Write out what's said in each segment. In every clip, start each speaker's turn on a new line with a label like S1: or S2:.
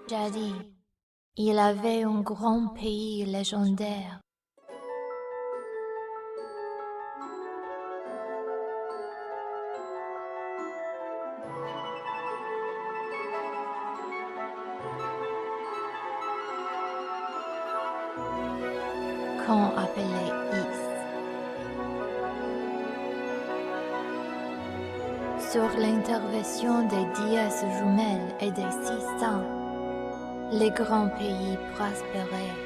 S1: Jadis, il avait un grand pays légendaire. Qu'on appelait Is. Sur l'intervention des déesses jumelles et des 600, les grands pays prospéraient.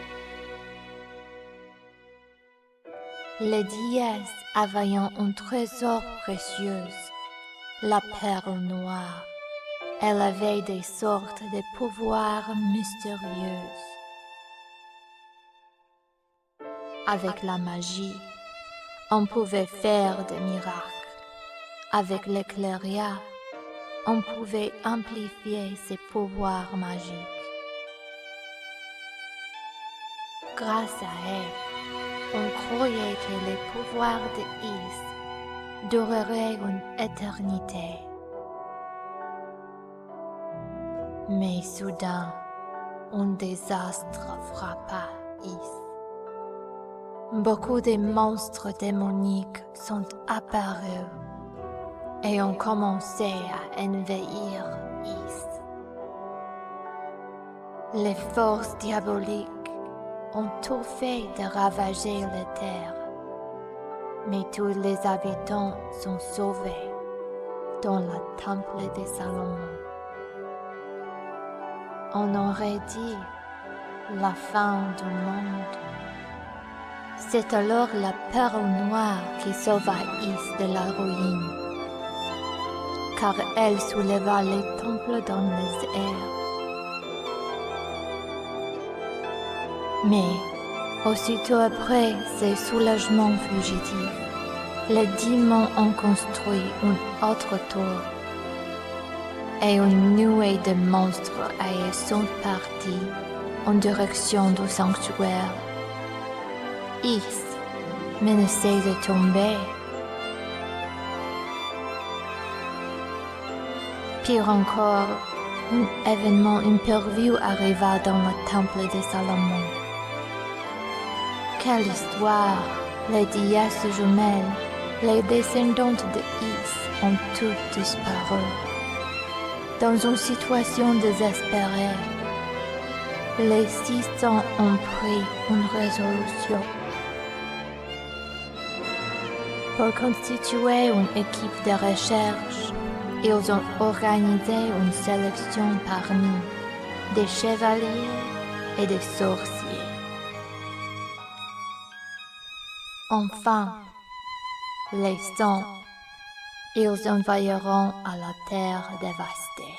S1: Les déesses avaient un trésor précieux, la perle noire. Elle avait des sortes de pouvoirs mystérieux. Avec la magie, on pouvait faire des miracles. Avec l'éclairia, on pouvait amplifier ses pouvoirs magiques. Grâce à elle, on croyait que les pouvoirs de Is dureraient une éternité. Mais soudain, un désastre frappa Is. Beaucoup de monstres démoniques sont apparus et ont commencé à envahir Is. Les forces diaboliques ont tout fait de ravager la terre, mais tous les habitants sont sauvés dans le temple de Salomon. On aurait dit la fin du monde. C'est alors la perle noire qui sauva Is de la ruine, car elle souleva les temples dans les airs. Mais, aussitôt après ces soulagements fugitifs, les démons ont construit une autre tour, et une nuée de monstres sont partis en direction du sanctuaire. Is menaçait de tomber. Pire encore, un événement imprévu arriva dans le temple de Salomon. Quelle histoire! Les déesses jumelles, les descendantes de Is, ont toutes disparu. Dans une situation désespérée, les 600 ont pris une résolution. Pour constituer une équipe de recherche, ils ont organisé une sélection parmi des chevaliers et des sorciers. Enfin, les 100, ils envahiront à la terre dévastée.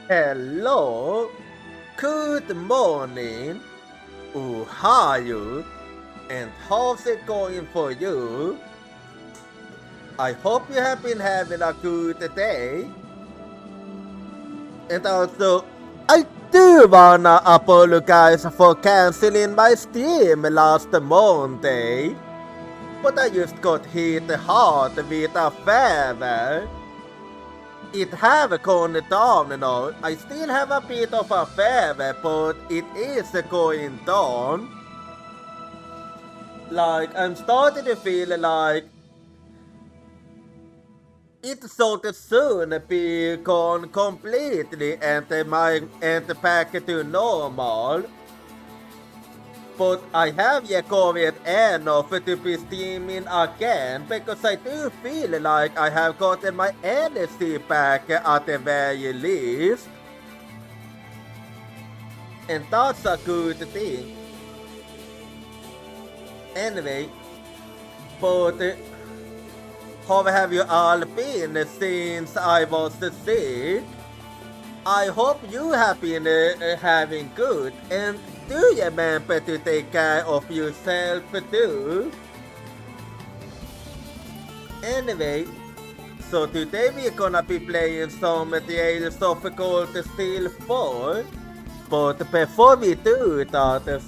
S2: Hello, good morning, how are you, and how's it going for you? I hope you have been having a good day. And also, I do wanna apologize for canceling my stream last Monday, but I just got hit hard with a fever. It have gone down now. I still have a bit of a fever, but it is going down. Like, I'm starting to feel like it should soon be gone completely and back to normal. But I have yet COVID enough to be streaming again because I do feel like I have gotten my energy back at the very least. And that's a good thing. Anyway, but how have you all been since I was sick? I hope you have been having good, and do remember to take care of yourself too. Anyway, so today we're gonna be playing some Tales of Cold Steel 4, but before we do that,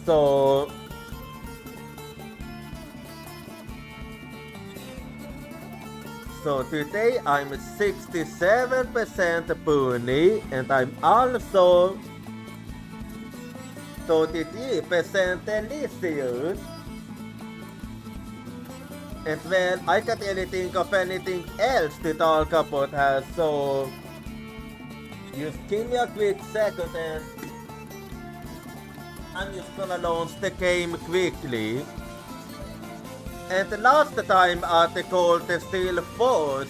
S2: So today I'm 67% Bunny, and I'm also 33% delicious. And well, I can't really think of anything else to talk about her, so just give me a quick second and I'm just gonna launch the game quickly. And last time at the Cold Steel 4,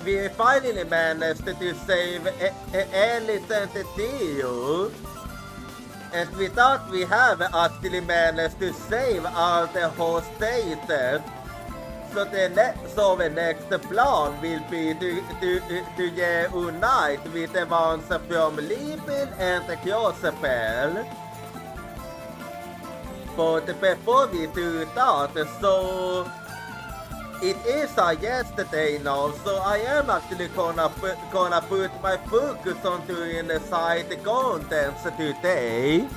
S2: we finally managed to save Ellis and Theo. And we thought we have actually managed to save all the hostages. So the next plan will be to unite with the ones from Libel and Kjosepel. But before we do that, so it is yesterday now, so I am actually gonna put my focus on doing the side contents today.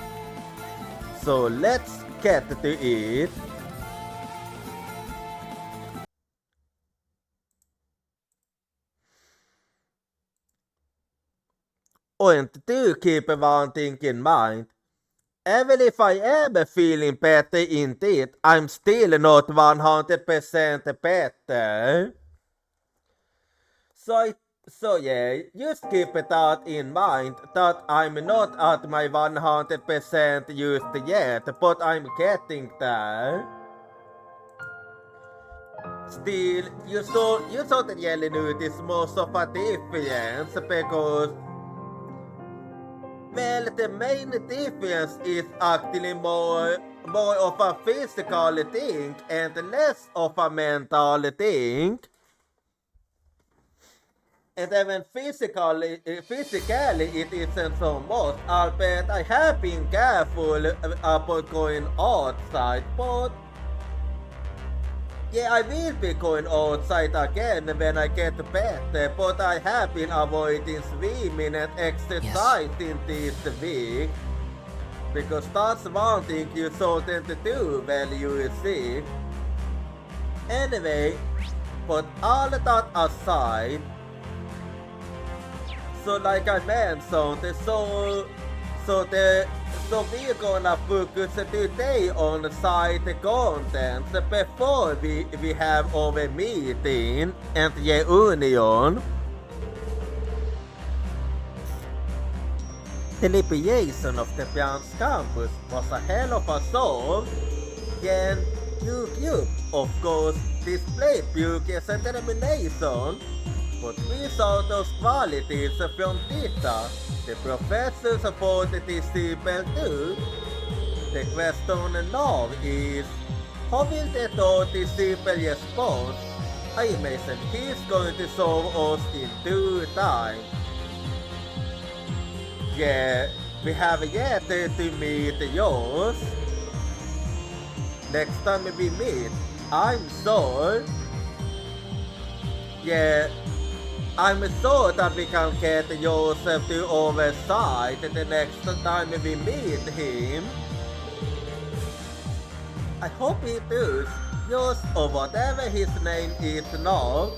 S2: So let's get to it. And do keep one thing in mind. Even if I am feeling better indeed, I'm still not 100% better. So yeah, just keep that in mind that I'm not at my 100% used yet, but I'm getting there. Still, you don't really notice most of a difference because, well, the main difference is actually more of a physical thing and less of a mental thing. And even physically it isn't so much, albeit I have been careful about going outside, but yeah, I will be going outside again when I get better, but I have been avoiding swimming and exercising this week, because that's one thing you shouldn't do when you are sick. Anyway, but all that aside, so like I mentioned, so we're gonna focus today on side contents before we have our meeting and reunion. The liberation of the Beyond's campus was a hell of a song, and Duke, of course, displayed Duke's determination. But we saw those qualities from Tita, the professor supported the disciple too. The question now is, how will the third disciple respond? I imagine he's going to show us in due time. Yeah, we have yet to meet yours. Next time we meet, I'm sure. Yeah, I'm sure that we can get Joseph to our side the next time we meet him. I hope he does, just or whatever his name is now.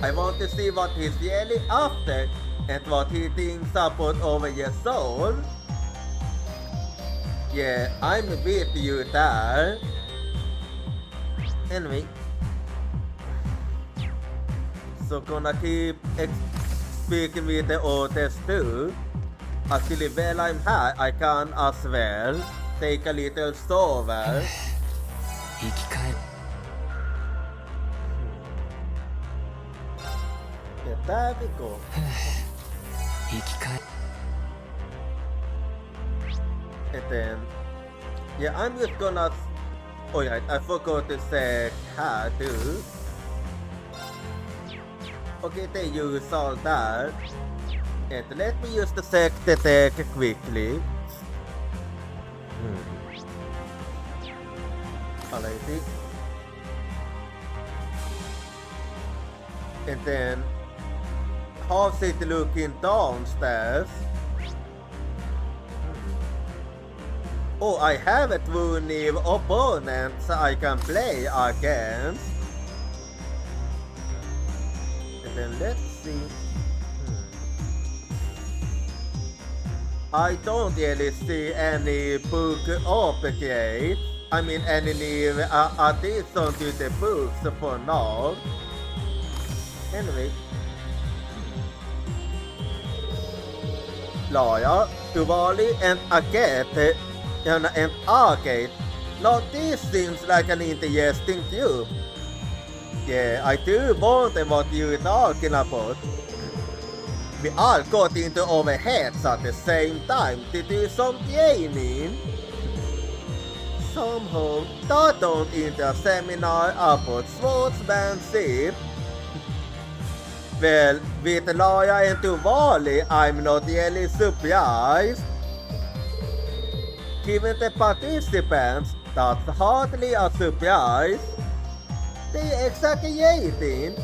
S2: I want to see what he's really after and what he thinks about our your soul. Yeah, I'm with you there. Anyway, so gonna keep speaking with the others too. Actually, while I'm here, I can as well take a little shower. Yeah, there we go. And then, yeah, I'm just gonna. Oh yeah, I forgot to say hi too. Okay, they use all that. And let me use the sect attack quickly. Alrighty. And then how's it looking downstairs? Oh, I have a two new opponents I can play against. And then let's see. I don't really see any book upgrade. I mean any new addition to the books for now. Anyway. Lawyer, Duvali and Agate and Arcade. Now this seems like an interesting cube. Yeah, I do wonder what you're talking about. We all got into our heads at the same time to do some gaming. Somehow, that don't into a seminar about swordsmanship. Well, with Lawyer and Duvali, I'm not really surprised. Given the participants, that's hardly a surprise. They exaggerating.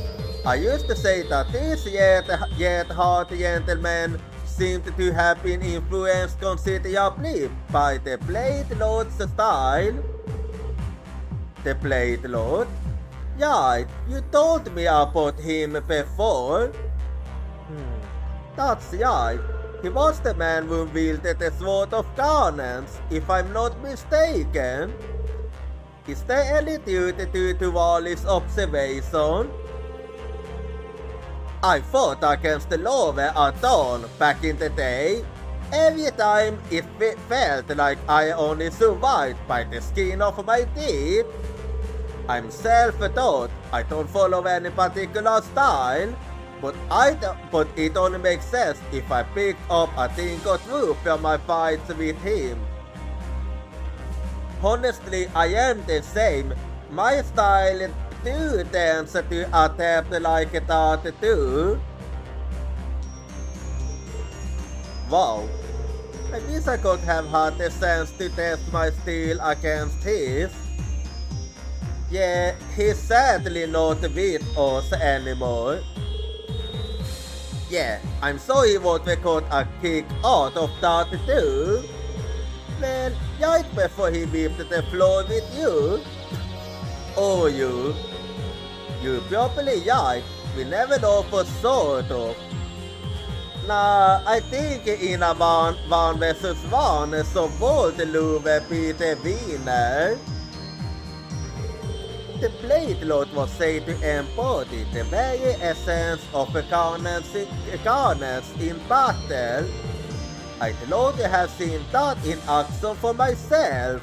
S2: I used to say that these yet hard gentlemen seemed to have been influenced considerably by the Blade Lord's style. The Blade Lord? Yeah, you told me about him before. That's right. He was the man who wielded the Sword of Garnance, if I'm not mistaken. Is there any truth to Duvali's observation? I fought against the Lover at dawn back in the day. Every time it felt like I only survived by the skin of my teeth. I'm self-taught, I don't follow any particular style, but it only makes sense if I pick up a thing or two from my fights with him. Honestly, I am the same. My style too tends to adapt like that too. Wow. I wish I could have had the sense to test my skill against his. Yeah, he's sadly not with us anymore. Yeah, I'm sorry what we got a kick out of that too. Well, right before he whipped the floor with you. Oh, you probably right. We never know for sort of. Nah, I think in a 1 versus 1, so Waterloo will be the winner. The Blade Lord was said to embody the very essence of Garnance in battle. I'd love to have seen that in action for myself.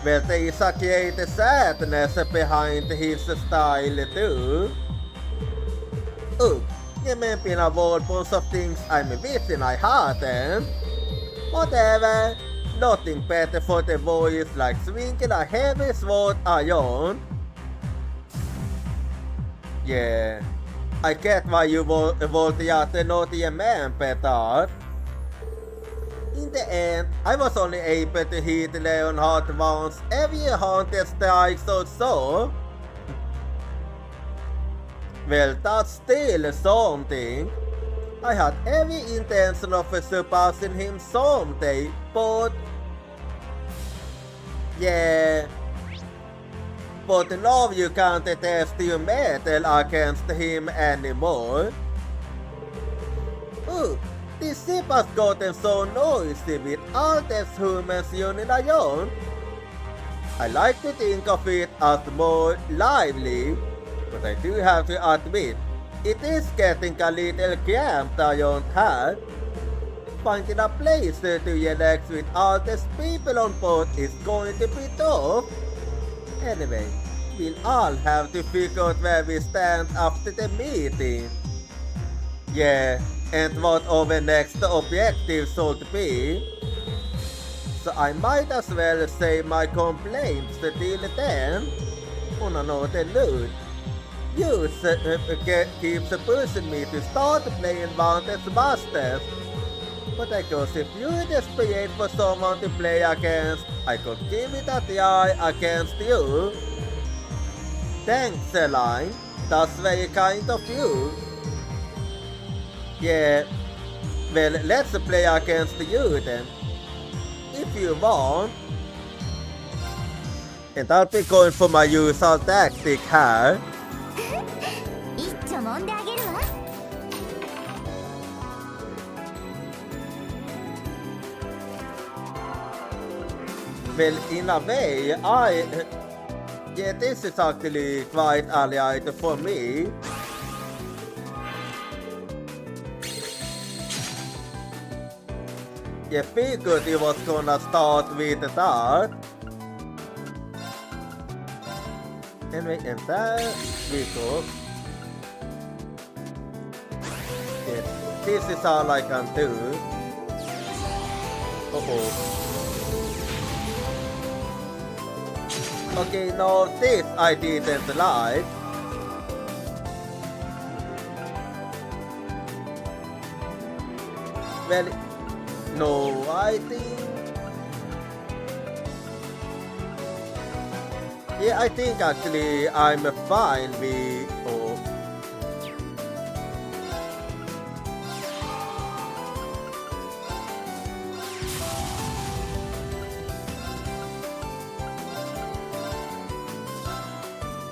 S2: Well, there is a great sadness behind his style too. Oh, you may be a whole bunch of things I'm wishing I hadn't. Whatever. Nothing better for the boys like swinging a heavy sword around. Yeah, I get why you want the naughty man better. In the end, I was only able to hit Leonhard once every 100 strikes or so. Well, that's still something. I had every intention of surpassing him someday, but... yeah... But now you can't test your metal against him anymore. Ooh, this ship has gotten so noisy with all these humans running around. I like to think of it as more lively, but I do have to admit, it is getting a little cramped around here. Finding a place to relax with all these people on board is going to be tough. Anyway, we'll all have to figure out where we stand after the meeting. Yeah, and what our next objective should be. So I might as well say my complaints till then. On another note, You keeps pushing me to start playing Wanted Masters. But I guess if you're desperate for someone to play against, I could give it a try against you. Thanks, Celine. That's very kind of you. Yeah, well, let's play against you then. If you want. And I'll be going for my usual tactic here.
S3: 一丁揉んであげるわ。
S2: Well, in a way, yeah, this is actually quite alright for me. Yeah, figured he was gonna start with that. Anyway, and there we go. Yeah, this is all I can do. Uh-oh. Okay, no, this I didn't like. Well, no, I think... Yeah, I think actually I'm fine with... Oh.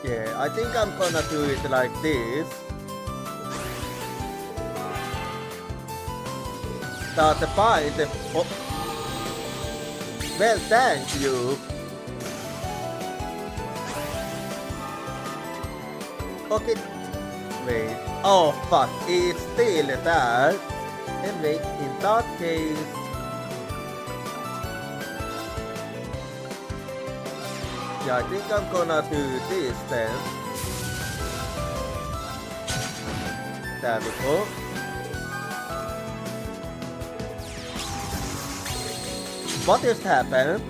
S2: Yeah, I think I'm gonna do it like this. Start the fight. Oh. Well, thank you. Okay. Wait. Oh, fuck. It's still there. And wait, in that case... Yeah, I think I'm gonna do this then. There we go. What is happened?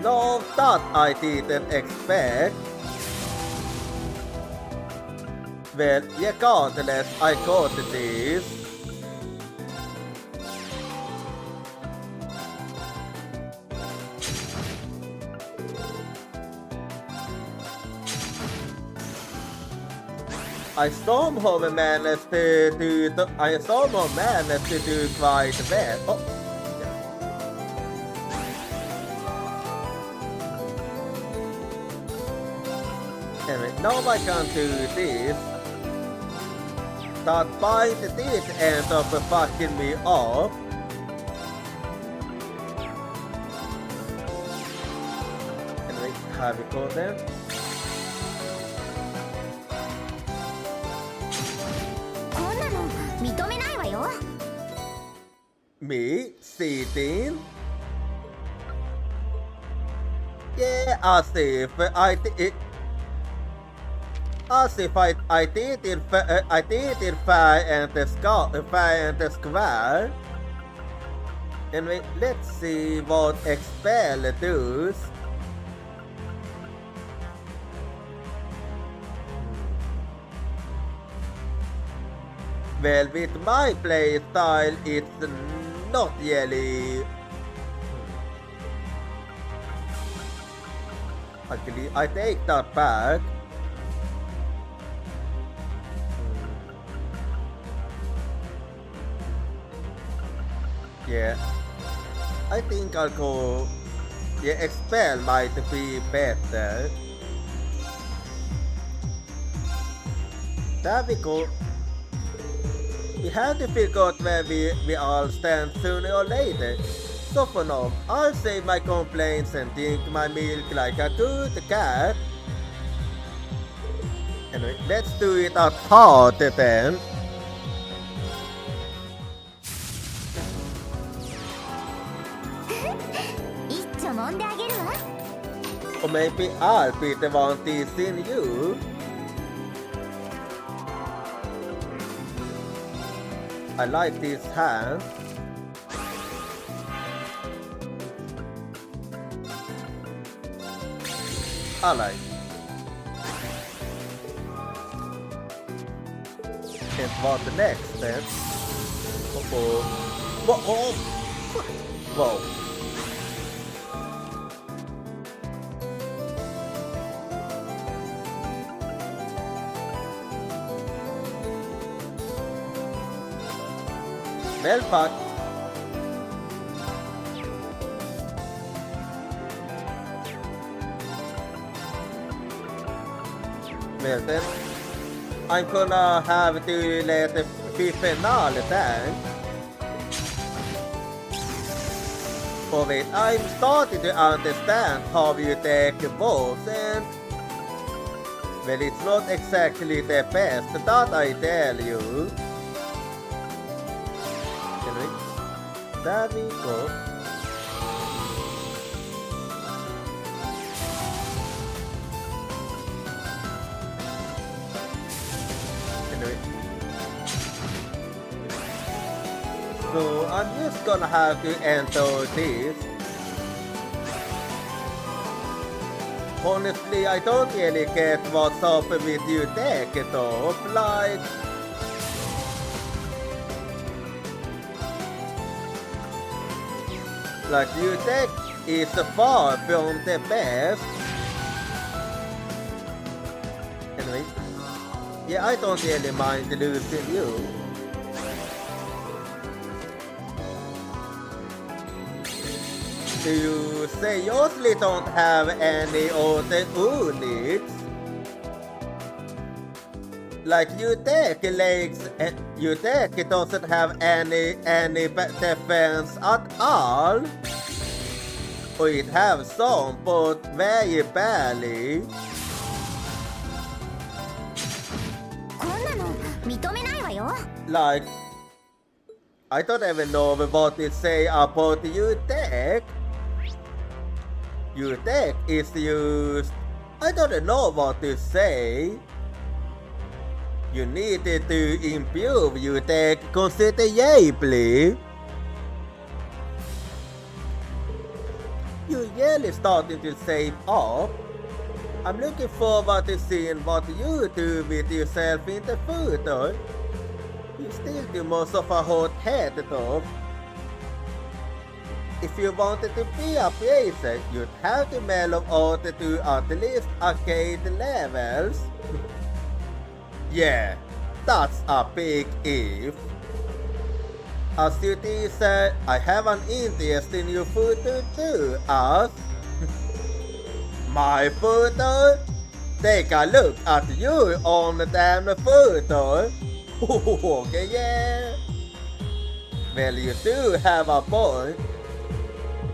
S2: No, that I didn't expect. Well, regardless, I got this. I somehow managed to do quite well. Oh. Anyway, now I can do this. That bite did end up fucking me up. Anyway, here we go then. Me? Sitting? Yeah, as if I did it fair and square. Anyway, let's see what expel does. Well, with my play style, it's not really... Actually, I take that back. Yeah, I think I'll go... Yeah, expel might be better. There we go. We have to figure out where we all stand sooner or later. So for now, I'll save my complaints and drink my milk like a good cat. Anyway, let's do it at heart then. Or maybe I'll be the one teasing you. I like this hand. Alright. And what the next then? Uh-oh. Whoa, oh. Whoa. Well fucked. Well then, I'm gonna have to let the finale tank. For wait, I'm starting to understand how you take both and well, it's not exactly the best, that I tell you. Anyway, there we go. Anyway. So I'm just gonna have to enter this. Honestly, I don't really get what's up with you take it off, like you take is far from the best. Anyway, yeah, I don't really mind losing you. Do you seriously don't have any other units? Like you take legs and you take it doesn't have any defense at all? Or it have some but very barely?
S3: こんなの認めないわよ。
S2: Like I don't even know what to say about you tech. You tech is used. I don't know what to say. You needed to improve your tech considerably. You're really starting to save up. I'm looking forward to seeing what you do with yourself in the future. You still do most of a hot head though. If you wanted to be a racer, you'd have to mellow out to at least arcade levels. Yeah, that's a big if. As you teaser, I have an interest in your future too, as my future? Take a look at you on the damn future. Okay, yeah. Well, you do have a point.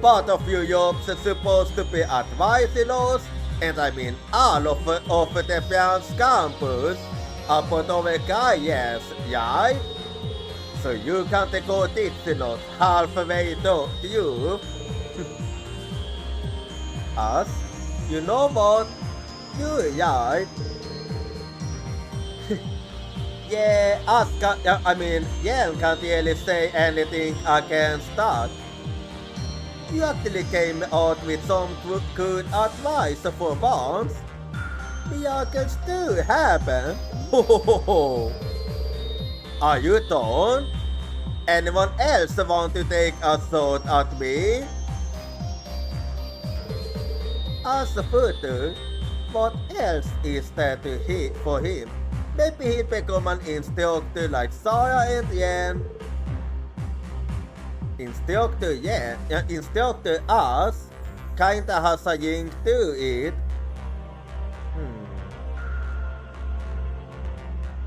S2: Part of your jobs is supposed to be advisors, and I mean all of the Browns campus. But over yes, right? So you can't go not halfway to you. Us? You know what? You're right. Yeah, Yen can't really say anything against that. You actually came out with some good advice for once. Miracles do happen. Are you done? Anyone else want to take a shot at me? As a further, what else is there to hit for him? Maybe he'd become an instructor like Sarah and Yen. Instructor Yen, instructor us, kinda has a yin to it.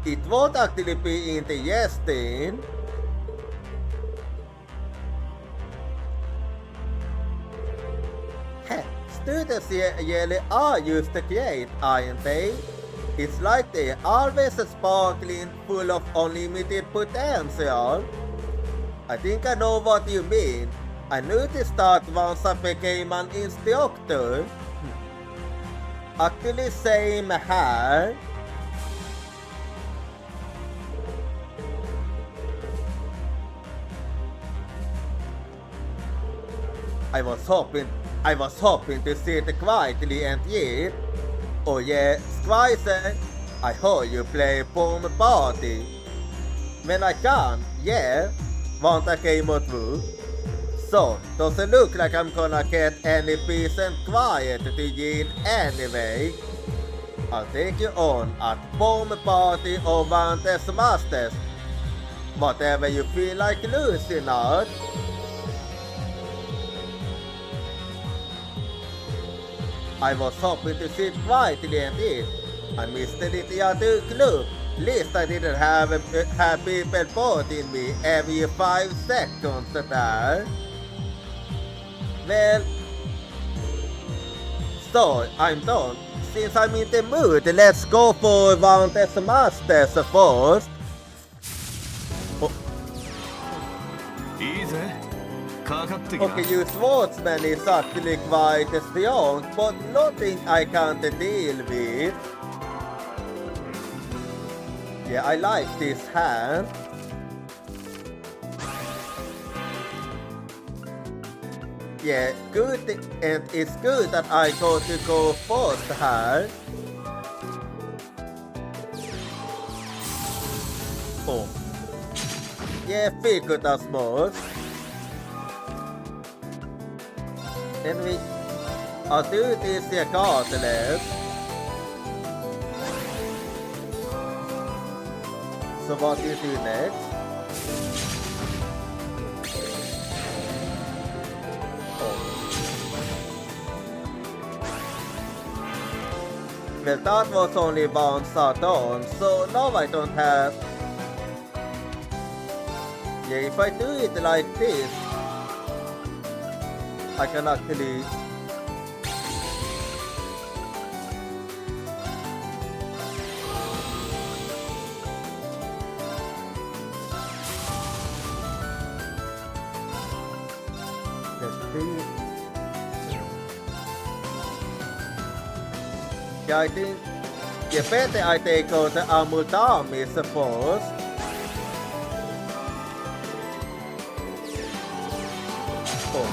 S2: It won't actually be interesting. Students really are used to create, aren't they? It's like they're always sparkling, full of unlimited potential. I think I know what you mean. I noticed that once I became an instructor. Actually, same here. I was hoping to sit quietly and eat. Oh yeah, Squeezer, I heard you play Boom Party. When I can, yeah. Want a game or two? So, does it look like I'm gonna get any peace and quiet to eat anyway? I'll take you on at Boom Party or Vantes Masters. Whatever you feel like losing out. I was hoping to sit quietly and eat. I missed the little club. Least I didn't have people bothering me every 5 seconds there. Well, so I'm done. Since I'm in the mood, let's go for Vantes Masters first. Oh.
S4: いいぜかかってきな
S2: Okay, your swordsman is actually quite strong, but nothing I can't deal with. Yeah, I like this hand. Yeah, good, and it's good that I got to go first here. Oh. Yeah, figured as much. And I'll do this regardless. So what do you do next? Well, that was only one shot on, so now I don't have... Yeah, if I do it like this, I can actually... Let's see. Yeah, I think... Yeah, better I take out the Amultami first. Oh.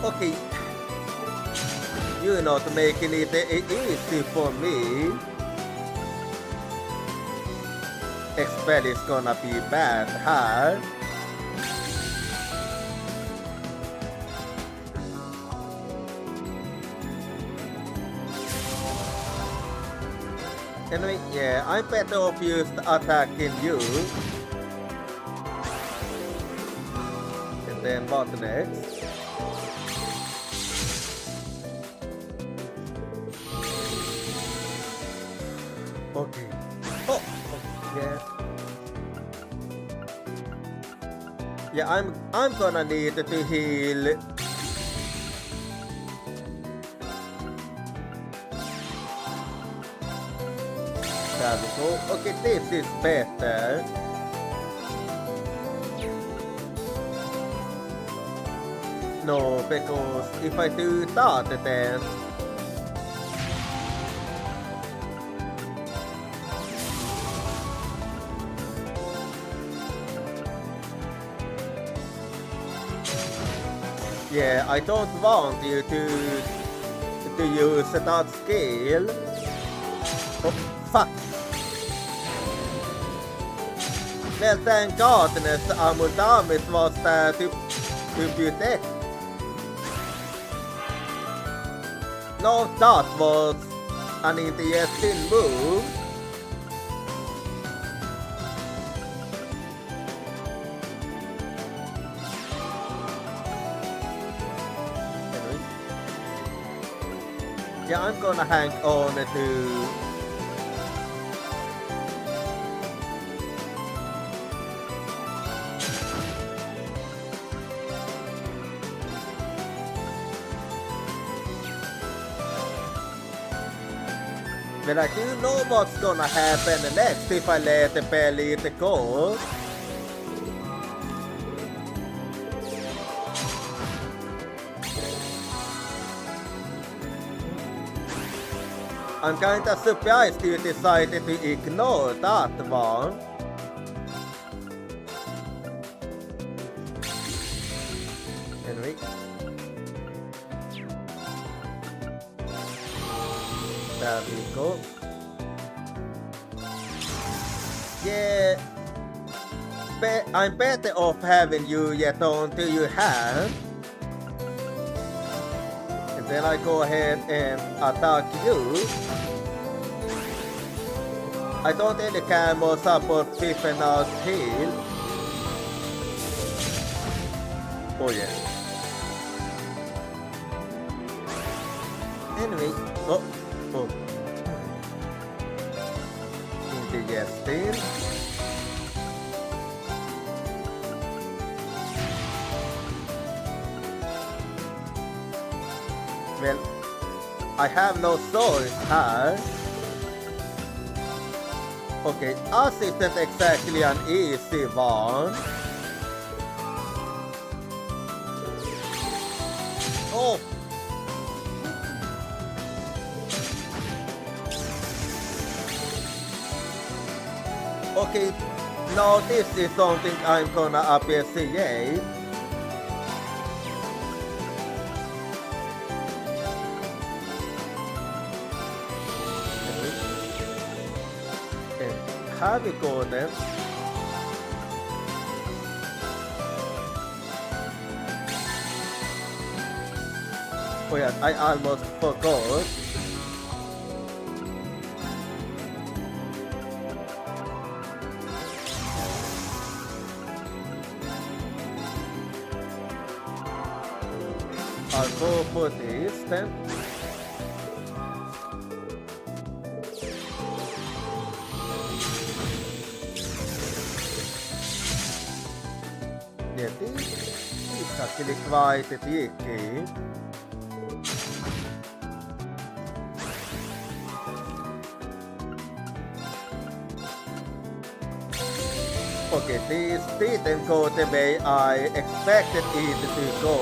S2: Okay. You're not making it easy for me. Expect it's gonna be bad, huh? Anyway, yeah, I'm better off just attacking you. And then what next? Okay. Oh, yeah. Yeah, I'm gonna need to heal. There we go. Okay, this is better. No, because if I do that, then yeah, I don't want you to use that skill. Oh, fuck. Well, thank goodness Amultamis was there to protect. No, that was an interesting move. Yeah, I'm gonna hang on to... But I do know what's gonna happen next if I let the belly go. I'm kinda surprised you decided to ignore that one. Here we go. Yeah, I'm better off having you yet onto your hand. And then I go ahead and attack you. I don't really care more support Piffenau's heal. Oh yeah. Anyway, oh. Indigestin. Well, I have no sword here. Okay, us isn't exactly an easy one. Oh! Okay, now this is something I'm gonna appreciate. Here we go then. Oh yeah, I almost forgot. I'll go for this then. Yeah, this is actually quite tricky. Okay, this didn't go the way I expected it to go.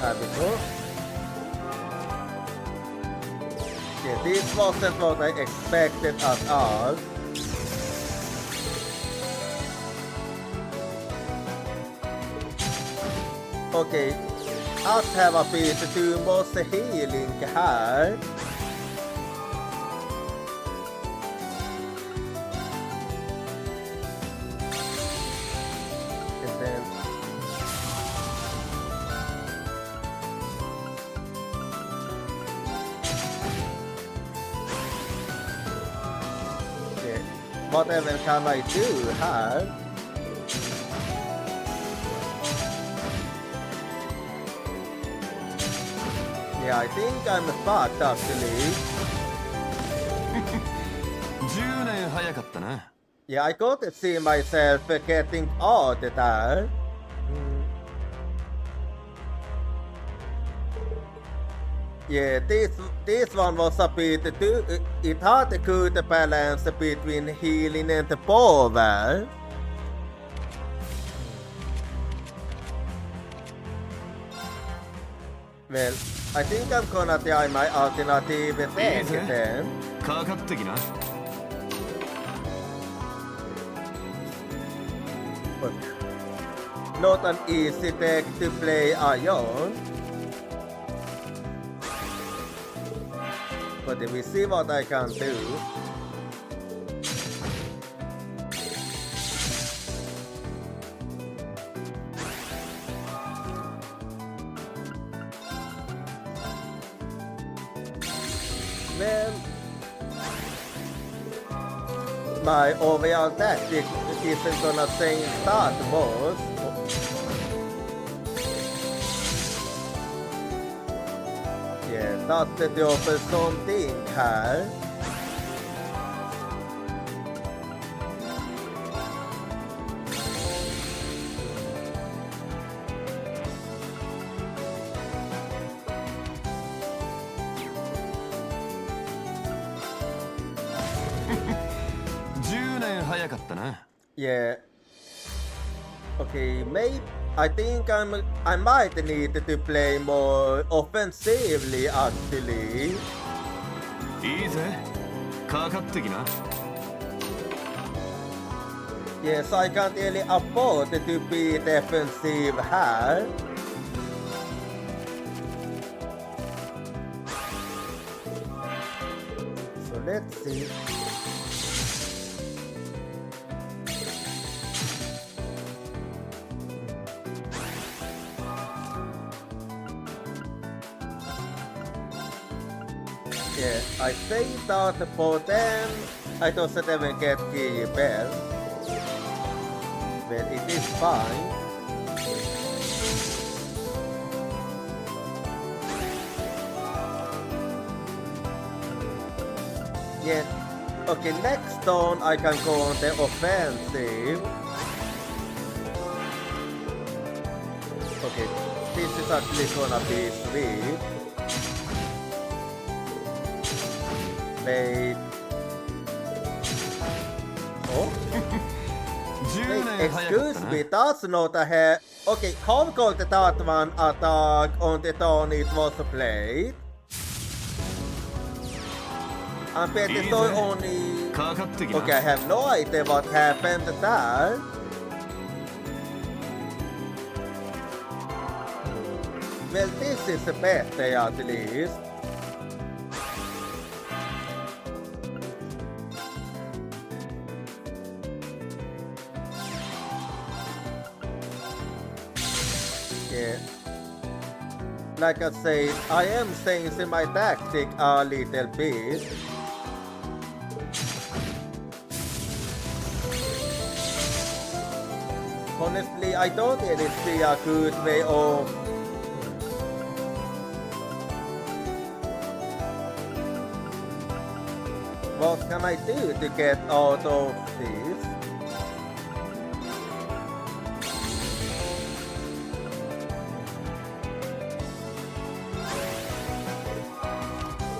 S2: Here we go. Yeah, this wasn't what I expected at all. Okay, us have a bit too much healing here. And then okay, whatever can I do here? Yeah, I think I'm fucked actually.
S4: 10年早かったな。
S2: Yeah, I got to see myself getting odd there. Yeah, this one was a bit too. It had a good balance between healing and power. Well, I think I'm gonna try my alternative thing then.
S4: かかってきな。
S2: But not an easy deck to play Ion. But we see what I can do. Well, my overall tactic isn't gonna change that much. Yeah, that's the opposite thing here. Yeah. Okay, maybe I think I might need to play more offensively actually.
S4: いいぜ。かかってきな。
S2: Yes, I can't really afford to be defensive here. let's see. Yeah, I say that for them, I don't even get the bell. But it is fine. Yeah, okay, next turn I can go on the offensive. Okay, this is actually gonna be sweet. Wait. Oh?
S4: 10
S2: Wait,
S4: 年早かっ
S2: excuse
S4: たな
S2: me, that's not a hair. Okay, how could that one attack on the turn it was played? I'm pretty
S4: Easy.
S2: sure only...
S4: かかってきな
S2: Okay, I have no idea what happened there. Well, this is better at least. Yeah. Like I said, I am changing my tactic a little bit. Honestly, I don't really see a good way of... What can I do to get out of this?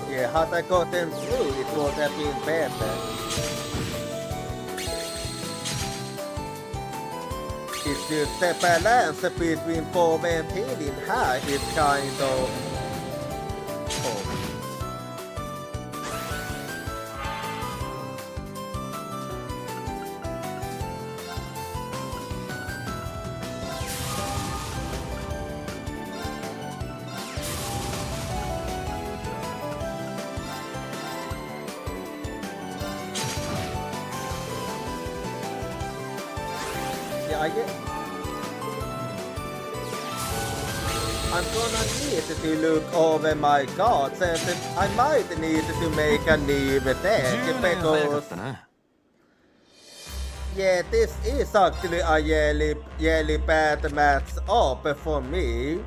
S2: Yeah, had I gotten through, it would have been better. It's just the balance between form and healing here is kind of... Oh. Yeah, I get... I'm gonna need to look over my cards and I might need to make a new
S4: 10
S2: deck
S4: 年早かっ
S2: because
S4: たな
S2: yeah, this is actually a really bad match up for me.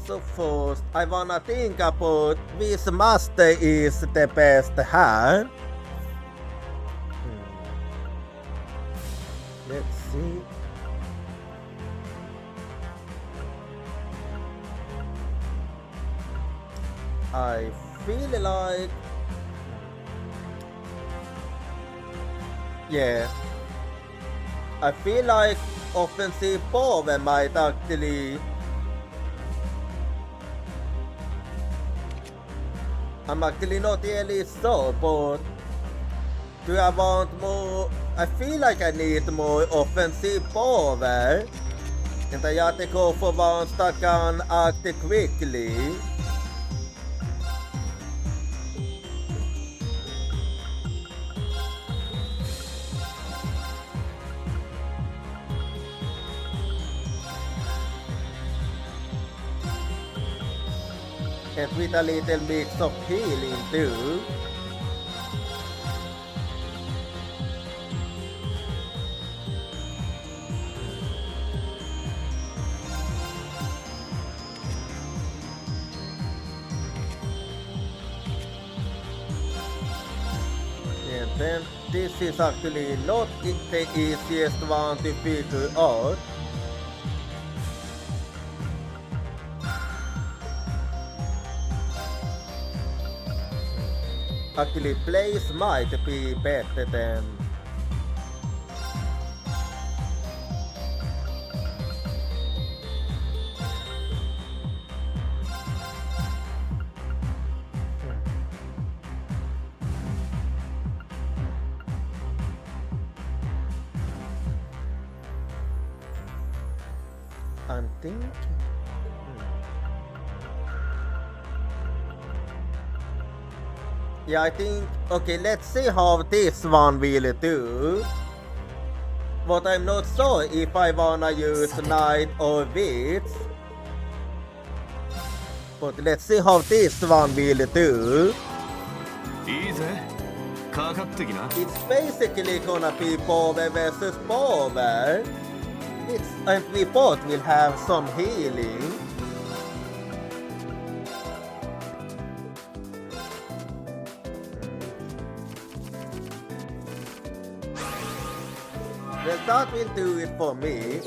S2: So first, I wanna think about which master is the best here. Let's see. I feel like... Yeah. I feel like offensive power might actually... I'm actually not really sure, but... Do I want more... I feel like I need more offensive power. And I have to go for ones that can act quickly. And with a little mix of healing too. And then this is actually not the easiest one to figure out. Actually, place might be better than... I'm thinking... Yeah, I think... Okay, let's see how this one will do. But I'm not sure if I wanna use Knight or Witch. But let's see how this one will do.
S4: いいぜかかってきな
S2: It's basically gonna be power versus power. And we both will have some healing. Well, that will do it for me.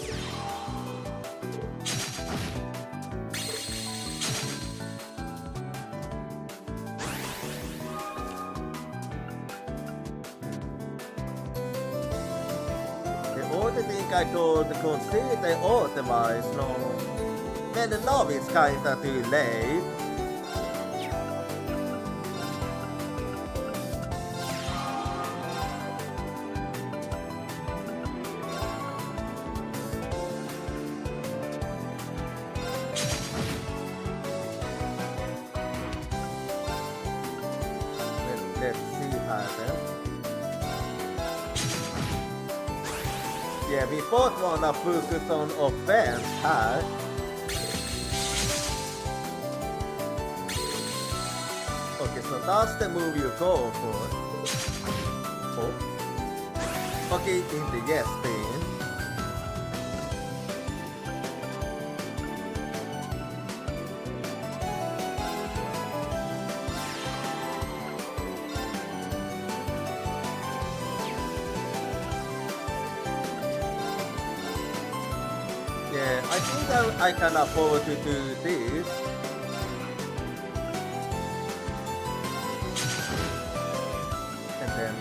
S2: The only thing I could consider otherwise, no. Well, now it's kinda too late. Let's see then. Yeah, we both wanna focus on offense here. Okay, so that's the move you go for. Oh. Okay, in the yes thing. Yeah, I think I can afford to do this. And then...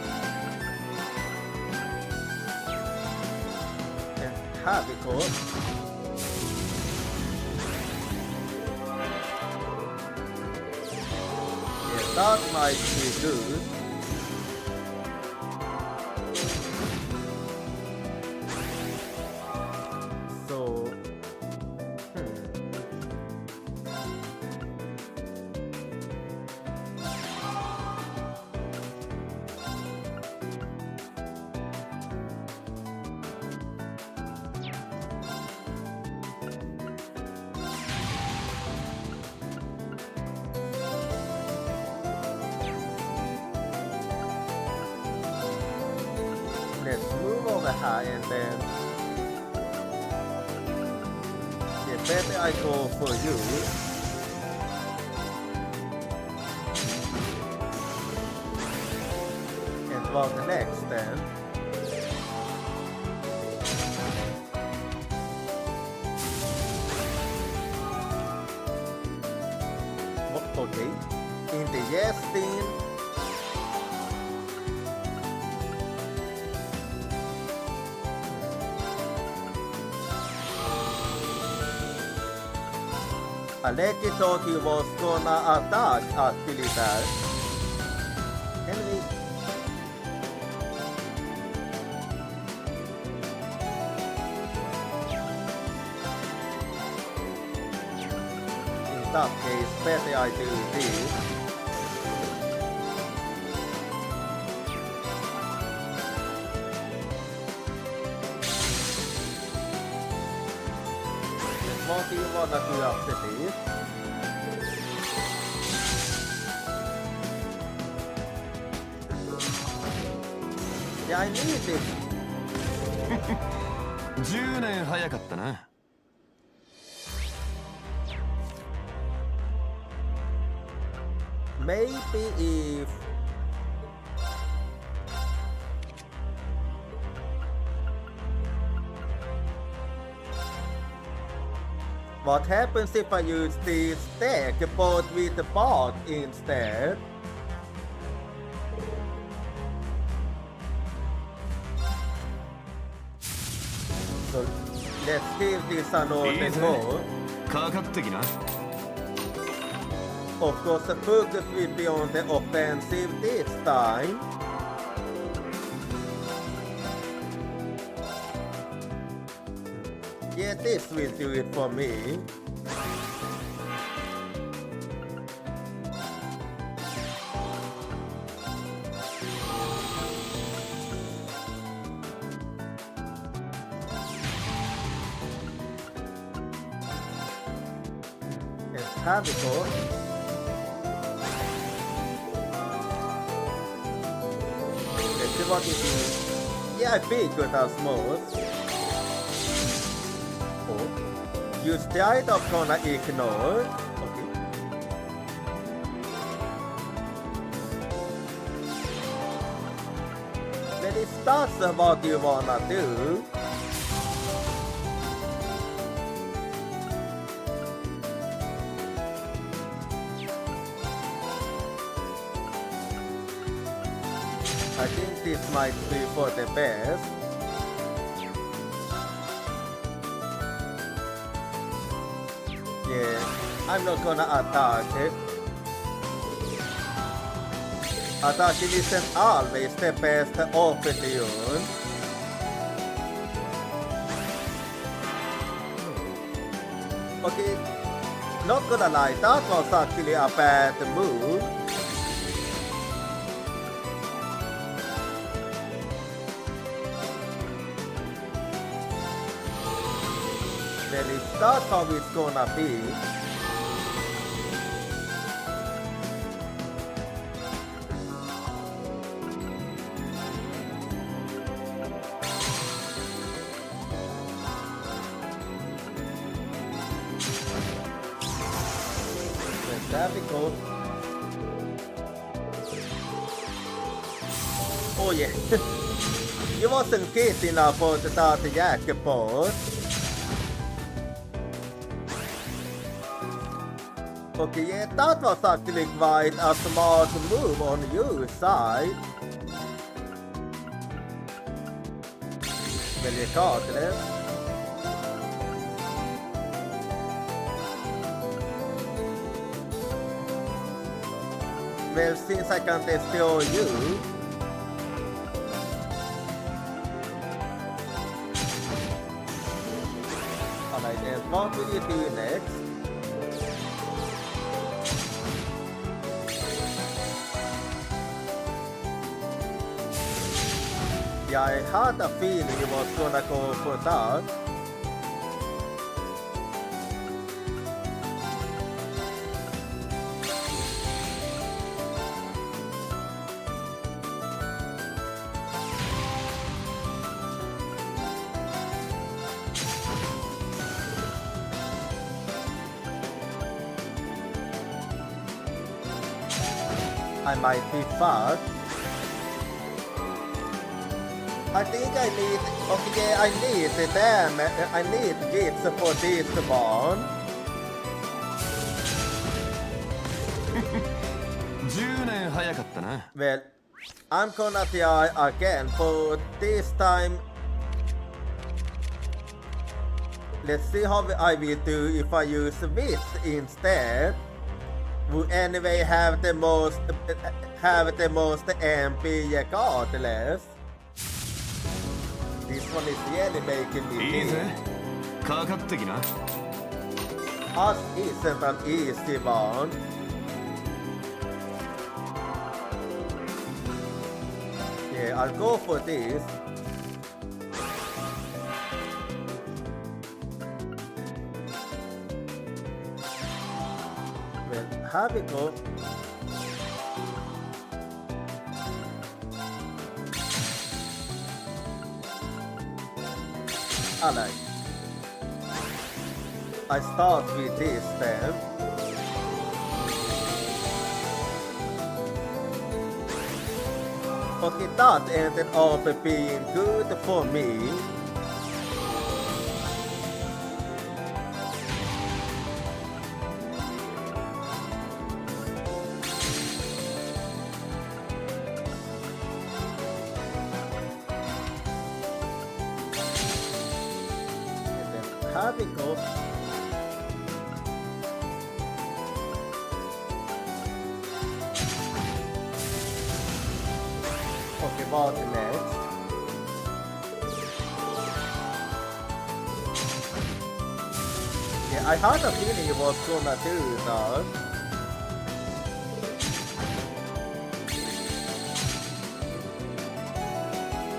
S2: And have it all. Yeah, that might be good. So... Let's move over here and then... Yeah, better I go for you. And what's next then? Okay. In the yes thing. Aleki thought he was gonna attack actually there. Anyway. In that case, better I do this. What do you wanna do after this? Yeah, I need it.
S4: 10年早かったな
S2: Maybe if... What happens if I use this deck but with the bot instead? So let's give this another go.
S4: かかってきな
S2: Of course, the focus will be on the offensive this time. Yeah, this will do it for me. have we go. Let's see what it is. Yeah, I think it has most. Oh. You straight up gonna ignore. Okay. Then it starts what you wanna do. I think this might be for the best. Yeah, I'm not gonna attack it. Attacking isn't always the best option. Okay, not gonna lie, that was actually a bad move. Well, if that's how it's gonna be. Well, there we go. Oh yeah. You wasn't getting about that jackpot. Okay, yeah, that was actually quite a smart move on your side. Regardless. Well, since I can destroy you, alright then, what will you do next? Yeah, I had a feeling he was gonna go for that. I might be fast. I think I need, okay, I need them, I need gifts for this one.
S4: 10年早かったな。
S2: Well, I'm gonna try again, but this time, let's see how I will do if I use wits instead. Who anyway have the most MP regardless. This one is really making me
S4: いいぜ
S2: think.
S4: かかってきな。
S2: Us isn't an easy one. Yeah, I'll go for this. Well, have we go. Alright. I start with this then. Okay, that ended up being good for me. Have we go. Okay, what next? Yeah, I had a feeling it was gonna do that.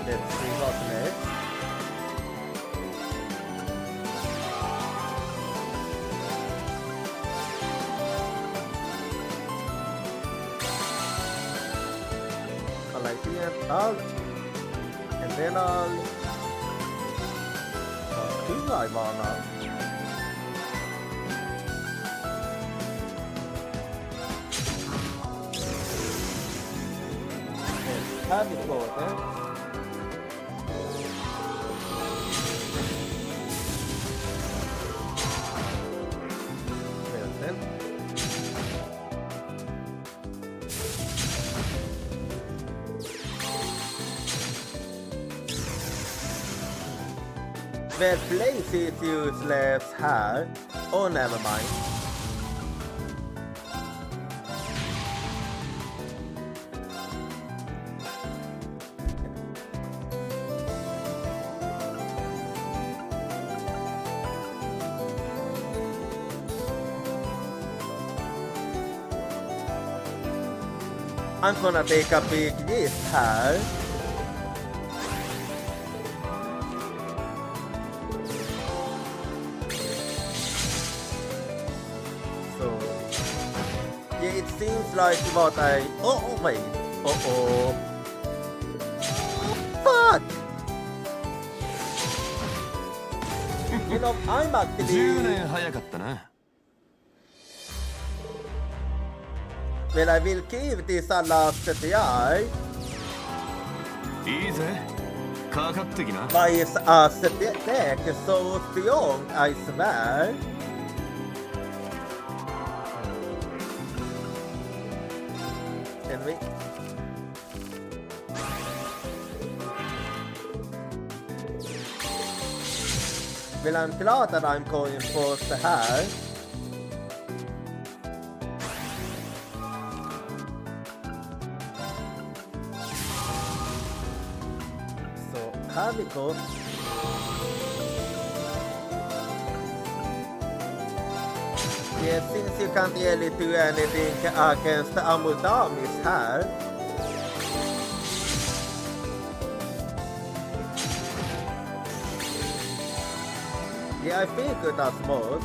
S2: Let's see what next. En del työaivana. Hävikåte. Välten. Well, place is useless här. Oh, never mind. I'm gonna take a big gift här. So, yeah, it seems like what I... Oh, wait. Uh-oh. Fuck! You know, I'm
S4: 10
S2: actually...
S4: 年早かったな。
S2: Well, I will keep this last TI.
S4: いいぜ。かかってきな。
S2: But it's a deck so strong, I swear. Can we? Well, I'm glad that I'm going for the här. Här vi går. Yeah, since you can't really do anything against Amudamis här. Yeah, I figured as much.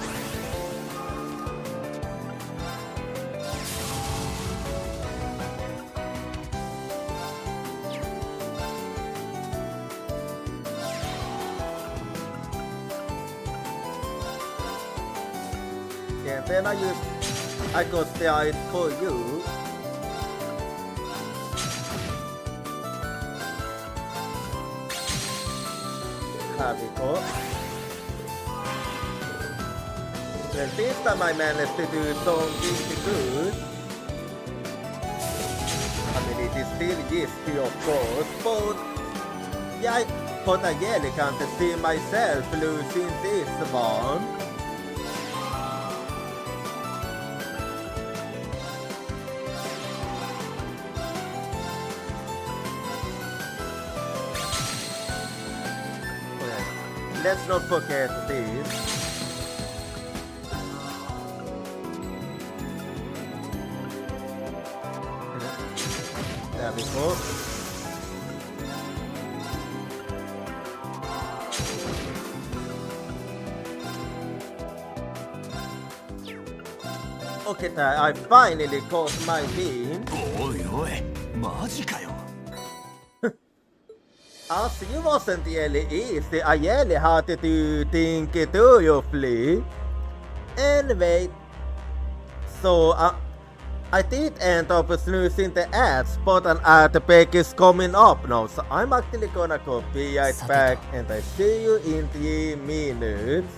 S2: And then I got the eye for you. Here we go. Well, this time I managed to do something good. I mean, it is still yeasty, of course, but yeah, but I really can't see myself losing this one. Let's not forget this. There we go. Okay, I finally got my bean.
S4: おいおい、マジかよ。
S2: As it wasn't really easy, I really had to think thoroughly. Anyway, so I did end up snoozing the ad spot and ad pack is coming up now, so I'm actually gonna go be right back and I see you in 3 minutes.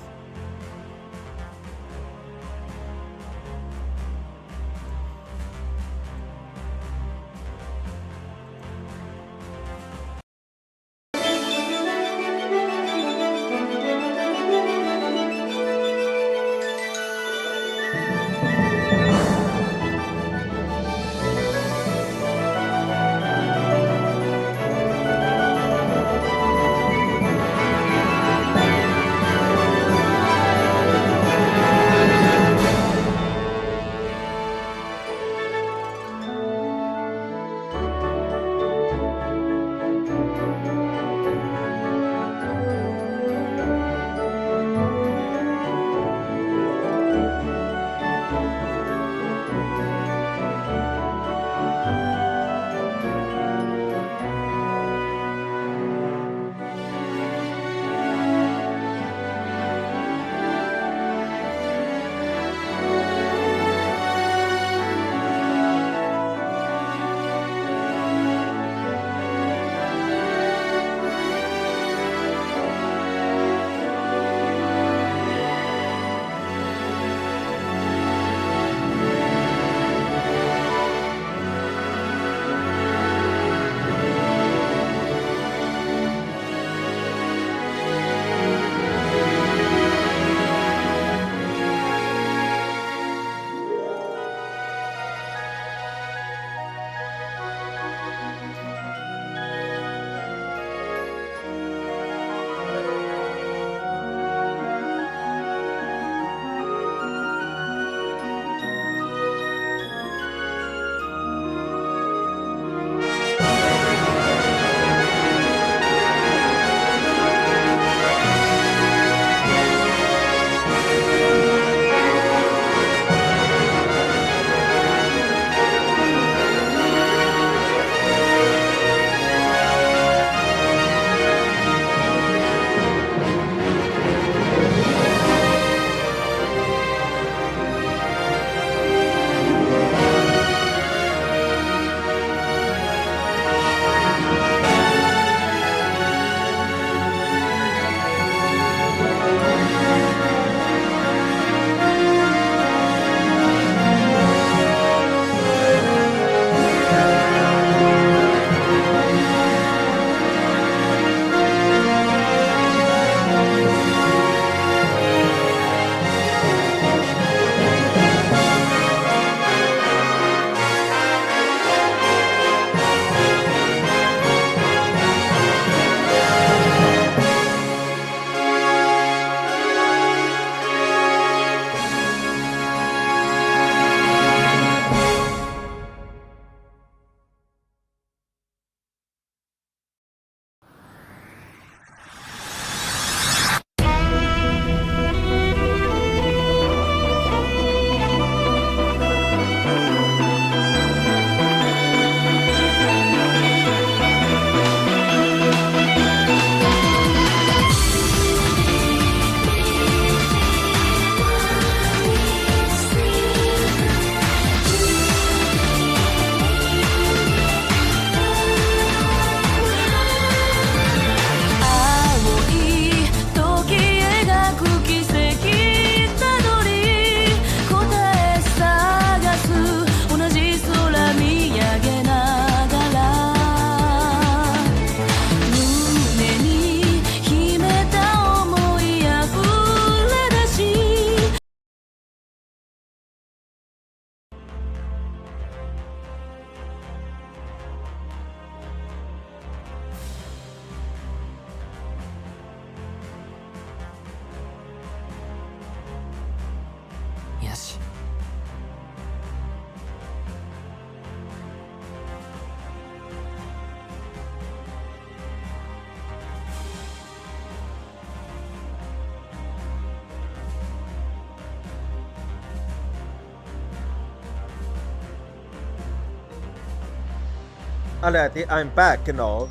S2: Alrighty, I'm back now.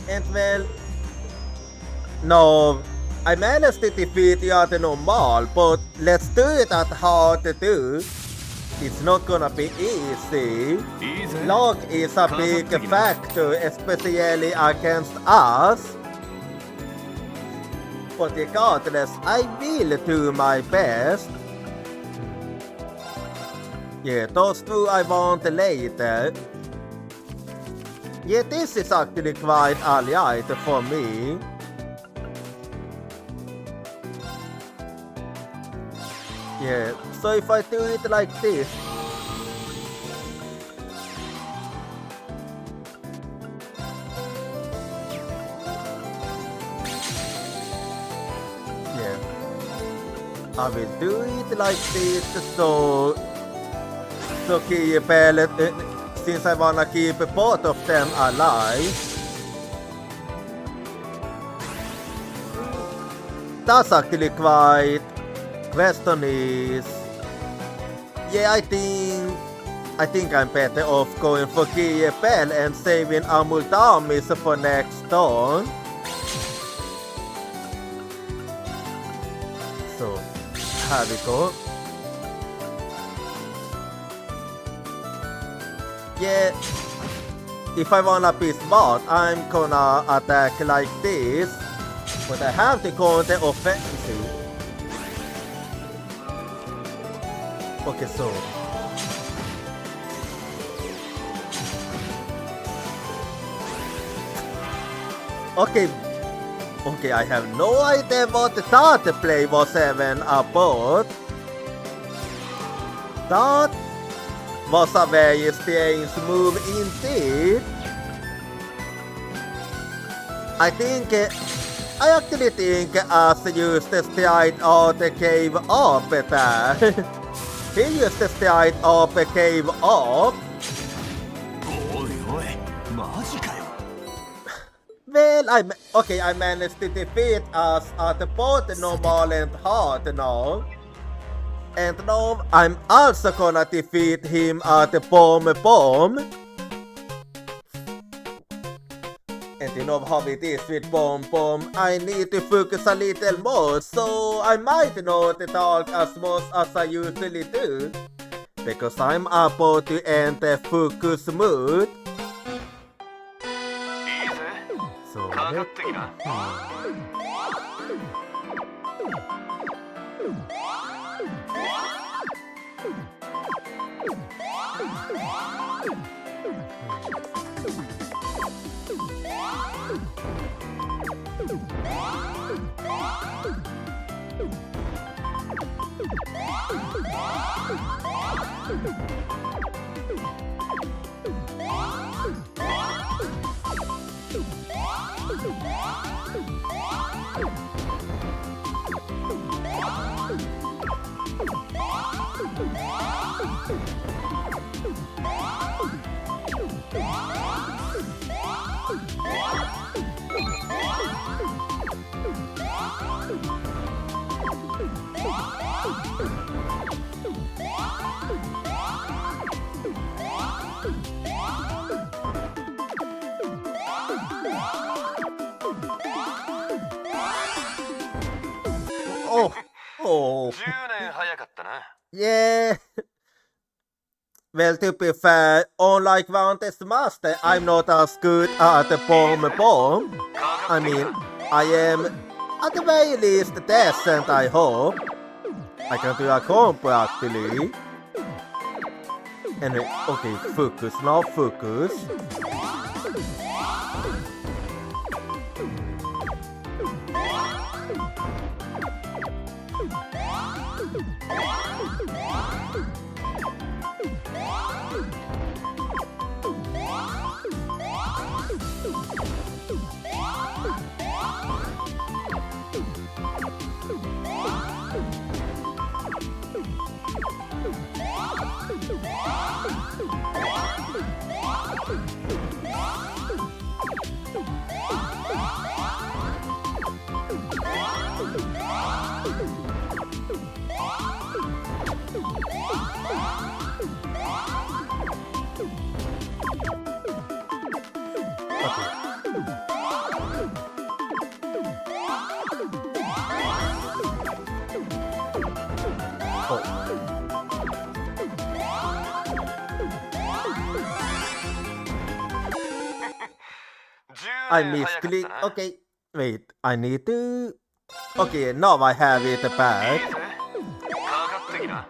S2: And well, no, I managed to defeat the other normal, but let's do it at hard to do. It's not gonna be easy.
S4: いいぜ
S2: Luck is a big factor, especially against us. But regardless, I will do my best. Yeah, those two I want later. Yeah, this is actually quite alright for me. Yeah, so if I do it like this. Yeah, I will do it like this, so keep, since I wanna keep both of them alive. That's actually quite. Question is, yeah, I think I'm better off going for Kiepel and saving Amuldamis for next turn. So, here we go. Yeah, if I wanna be smart, I'm gonna attack like this, but I have to go on the offensive. Okay, so okay, I have no idea what the third play was even about. That was a very strange move indeed. I actually think As used to straight out the cave up there. He used to straight up a cave up.
S4: おいおいマジかよ
S2: Well, I managed to defeat us at both normal and hard now. And now I'm also gonna defeat him at the bomb. And you know how it is with bomb. I need to focus a little more, so I might not talk as much as I usually do. Because I'm about to enter focus mode.
S4: いいぜ
S2: So
S4: かかってきな
S2: Oh.
S4: 10年早かったな
S2: Yeah. Well, to be fair, unlike Vante's master, I'm not as good at the bomb. I mean, I am at the very least decent, I hope. I can do a combo actually. Anyway, okay, focus, now focus. I misclick. Okay, wait. I need to. Okay, now I have it back.
S4: かかってきな。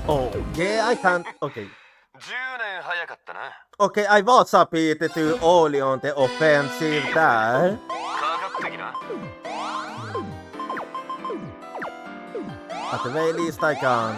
S2: Oh, yeah, I can't. Okay.
S4: 10年早かったな。
S2: Okay, I was a bit too early on the offensive there.
S4: かかってきな。
S2: At the very least, I can.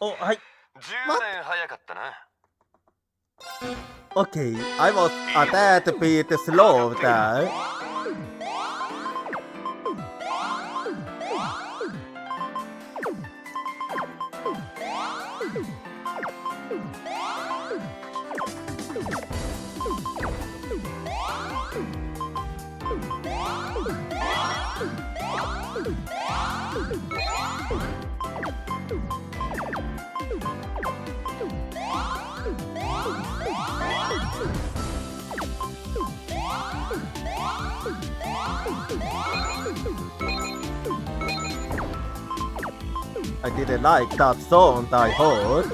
S2: Oh, hi.
S4: 10年早かったな。
S2: Okay, I was a tad bit slow there. I didn't like that sound I heard.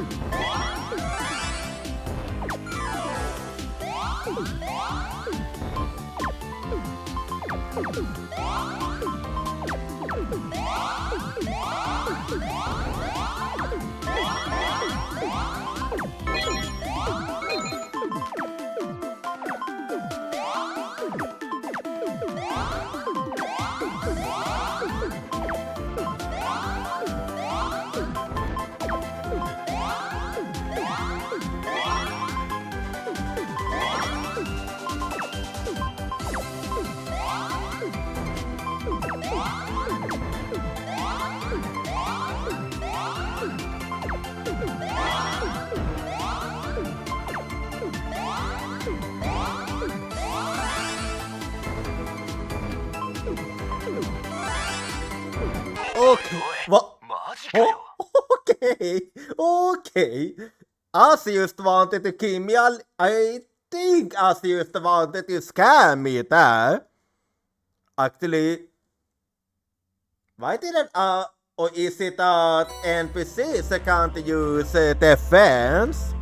S2: Okay. What?
S4: マジかよ。
S2: Okay. Okay. As just wanted to kill me. I think As just wanted to scam me there. Actually, why didn't or is it that NPCs can't use defense?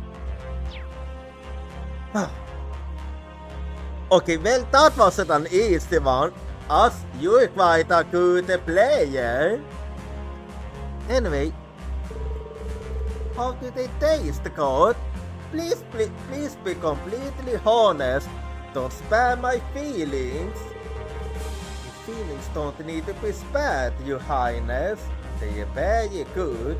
S2: Okay, well that wasn't an easy one, as you're quite a good player. Anyway, how do they taste, God? Please be completely honest. Don't spare my feelings. Your feelings don't need to be spared, Your Highness. They are very good.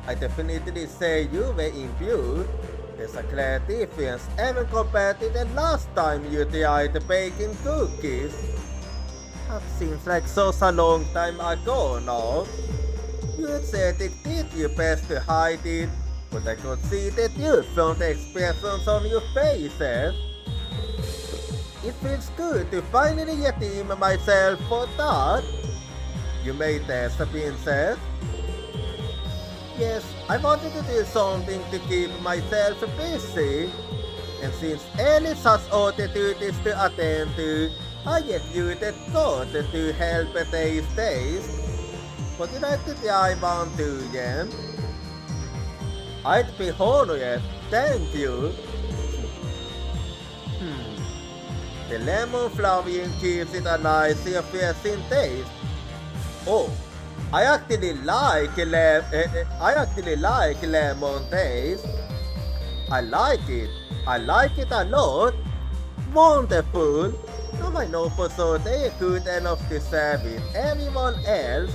S2: I definitely say you were imbued. There's a clear difference even compared to the last time you tried baking cookies. That seems like such a long time ago now. You said it did your best to hide it, but I could see the truth from the expressions on your faces. It feels good to finally redeem myself for that. You made this, princess. Yes, I wanted to do something to keep myself busy. And since Alice has other duties to attend to, I executed God to help these days. Would you like to try one too, Yen? I'd be honored, thank you. The lemon flavoring keeps it a nice refreshing taste. Oh, I actually like lemon taste. I like it a lot. Wonderful. Now I know for sure they are good enough to serve it everyone else.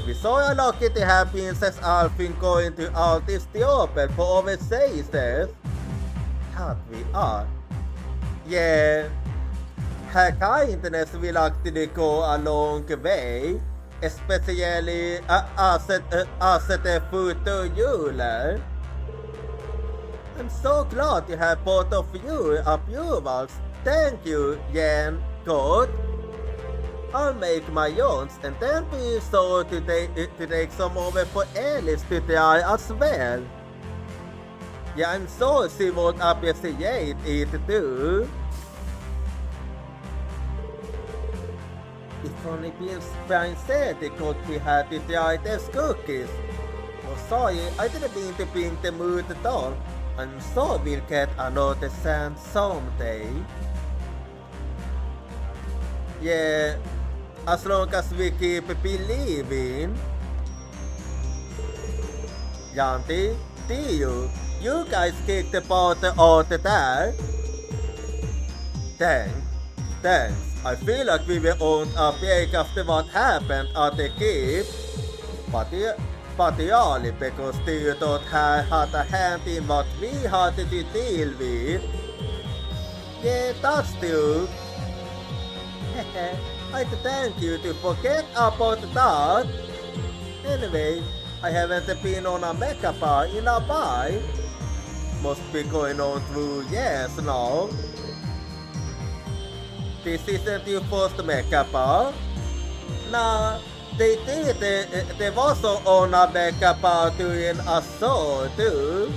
S2: We saw a lucky to have Princess Alfin going to Altistiopen for over seasons. That we are. Yeah, her kindness will actually go a long way, especially as a food to you, lad. I'm so glad to have both of you approvals. Thank you, Yen. Good. I'll make my own and then be sure to take some over for Alice to try as well. Yeah, I'm sure she would appreciate it too. If only Brian said they could be had to try these cookies. Oh, sorry, I didn't mean to bring the mood at all. I'm sure we'll get another chance someday. Yeah, as long as we keep believing. Yanti, Tiu, you guys kicked the butt out there. Thanks. I feel like we were on a break after what happened at the keep. Partially because Tiu thought had a hand in what we had to deal with. Yeah, that's true. I'd thank you to forget about that. Anyway, I haven't been on a mecha bar in a while. Must be going on 2 years now. This isn't your first mecha bar? Nah, they was on a mecha bar doing a show too.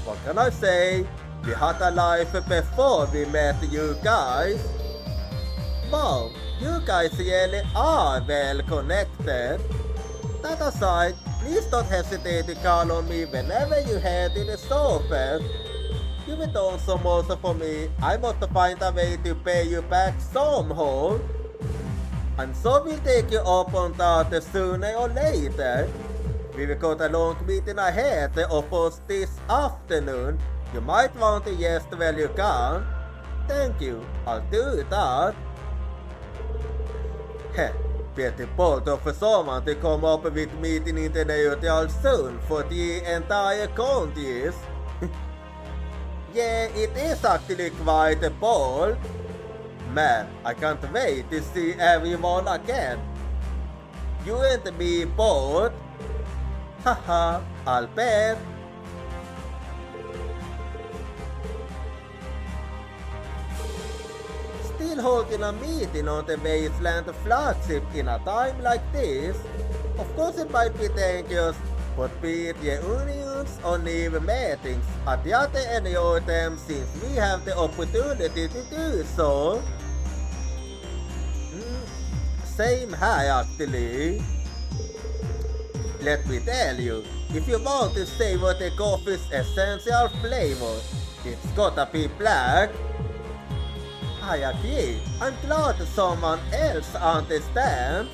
S2: What can I say? We had a life before we met you guys. Wow, you guys really are well connected. That aside, please don't hesitate to call on me whenever you head to the surface. You will do so much for me. I must find a way to pay you back somehow. And so we'll take you up on that sooner or later. We will got a long meeting ahead of us this afternoon. You might want to rest while you can. Thank you, I'll do that. Heh, pretty bold of someone to come up with meeting international soon for the entire countries. Yeah, it is actually quite bold. Man, I can't wait to see everyone again. You and me both. Haha, I'll bet. still holding a meeting on the Wasteland flagship in a time like this. Of course it might be dangerous, but be it the unions or even meetings at the other any of them since we have the opportunity to do so. Same here actually. Let me tell you, if you want to savor the coffee's essential flavor, it's gotta be black. I agree. I'm glad someone else understands.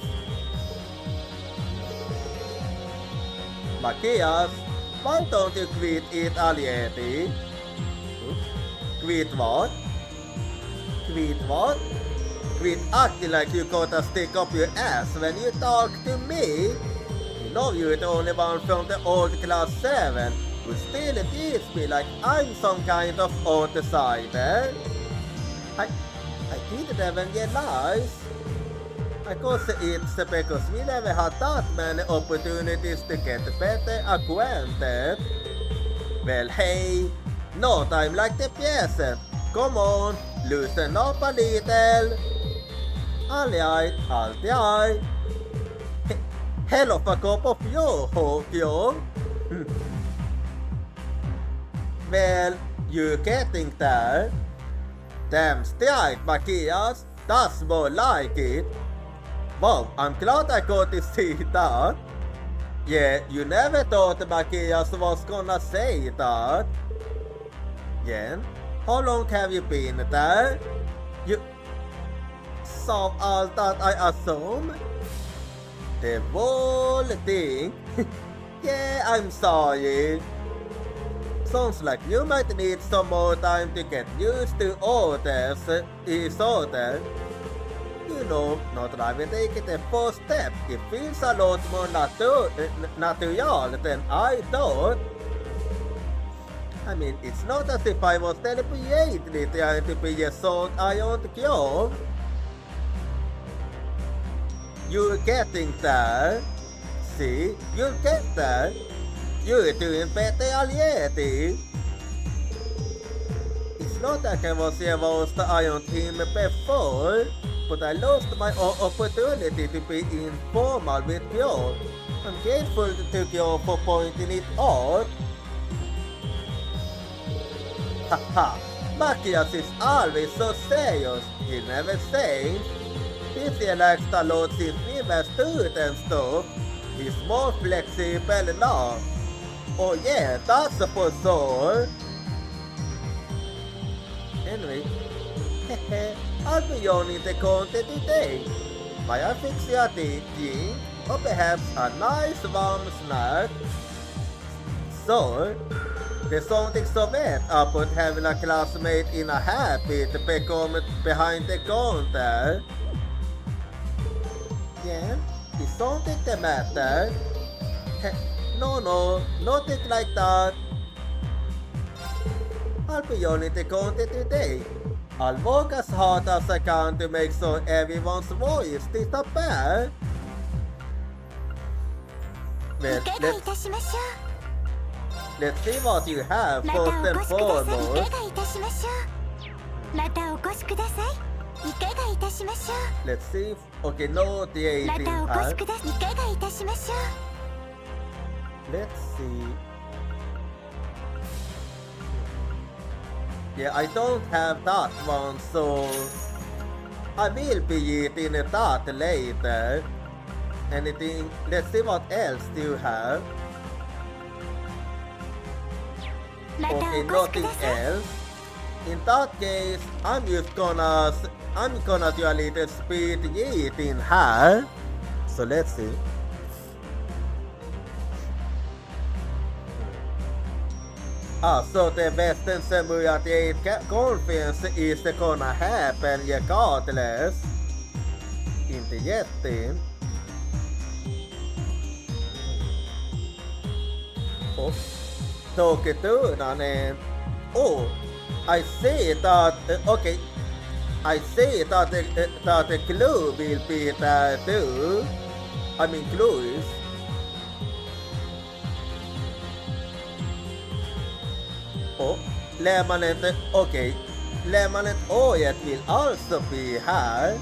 S2: Matthias, why don't you quit it already? Quit what? Quit what? Quit acting like you gotta stick up your ass when you talk to me. You know you're the only one from the old class 7 who still treats me like I'm some kind of outsider. I didn't even realize. I guess it's because we never had that many opportunities to get better acquainted. Well, hey, no time like the present. Come on, loosen up a little. Alright. Hell of a cup of yo, Hokyo. Well, you're getting there. Damn straight, Matthias. That's more like it. Wow, I'm glad I got to see that. Yeah, you never thought Matthias was gonna say that. Jen, how long have you been there? You saw all that I assume? The whole thing? Yeah, I'm sorry. Sounds like you might need some more time to get used to orders, disorder. You know, not even taking the first step, it feels a lot more natural than I thought. I mean, it's not as if I was deliberately trying to be a salt iron cure. You're getting there. See, you'll get there. You're doing better already. It's not like I was here was the Iron Team before, but I lost my opportunity to be informal with you. I'm grateful to you for pointing it out. Haha, Matthias is always so serious, he never says. He's relaxed a lot since we were students and stuff. He's more flexible now. Oh yeah, that's for sure. Anyway, I'll be owning the content today. May I fix your tea, or perhaps a nice warm snack? So, there's something so bad about having a classmate in a habit to become behind the counter. Yeah, is something the matter? No, nothing like that. I'll be owning the content today. I'll work as hard as I can to make sure everyone's voice disappears. Well, let's see what you have first and foremost. Let's see. Okay, no dating app. Let's see. Yeah, I don't have that one, so I will be eating that later. Anything? Let's see what else do you have. Okay, nothing else. In that case, I'm gonna do a little speed eating here. So let's see. So the Western Samurai 8 conference is gonna happen regardless. Interesting. Oh, Toketunanen. Oh, I see that. Okay, I see that the clue will be there too. I mean, clues. Oh, lär man inte... Okej. Lieutenant Oyet will also be here.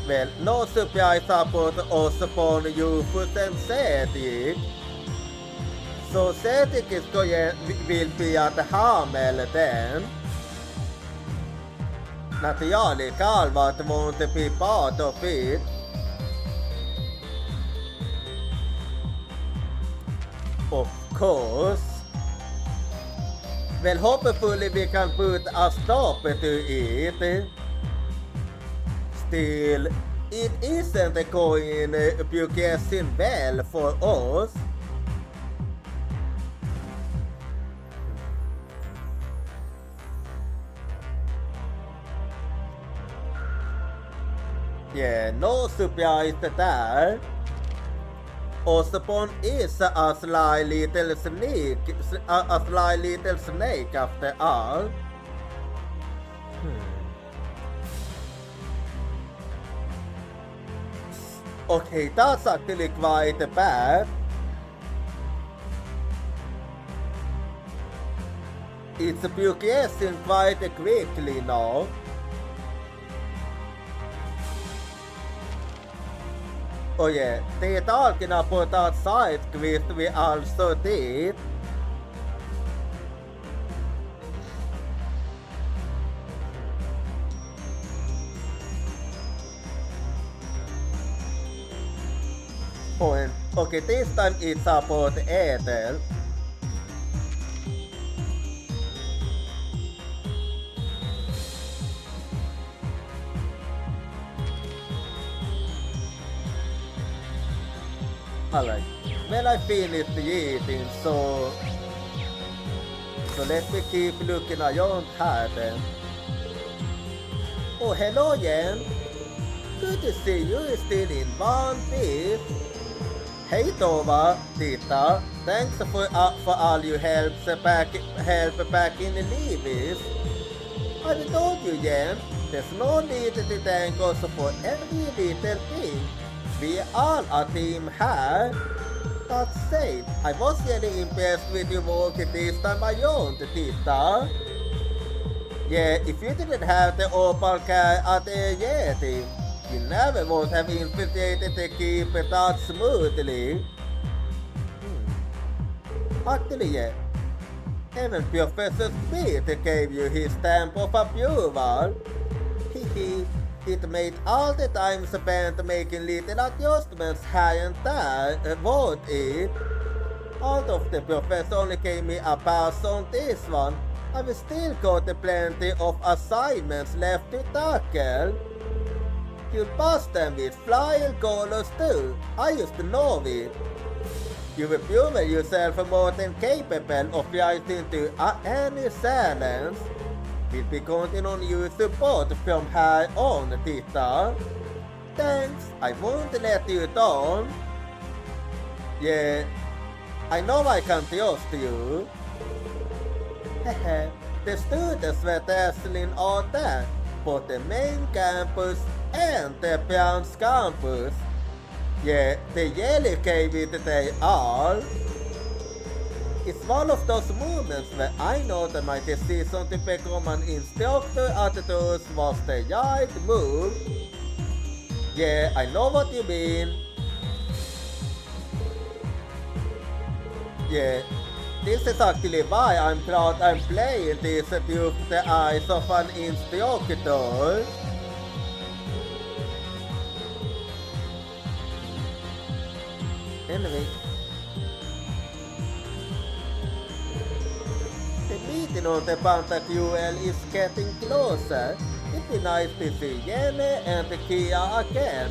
S2: Well, no surprise support us upon Rufus and Cedric. So Cedric will be at Hamel then. Naturally, Calvert won't be part of it. Of course. Well, hopefully we can put a stop to it. Still, it isn't going progressing well for us. Yeah, no surprise there. Osborn is a sly little snake after all. Okay, that's actually quite bad. It's progressing quite quickly now. Oh yeah, the talking about that side quest we also did. Oh, and okay, this time it's about Ethel. Alright, well I finished eating, so let me keep looking around here then. Oh, hello Yen. Good to see you still in one piece. Hey Tova, Tita, thanks for all your help back in Levis. I told you Yen, there's no need to thank us for every little thing. We are a team here. That said, I was really impressed with your work this time around, Tita. Yeah, if you didn't have the opal car at the Yeti, you never would have infiltrated the keeper that smoothly. Actually, yeah. Even Professor Smith gave you his stamp of approval. Hehe. It made all the time spent making little adjustments here and there worth it. Although the professor only gave me a pass on this one, I've still got plenty of assignments left to tackle. You'll pass them with flying colors too, I used to know it. You've proven yourself more than capable of rising to any challenge. We'll be counting on your support from here on, Tita. Thanks, I won't let you down. Yeah, I know I can trust you. Hehe, the students were dazzling all that, but the main campus and the branch campus. Yeah, they really gave it their all. It's one of those moments where I know that my decision to become an instructor at those was the right move. Yeah, I know what you mean. Yeah, this is actually why I'm proud I'm playing this through the eyes of an instructor. Anyway. Meeting on the Pantagruel is getting closer. It'd be nice to see Yene and Kia again.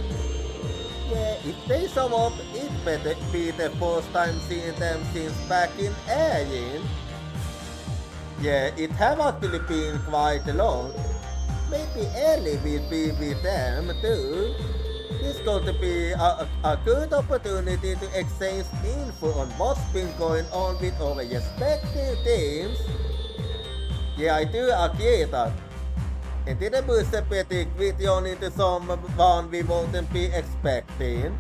S2: Yeah, if they show up, it better be the first time seeing them since back in Erin. Yeah, it have actually been quite long. Maybe Ellie will be with them too. It's going to be a good opportunity to exchange info on what's been going on with our respective teams. Yeah, I do agree that. And didn't boost a pretty quickly on into someone we wouldn't be expecting.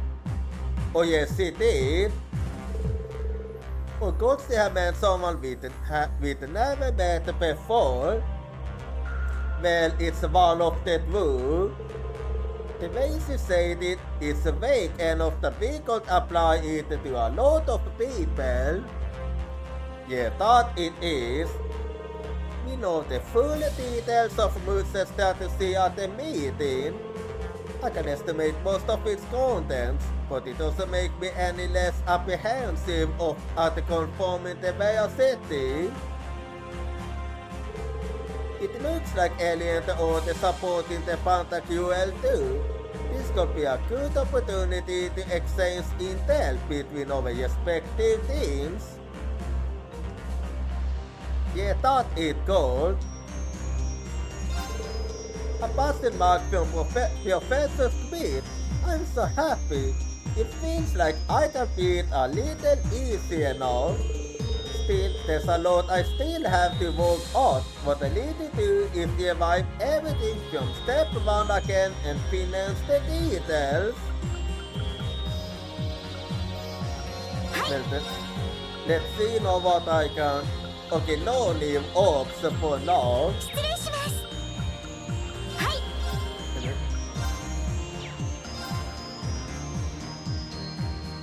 S2: Oh yes, it did. Och gott det här med someone we never met before. Well, it's one of the two. The ways you say it is vague enough that we could apply it to a lot of people. Yeah, that it is. We know the full details of Moose's strategy at the meeting. I can estimate most of its contents, but it doesn't make me any less apprehensive at conforming the Via City. It looks like Alien order supporting the Pantagruel too. This could be a good opportunity to exchange intel between our respective teams. Yeah, that it gold. A passing mark from Professor Smith. I'm so happy. It feels like I can feel a little easier now. Still, there's a lot I still have to work on. What I need to do is revive everything from step 1 again and finance the details. Let's see now what I can. Okay, no leave orbs for now.
S3: 失礼します。はい。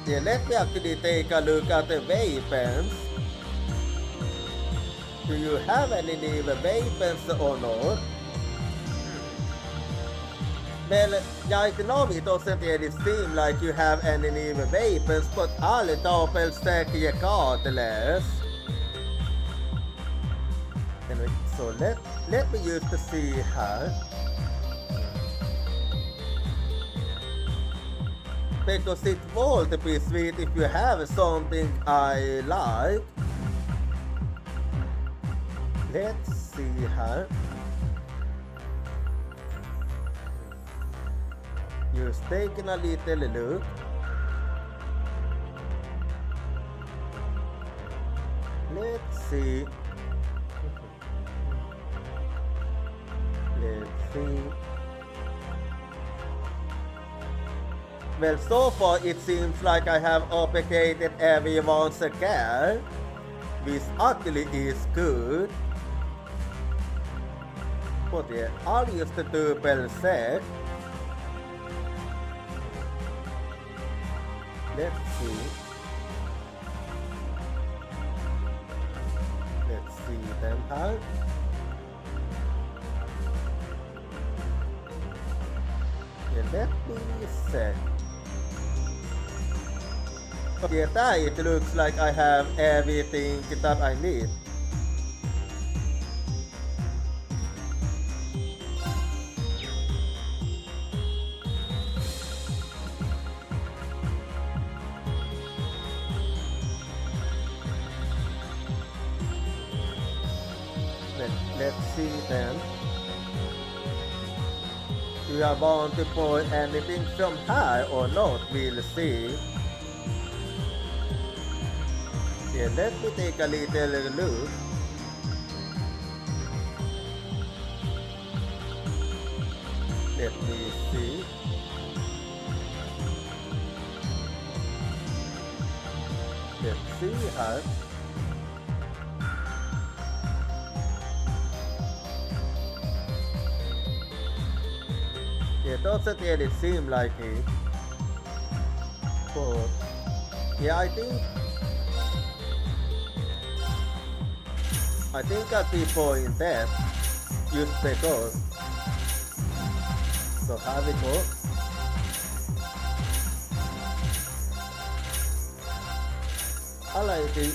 S2: Yeah, let me actually take a look at the weapons. Do you have any new weapons or not? Well, right now it doesn't really seem like you have any new weapons, but I'll double check regardless. Anyway, so let me use the see here. Because it would be sweet if you have something I like. Let's see here. Just taking a little look. Let's see. Let's see. Well, so far it seems like I have upgraded everyone's care, which actually is good. But yeah, I'll use the double set. Let's see. Let's see them out. Yeah, let me set. Okay, that it looks like I have everything that I need. Let's see then. Do I want to pull anything from here or not? We'll see. Yeah, let me take a little look. Let me see. Let's see here. Yeah, doesn't really seem like it. But yeah, I think I'll be pulling that just because. So here we go. I like it.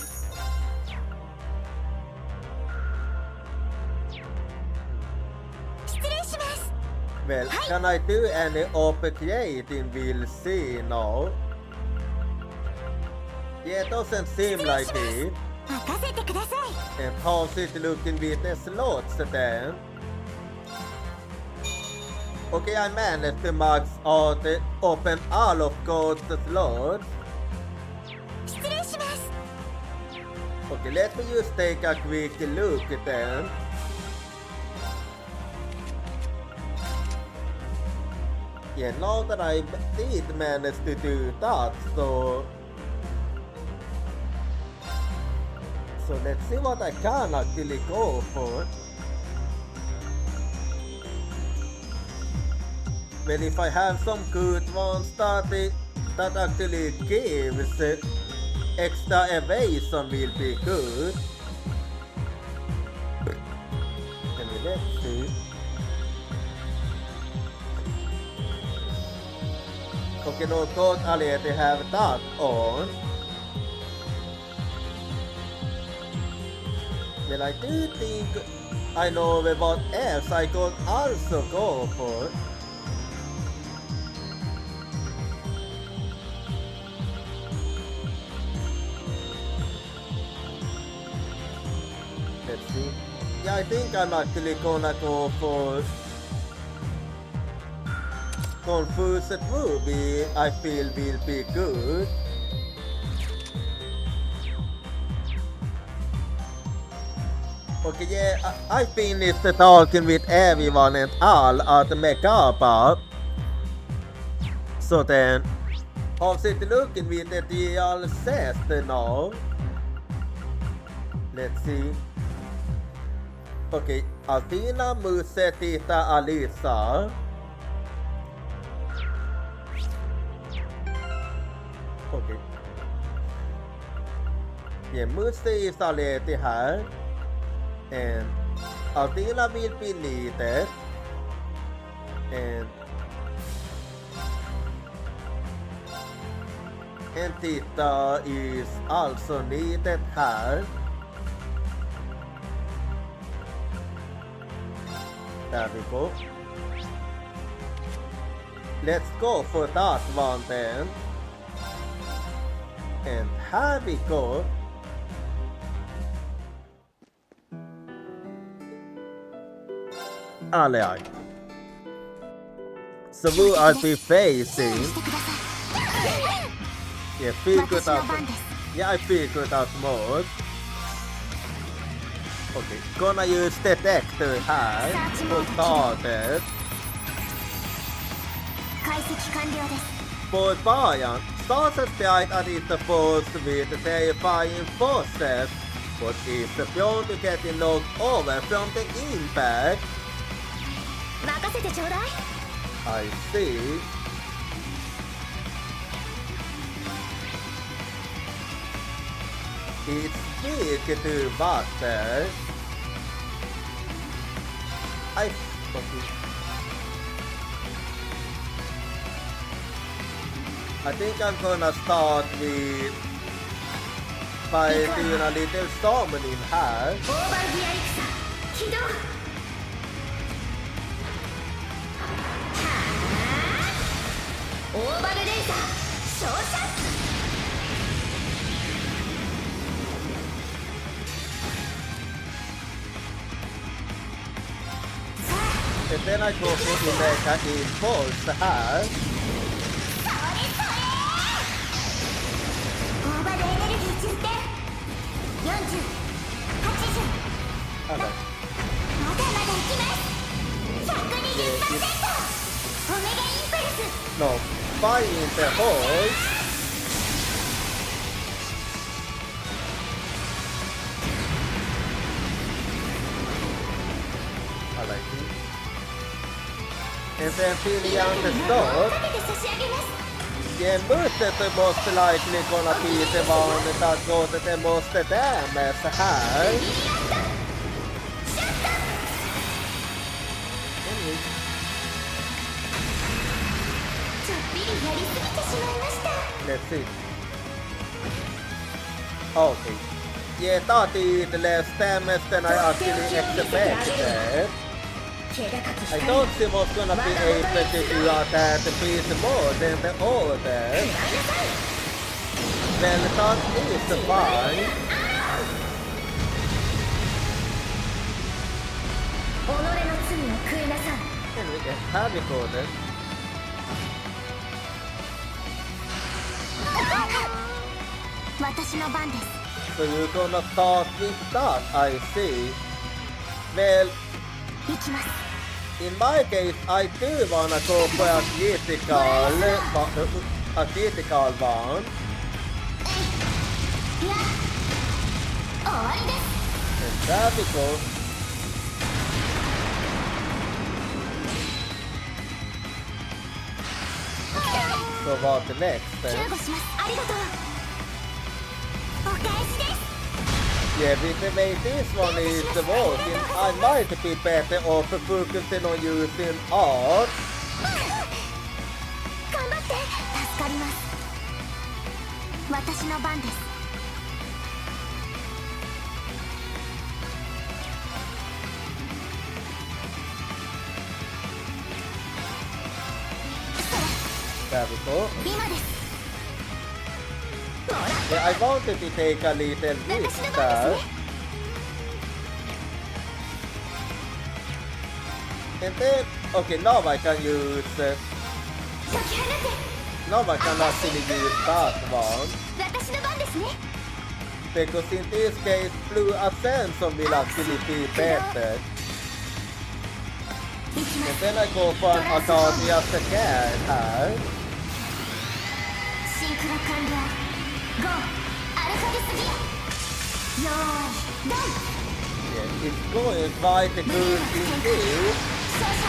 S2: Well, can I do any upgrading? We'll see now. Yeah, it doesn't seem like it.
S3: 任せてください。
S2: And how's it looking with the slots then? Okay, I managed to max out open all of God's slots.
S3: 失礼します。
S2: Okay, let me just take a quick look then. Yeah, now that I did manage to do that, so So let's see what I can actually go for. Well, if I have some good ones that actually gives extra evasion will be good. Let's see. Okay, no, don't already have that on. Well, I do think I know what else I could also go for. Let's see. Yeah, I think I'm actually gonna go for Confused Ruby. I feel will be good. Okay, yeah, I finished talking with everyone and all at the Megapop. So then, how's it looking with the DLCs now? Let's see. Okay, Athena, Muse, Tita, Alisa. Okay. Yeah, Muse is already here. And Athena will be needed. And Tita is also needed here. There we go. Let's go for that one then. And here we go. Alright. So who I'll be facing? Yeah, figured out. Yeah, I figured out most. Okay, gonna use Detector here for starters. For Brian, Starset died at the force with terrifying forces, but is prone to getting knocked over from the impact. I see. It's big to butter. I think I'm gonna start with by doing a little summoning here. And then I go for Omega Impulse here. Alright. No, fire in the hole. I like it. And then Filian the Sword. Yeah, Mutet most likely gonna be the one that got the most damage here. Let's see. Okay. Yeah, that did less damage than I actually expected. I thought she was gonna be able to do that piece more than the other. Well, that is fine. Anyway, have it ordered. So you're gonna start with that, I see. Well, in my case, I do wanna go for a critical one.
S3: 終わりです
S2: And there we go. So what next
S3: 救
S2: then?
S3: 護しますありがとうお返しです
S2: Yeah, with the way this one is working, I might be better off focusing on using art.
S3: 頑張って助かります私の番です
S2: There we go.
S3: 今です
S2: Yeah, I wanted to take a little
S3: 私
S2: risk
S3: の番です
S2: there.
S3: ね
S2: And then, okay, now I can use,
S3: 解き放て
S2: now I can actually use that one.
S3: 私の番ですね
S2: Because in this case, Blue Ascension will actually be better.
S3: 行きま
S2: And
S3: す
S2: then I go for an Arcadia Second.
S3: シンクロ完了 GO アルファデスギアよーいドン
S2: Yeah, it's going quite good indeed.
S3: 勝者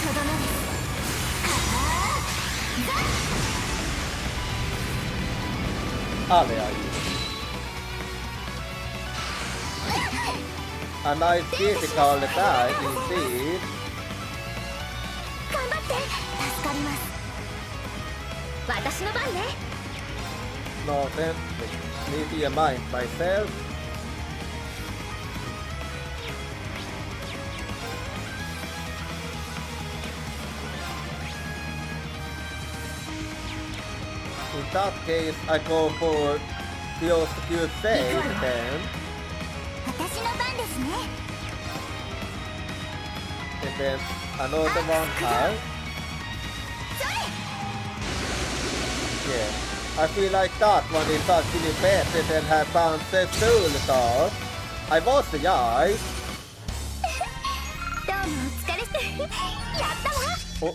S3: とどめです
S2: Ah, there are you. A nice critical attack indeed.
S3: 頑張って助かります私の番ね
S2: No, then, need to remind myself. In that case, I go for Dios Crusade then.
S3: 私の番ですね
S2: And then another one out.
S3: それ
S2: Yeah. I feel like that one is actually better than her Panzer Soul. I was right.
S3: どうもお疲れやったわ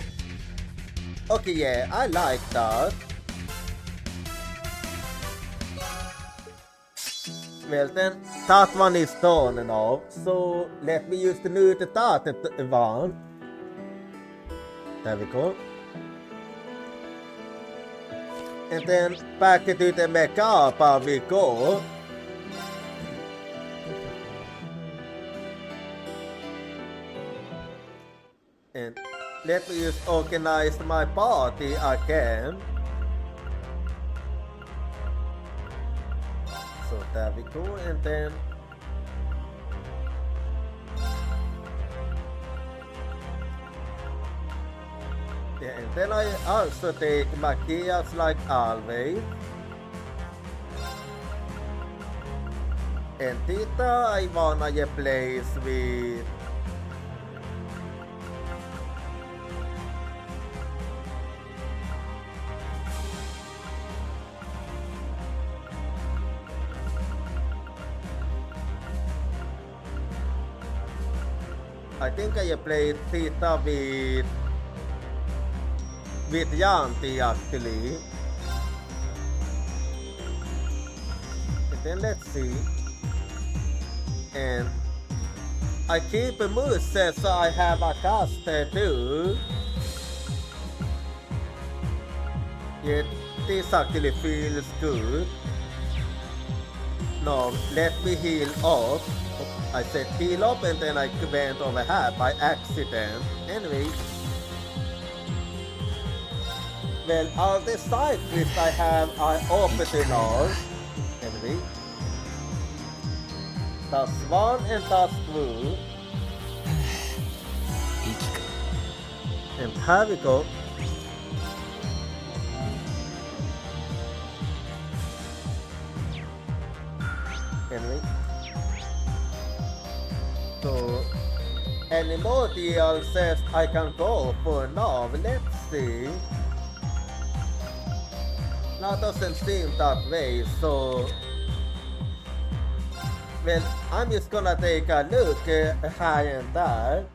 S2: Oh. Okay, yeah, I like that. Well then, that one is done now. So let me use the new that one. There we go. And then back to the Mechapa we go. And let me just organize my party again. So there we go, and then yeah, and then I also take Machias like always. And Tita I wanna replace with I think I played Tita with Yanti actually. And then let's see. And I keep a Muse so I have a caster too. Yeah, this actually feels good. No, let me heal off. I said heal up and then I went over here by accident. Anyway. Well, all the side quests I have are optional. Anyway. Task 1 and Task 2. And here we go. Anyway. So, any more DLCs I can go for now? Let's see. Now doesn't seem that way, so well, I'm just gonna take a look here and there.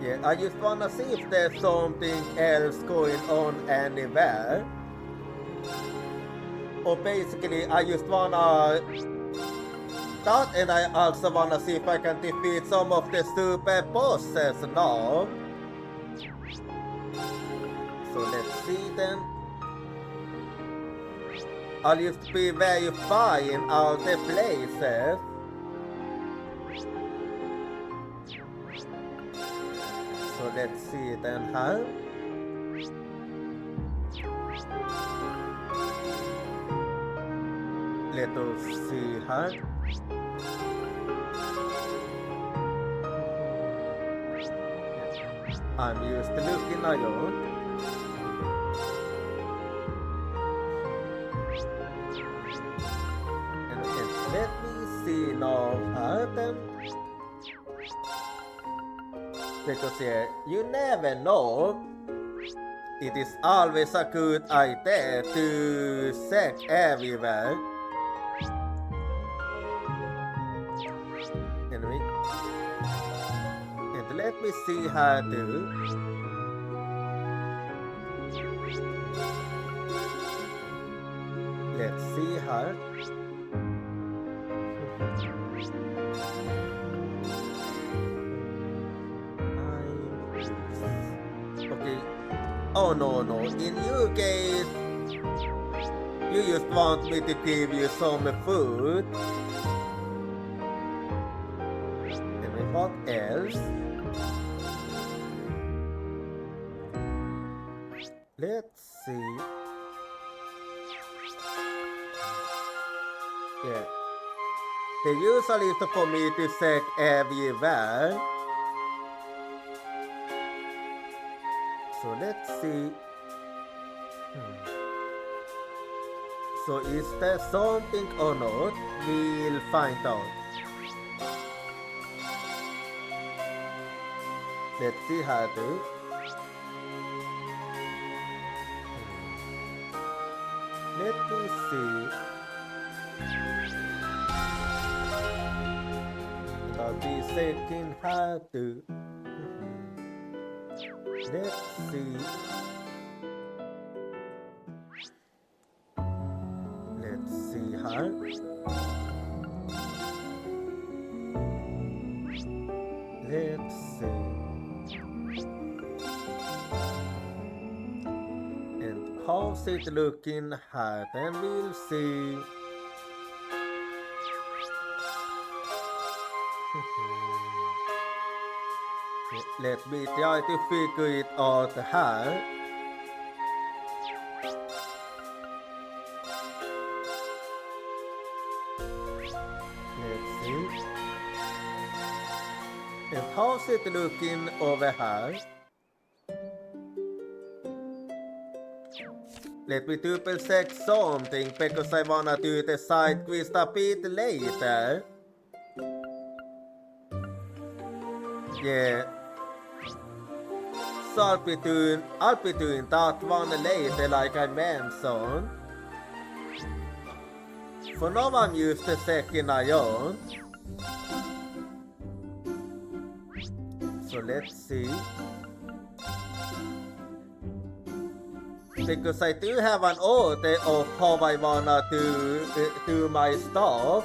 S2: Yeah, I just wanna see if there's something else going on anywhere. or basically I just wanna that, and I also wanna see if I can defeat some of the super bosses now. So let's see then. I'll just be verifying all the places. So let's see then how. Let us see how. I'm used to looking around. And let me see now how then. Because yeah, you never know. It is always a good idea to check everywhere. Anyway, and let me see how to. Let's see how. Okay. Oh no, in your case, you just want me to give you some food. And what else? Let's see. Yeah. The usual is for me to check everywhere. So let's see. So is there something or not? We'll find out. Let's see how to. Let me see. I'll be checking how to. Let's see. Let's see how. Let's see. And how's it looking hard? And we'll see. Let me try to figure it out how. Let's see. And how's it looking over here? Let me double check something because I wanna do the side quest a bit later. Yeah. So I'll be doing that one later like I mentioned. For now I'm used to checking around. So let's see. Because I do have an order of how I wanna do my stuff.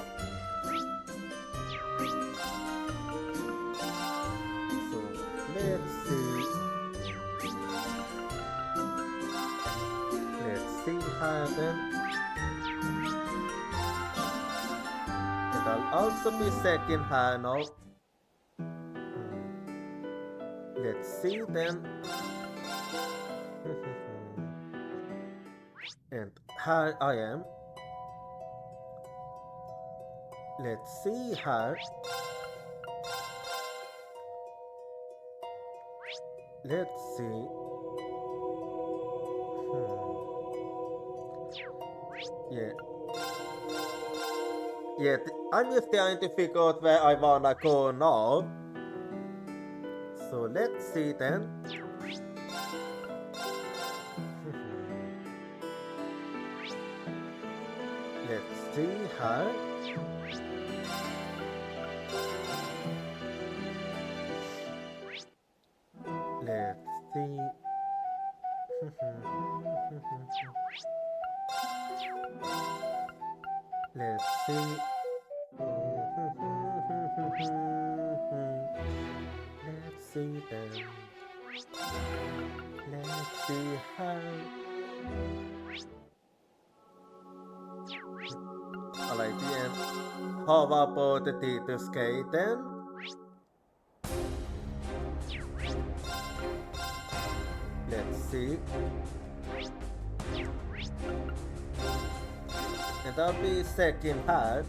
S2: So let's see. Let's see how then. And I'll also be checking how now. Let's see then. And here I am. Let's see how. Let's see. Yeah. Yeah, I'm just trying to figure out where I wanna go now. So let's see then. Let's see how. Let's see. Let's see. Let's see them. Let's see how. อะไรที่เอ็น How about the to skate then? Let's see. And that'll be second half.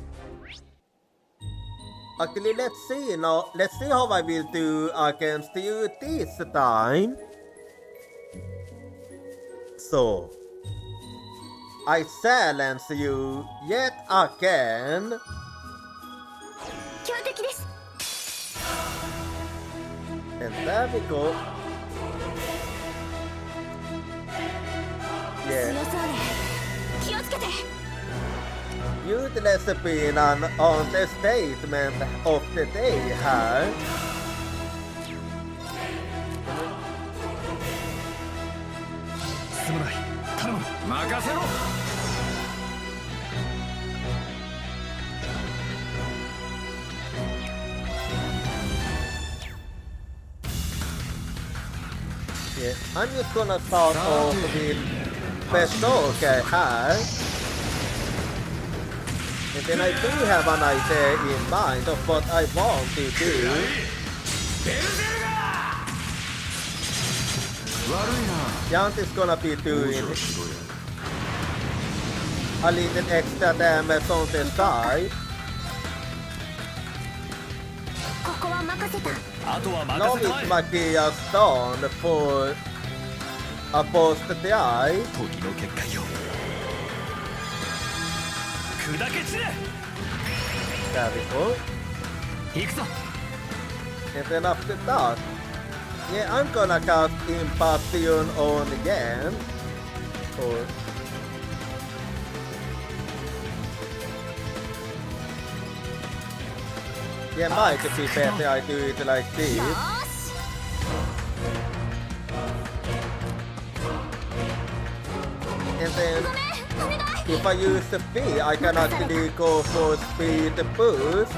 S2: Actually, let's see now. Let's see how I will do against you this time. So, I silence you yet again.
S3: 強敵です
S2: And there we go.
S3: 強
S2: Yeah.
S3: そうね気をつけて
S2: Useless opinion on the statement of the day here.
S4: 進まない頼む任せろ
S2: Yeah, I'm just gonna start off with Berserker here. And then I do have an idea in mind of what I want to do.
S4: ベルゼルガー悪いな
S2: Yant is gonna be doing a little extra damage on the side.
S3: ここは任せた
S4: あとは
S2: Now
S4: 任せ
S2: it's
S4: たまえ
S2: Magia Stone for a post the eye.
S4: 時の結界よ砕け散れ
S2: There we go.
S4: 行くぞ
S2: And then after that, yeah, I'm gonna cast Impassion on again. Or yeah, might be better I do it like this.
S3: よーし
S2: And then
S3: ごめんお願い
S2: if I use the speed, I can actually go for speed boost.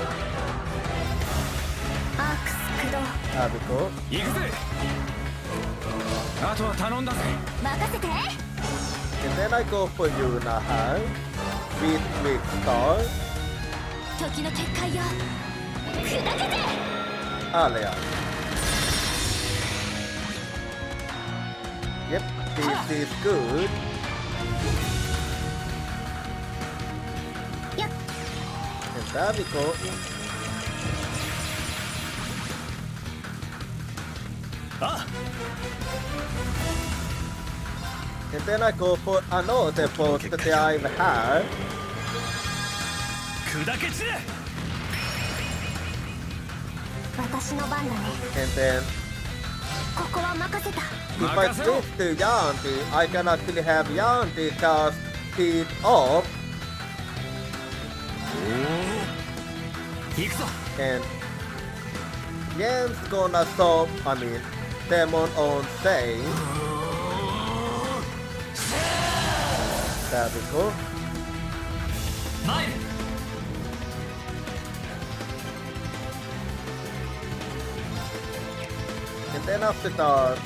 S3: アークス駆動
S2: There we go.
S4: 行くぜあとは頼んだぜ
S3: 任せて
S2: And then I go for Yuna here. With Quick Star.
S3: 時の結界よ砕けて
S2: Alia. Yep, this is good.
S3: やっ
S2: And there we go.
S4: あ
S2: And then I go for another post that I have.
S4: 砕け散れ
S3: 私の番だね
S2: And then
S3: ここは任せた
S2: if I switch to Yanti, I can actually have Yanti cast Speed Up
S4: 行くぞ
S2: and Yen's gonna stop, Demon on Sane. There we go.
S4: 参る
S2: And then after that,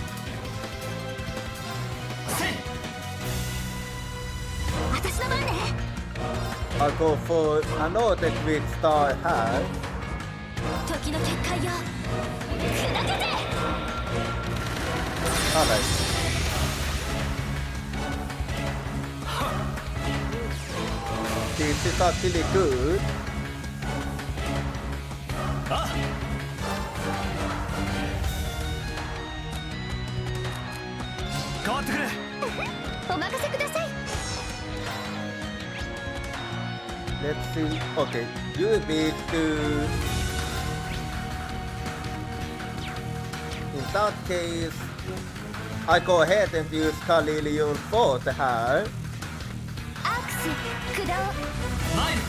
S4: せい
S3: 私の番ね
S2: I'll go for another Quick Star here.
S3: 時の結界よ砕けて
S2: Alright. This is actually good.
S4: あ変わってくれ
S3: お任せください
S2: Let's see. Okay, you need to. In that case, I go ahead and use Kalilion Fort here.
S3: アークス駆動
S4: 参る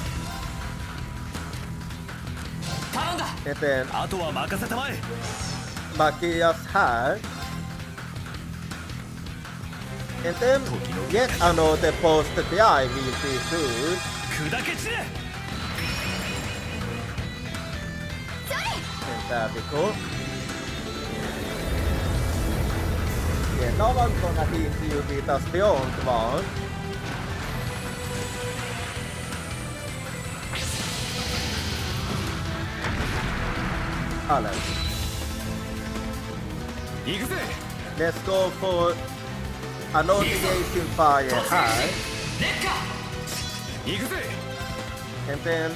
S4: 頼んだ
S2: And then
S4: あとは任せたまえ
S2: Magia's here. And then yet another post die will be good.
S4: 砕け散れ
S2: And there we go. Yeah, no one's gonna hit you with a beyond one. Alright,
S4: 行くぜ
S2: let's go for a notification fire high.
S4: 行くぜ
S2: And then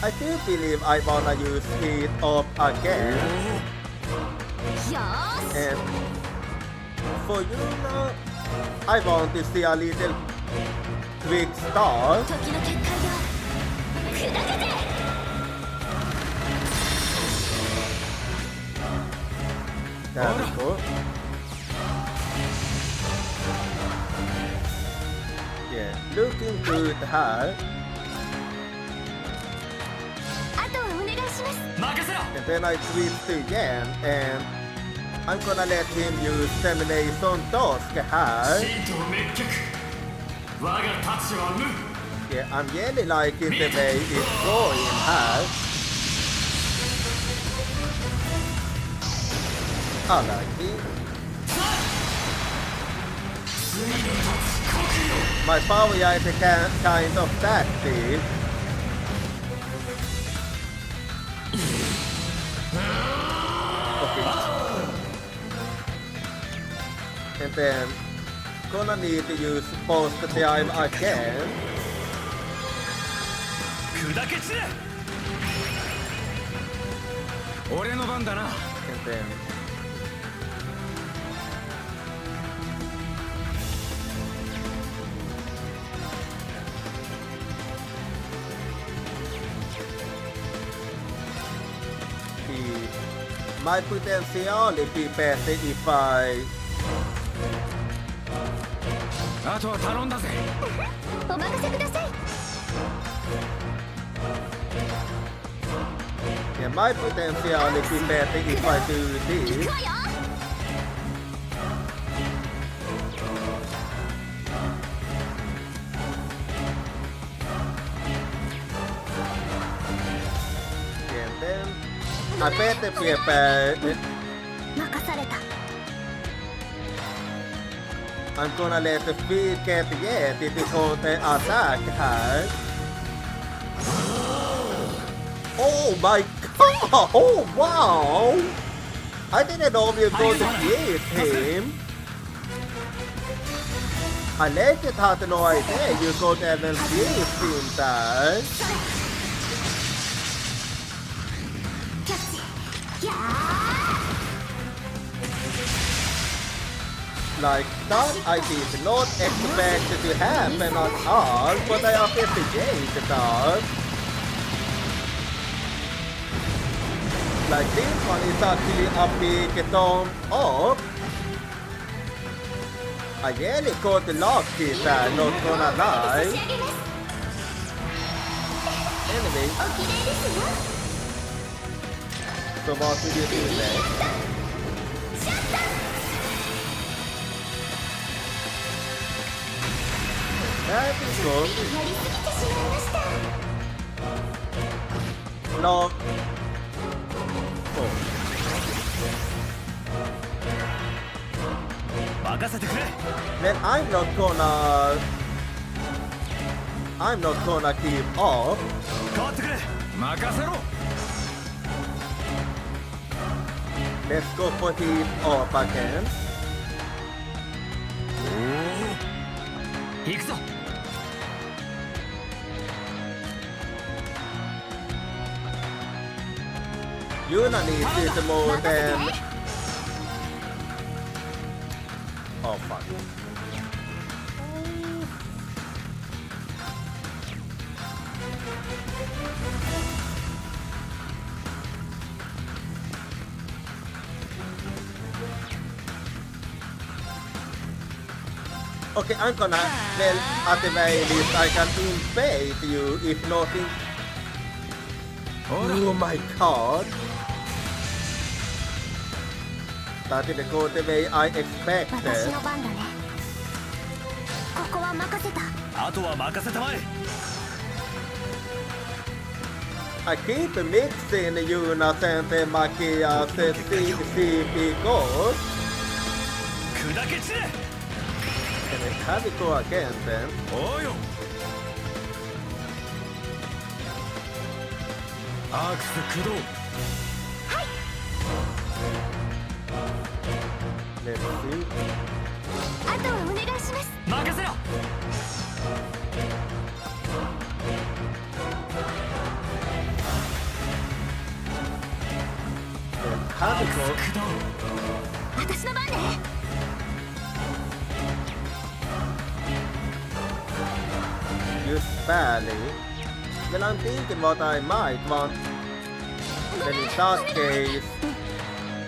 S2: I do believe I wanna use heat up again.
S3: よーし
S2: And for you now, I want to see a little quick start.
S3: 時の結界よ砕けて
S2: There we go. Yeah, looking good high.
S3: あとはお願いします
S4: 任せろ
S2: And then I switch to Yan and I'm gonna let him use Termination Dusk high.
S4: シート滅却我が太刀は無
S2: Yeah, I'm really liking the way it's going high. I like it. My power is kind of tactic. Okay. And then gonna need to use post time again.
S4: 砕け散れ俺の番だな
S2: And then my potential would be better if I
S4: あとは頼んだぜ
S3: お任せください
S2: yeah, my potential would be better if I do
S3: 行
S2: this.
S3: くわよ
S2: And then I better prepare.
S3: 任された
S2: I'm gonna let the speed get yet if it's counter attack high. Oh my god! Oh wow! I didn't know we were going to beat him. I legit had no idea you could even beat him there.
S3: キャッチや
S2: Like that I did not expect to happen at all, but I appreciate that. Like this one is actually a big thumb up. I really got lucky there, not gonna
S3: 差
S2: lie.
S3: し上げます
S2: Anyway,
S3: おきれいですよ
S2: so what will you do next? There we go.
S3: やりすぎてしまいました
S2: No. Oh.
S4: 任せてくれ
S2: Then I'm not gonna keep off.
S4: 変わってくれ任せろ
S2: Let's go for heat up again.
S4: 行くぞ
S2: Yuna needs it more than. Oh fuck. Okay, I'm gonna. Well, at the very least, I can invade you if nothing.
S4: ほら
S2: Oh my god. That didn't go the way I
S3: 私
S2: expected.
S3: の番だねここは任せた。
S4: あとは任せたまえ。
S2: I keep mixing Junasente Makias CPGos
S4: 砕け散れ。
S2: and Haviko again then.
S4: おうよ。アークス駆動。
S2: Let's see.
S3: あとはお願いします。
S4: 任せろ。
S2: Haviko
S4: 駆動。
S3: 私の番ね。
S2: just barely. Well, I'm thinking what I might want. Then in that case,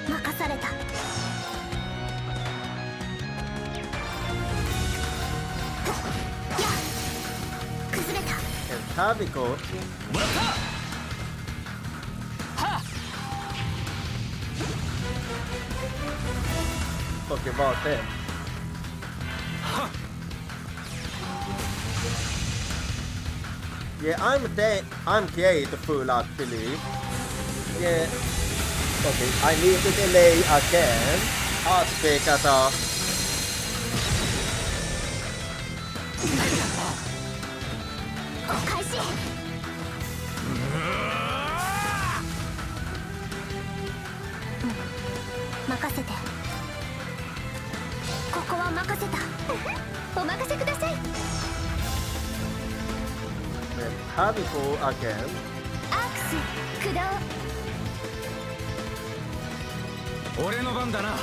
S3: 任された。やあ崩れた。
S2: and Haviko
S4: もらった。はっ。
S2: talking about them. Yeah, I'm grateful actually. Yeah. Okay, I need to delay again. Because of
S3: 開始。任せて。ここは任せた。お任せください。
S2: Haviko again.
S3: アークス駆動。
S4: 俺の番だな。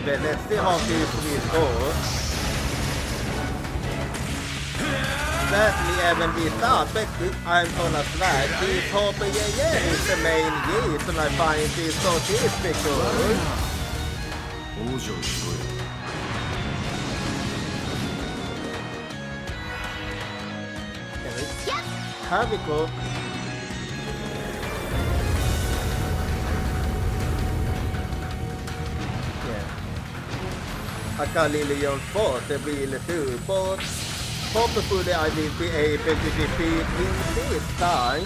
S2: Then let's see how this will go. Sadly, även without Becky, I'm gonna slide. This Hope is the main reason I find this so difficult.
S4: 王女をしろよ。
S2: Haviko. Yeah. Akalilion fought the wheel too, but hopefully I will be able to defeat him this time.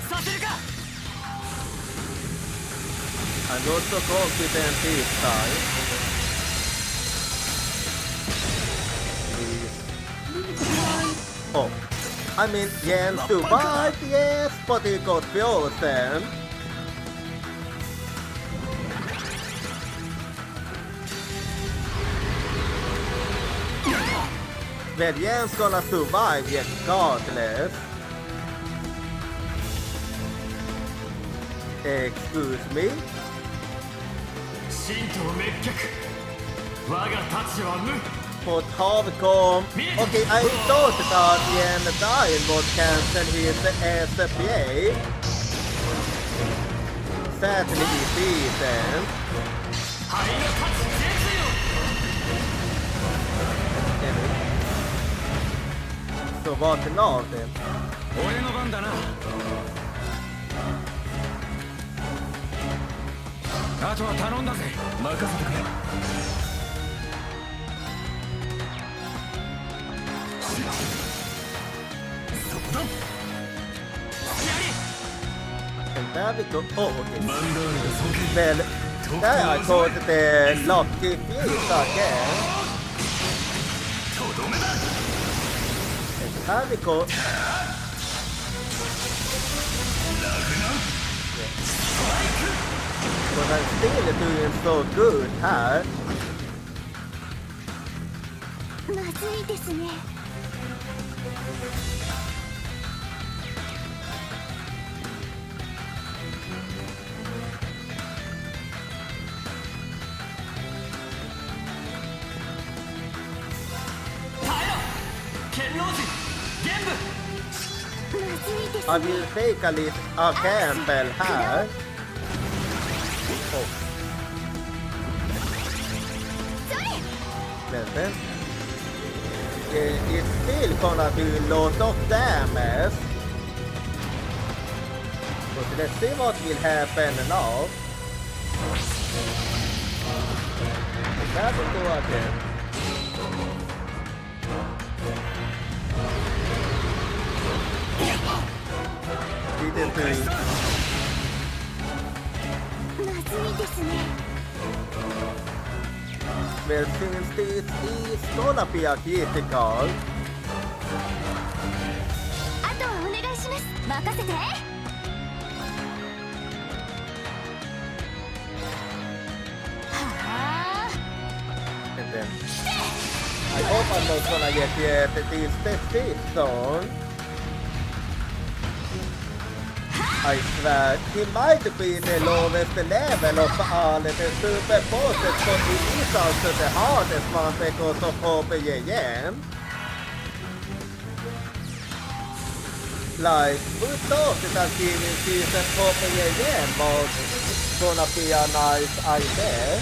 S4: させるか。
S2: I'm not so confident this time. Oh, I mean, Yen survived, yes, but he got frozen. But Yen's gonna survive regardless. Excuse me?
S4: 神道滅却。我が太刀は無。
S2: But Havcom. Okay, I thought that Yen Dying would cancel his SPA. Sadly, he didn't.
S4: 灰の太刀絶よ。
S2: So what now then?
S4: 俺の番だな。あとは頼んだぜ。任せてくれ。
S2: And there we go. Oh, okay.
S4: マンダールが尊敬。
S2: Well, there I thought the lucky piece again.
S4: とどめだ。
S2: And there we go. But I'm still doing so good here.
S3: まずいですね。
S2: I will take a little gamble here. Oh. Then it's still gonna do lot of damage. But let's see what will happen now. That will go again. Didn't do.
S3: まずいですね
S2: Well, since this is gonna be a critical,
S3: あとはお願いします任せて
S2: and then I hope I'm not gonna get this defeat zone. I swear, he might be the lowest level of all the super bosses, but he is also the hardest one because of OPGM. Like, who thought that giving season OPGM was gonna be a nice idea?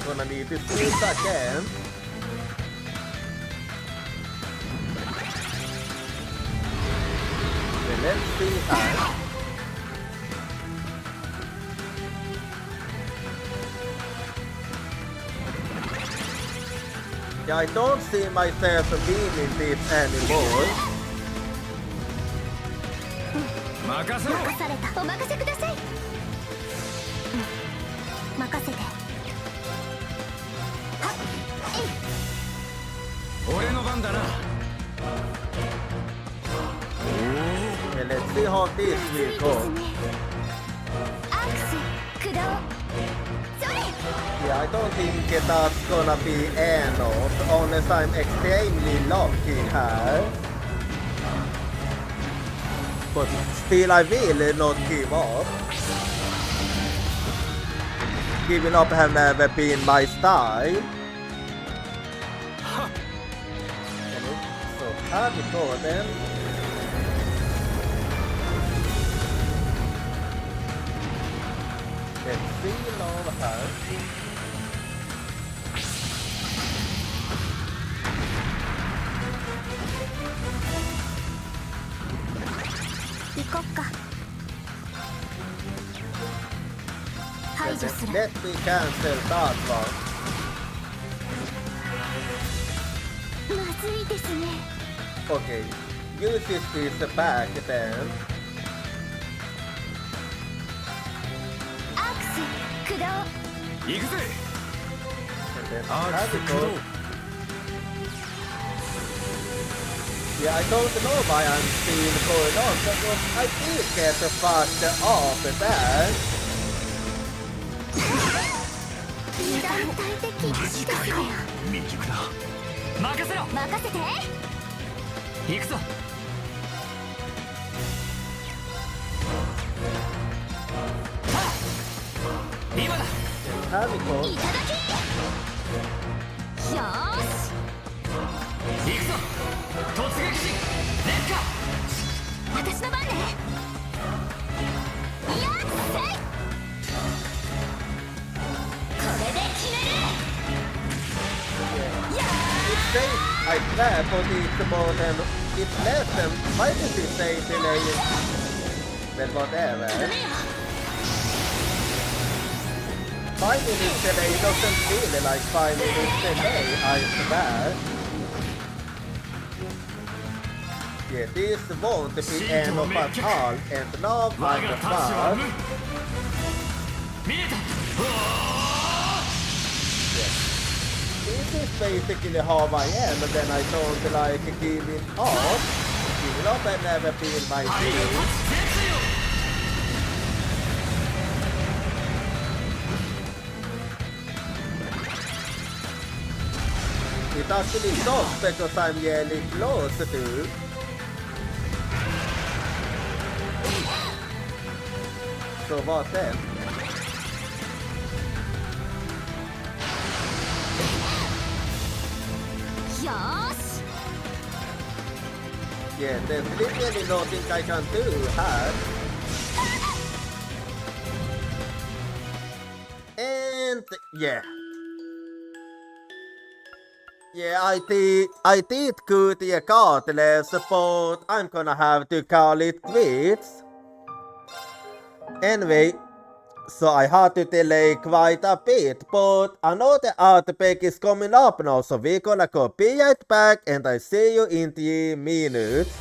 S2: Gonna need to see it again. Okay, let's see how. Yeah, I don't see myself winning this anymore.
S4: 任せろ
S3: 任されたお任せください、任せてはっ
S4: 俺の番だな
S2: Okay, let's see how this
S3: いい
S2: will
S3: です
S2: go.
S3: ねアクス駆動それ
S2: Yeah, I don't think that's gonna be Enos, unless I'm extremely lucky here. But still, I will not give up. Giving up have never been my style. So, here we go then. Let's see over here.
S3: 行こっか排除する
S2: Let me cancel that one.
S3: まずいですね
S2: Okay, use this back then.
S3: アクス駆動
S4: 行くぜ
S2: And then
S4: アー
S2: have
S4: ク
S2: it
S4: ス駆
S2: go.
S4: 動
S2: Yeah, I don't know why I'm still going on, because I did get fucked off there.
S3: 断体的ですね
S4: 未熟だ任せろ
S3: 任せて
S4: 行くぞ今だ
S2: Have it go.
S3: いただきよーし
S4: 行くぞ突撃時レッカ
S3: 私の番ねやっせいこれで決める
S2: It's safe, I swear, but it's more than, it's less than, why did it say delay? Well, whatever.
S3: ダメよ
S2: 5 minutes delay doesn't feel like 5 minutes delay, I swear. Yeah, this won't be end of at all, and now
S4: 我
S2: I'm
S4: が
S2: the
S4: 達は
S2: first.
S4: 見えた
S2: This is basically how I am, and then I don't like giving up. Giving up has never been my
S4: 愛が
S2: thing.
S4: 立つ絶よ
S2: It actually stops because I'm really close to. So what then?
S3: Yes.
S2: Yeah, there's literally nothing I can do here. And yeah. Yeah, I did good regardless, but I'm gonna have to call it quits. Anyway, so I had to delay quite a bit, but another outbreak is coming up now, so we're gonna go be right back, and I see you in 3 minutes.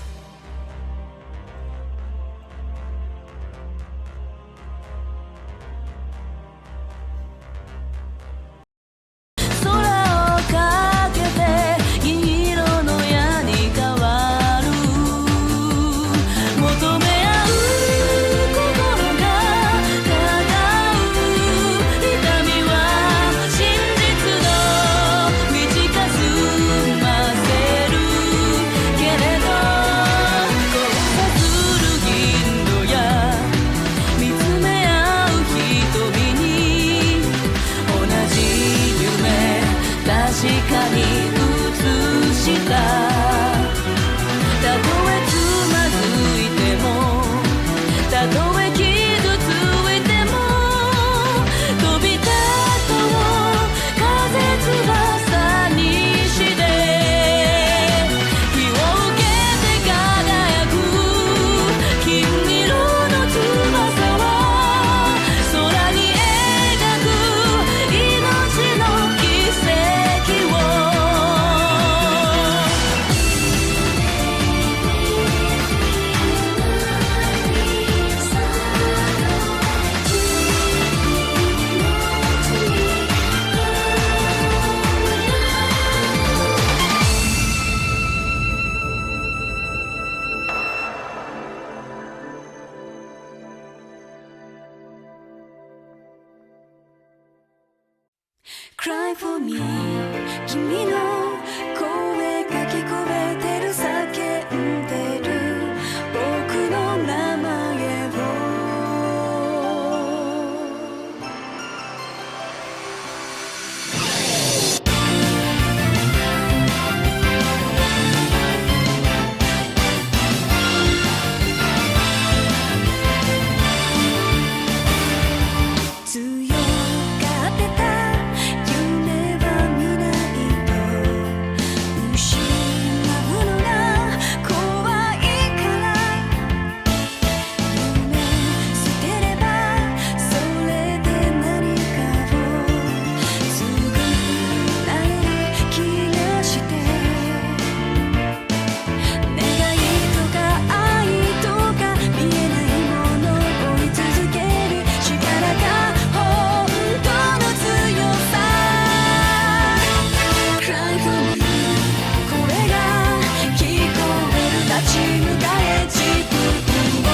S5: Cry for me 君の声が聞こえてる叫んでる僕の名前を強がってた夢は見ないと失うのが怖いから夢捨てればそれで何かを作られる気がして願いとか愛とか見えないものを追い続ける力が本当の強さ Cry for me これが聞こえる立ち向かえ自分を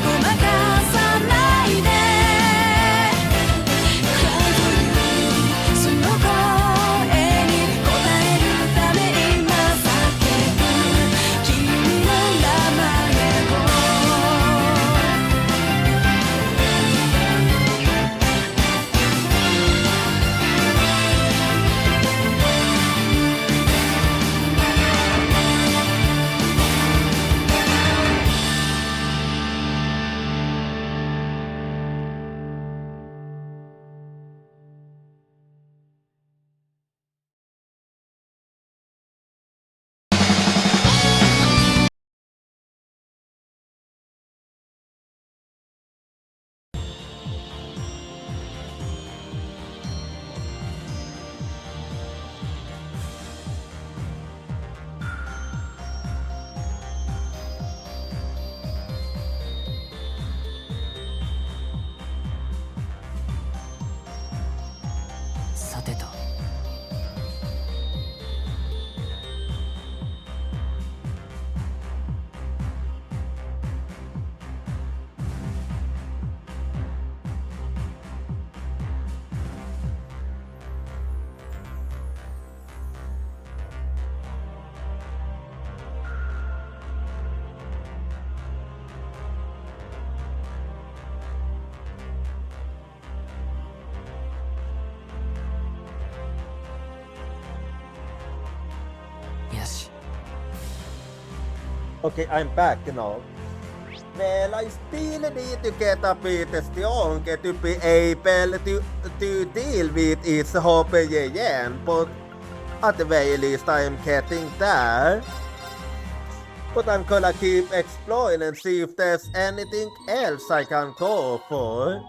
S5: ごまかさないで Cry for you その声に応えるため今叫ぶ君の名前をさてとよし
S2: Okay, I'm back now. Well, I still need to get a bit strong to be able to deal with its hobby again, but At the very least, I am getting there. But I'm gonna keep exploring and see if there's anything else I can go for.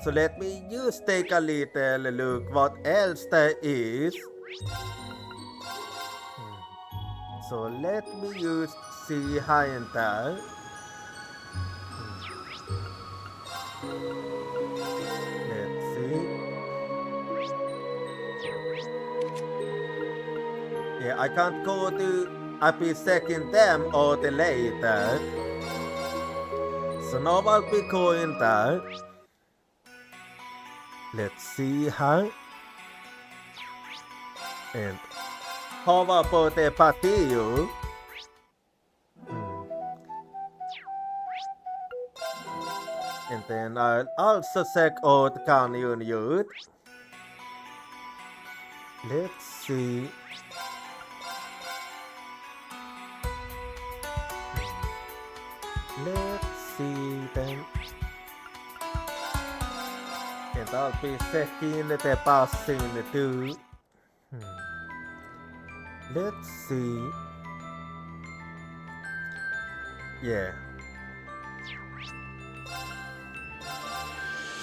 S2: So let me just take a little look what else there is. So let me just see high and there. Let's see. Yeah, I can't go to be second them or the later. So now I'll be going there. Let's see how. And how about the patio? And then I'll also check out Canyon Youth. Let's see. Let's see then. And I'll be checking the passing too. Let's see. Yeah.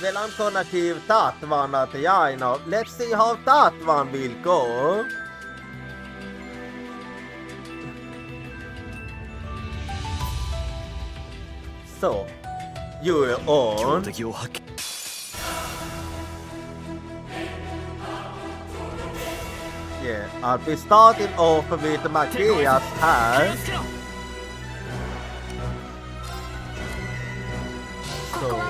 S2: Well, I'm gonna give that one a try now. Let's see how that one will go. So, you're on. Yeah, I'll be starting off with Makia's hair. So,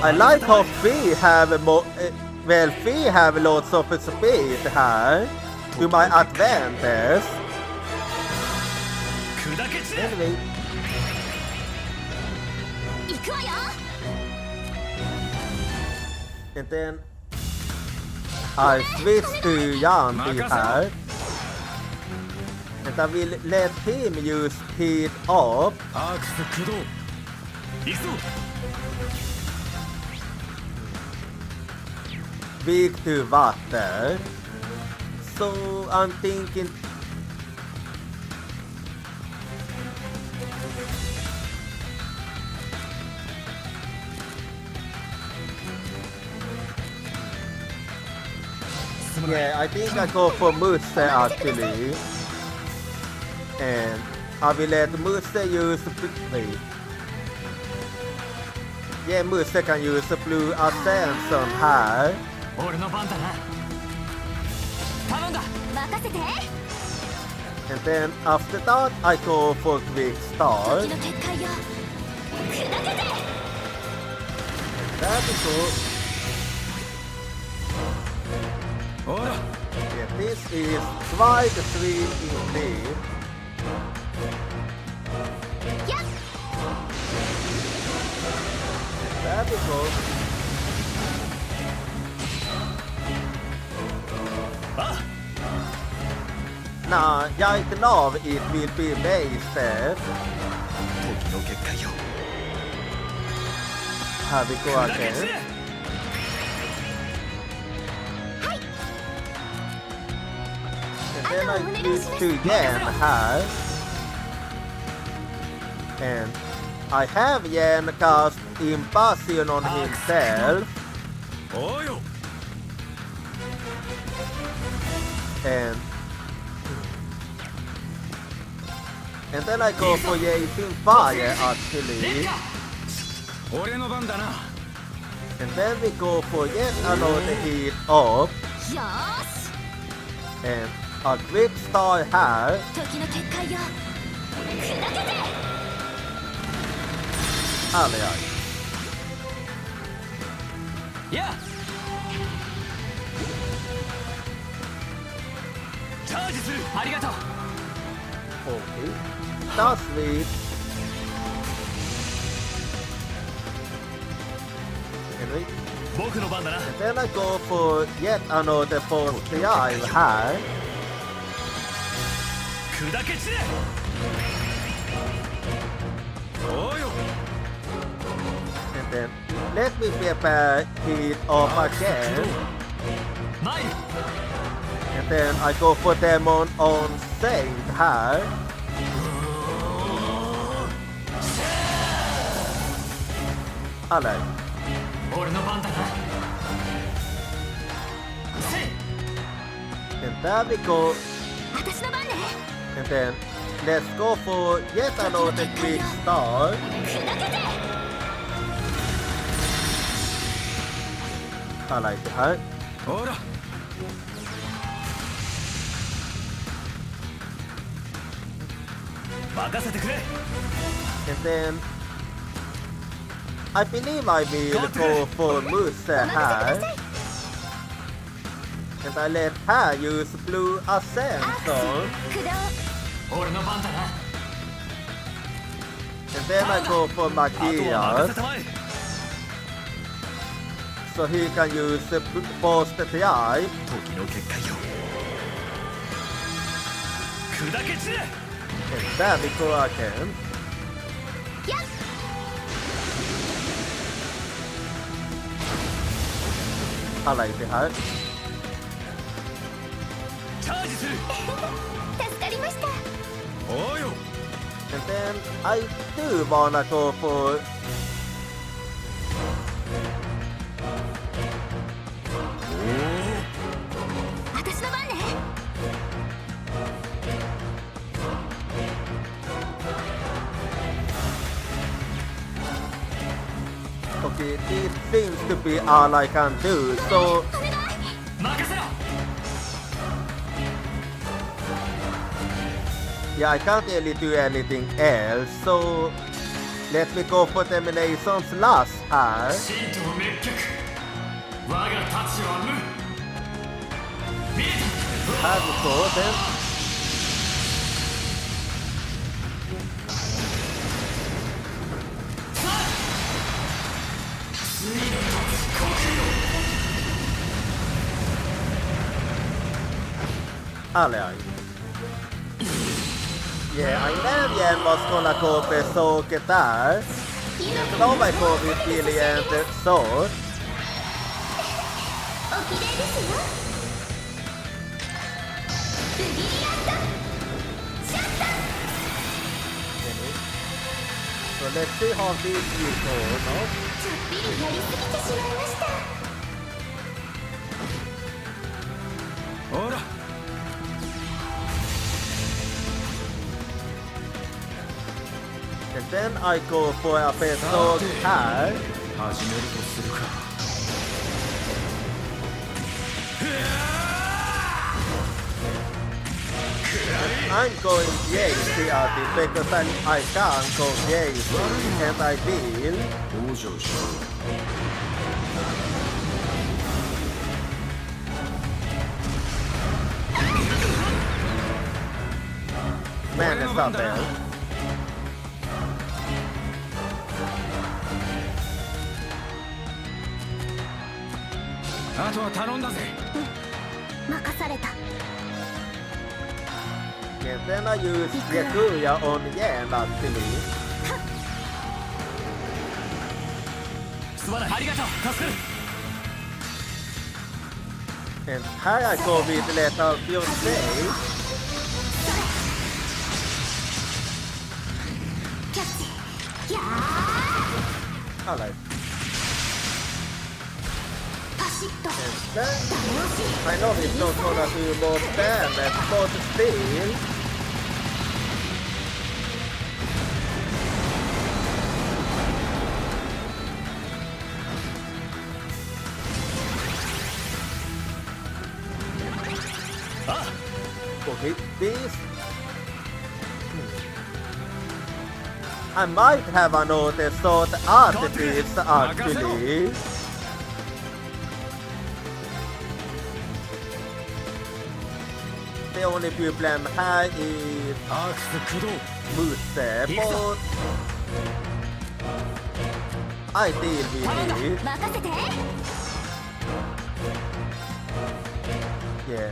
S2: I like how Fee have Fee have lots of speed here to my advantage. Anyway. And then I switch to Yanti here. And I will let him use heat up. Weak to water. So I'm thinking. Yeah, I think I go for Muse actually. And I will let Muse use wait. Yeah, Muse can use Blue Ascension here. And then after that I go for Quick Start. That is cool. Yeah, this is quite a stream indeed. That is cool. Now, right now it will be wasted. Have we go again? And then I use to Yan here. And I have Yan cast Impassion on himself. And then I go for Yacing Fire actually. And then we go for yet another heat up. And a quick start here.
S4: Yeah.
S2: Okay, that's sweet. Anyway, and then I go for yet another force dive here. And then let me prepare heat up again.
S4: マイル
S2: And then I go for Demon on Saint här. Alright.
S4: 俺の番だなせい
S2: And there we go.
S3: 私の番ね
S2: And then let's go for yet another quick start.
S3: 砕けて
S2: Alright, här.
S4: ほら 任せてくれ
S2: And then I believe I will go for Muse
S3: お任せくだ
S2: här.
S3: さい
S2: And I let her use Blue Ascent.
S3: 駆動
S4: 俺の番だな
S2: And then I go for
S4: あとは任
S2: Matthias.
S4: せたまえ
S2: So he can use Post TI.
S4: 時の結界よ砕け散れ
S2: And there we go again.
S3: やっ
S2: Alright, här.
S4: チャージする
S3: 助かりました
S4: おうよ
S2: And then I do wanna go for
S3: 私の番ね
S2: Okay, this seems to be all I can do. So
S3: お願い
S4: 任せろ
S2: yeah, I can't really do anything else. So let me go for Termination's last här.
S4: 神道滅却我が太刀は無見えた
S2: Här vi går then. Alright. Yeah, I nämligen was gonna gå för saker där. Men då var jag på vid Brilliant Sword.
S3: おきれいですよブリリアントシャッター
S2: So let's see how this will go, no?
S3: ちょっぴりやりすぎてしまいました
S4: ほら
S2: And then I go for a peso här.
S4: 始めるとするか
S2: I'm going Yacy at it because I can't go Yacy and I will.
S4: 往生しろ
S2: Man is up there.
S4: あとは頼んだぜ
S3: 任された
S2: And then I use Yakuya on Yen actually.
S4: すまないありがとう助かる
S2: And here I go with Lethal Fiancé.
S3: キャッチやー
S2: Alright.
S3: パシッと
S2: And
S3: ダ
S2: then
S3: メ押し
S2: I know it's not gonna do both damage, but still. Okay, this. I might have another sword artifice actually. The only problem here is
S4: アークス駆動
S2: Muse, but I deal with it.
S3: 任せて
S2: Yeah,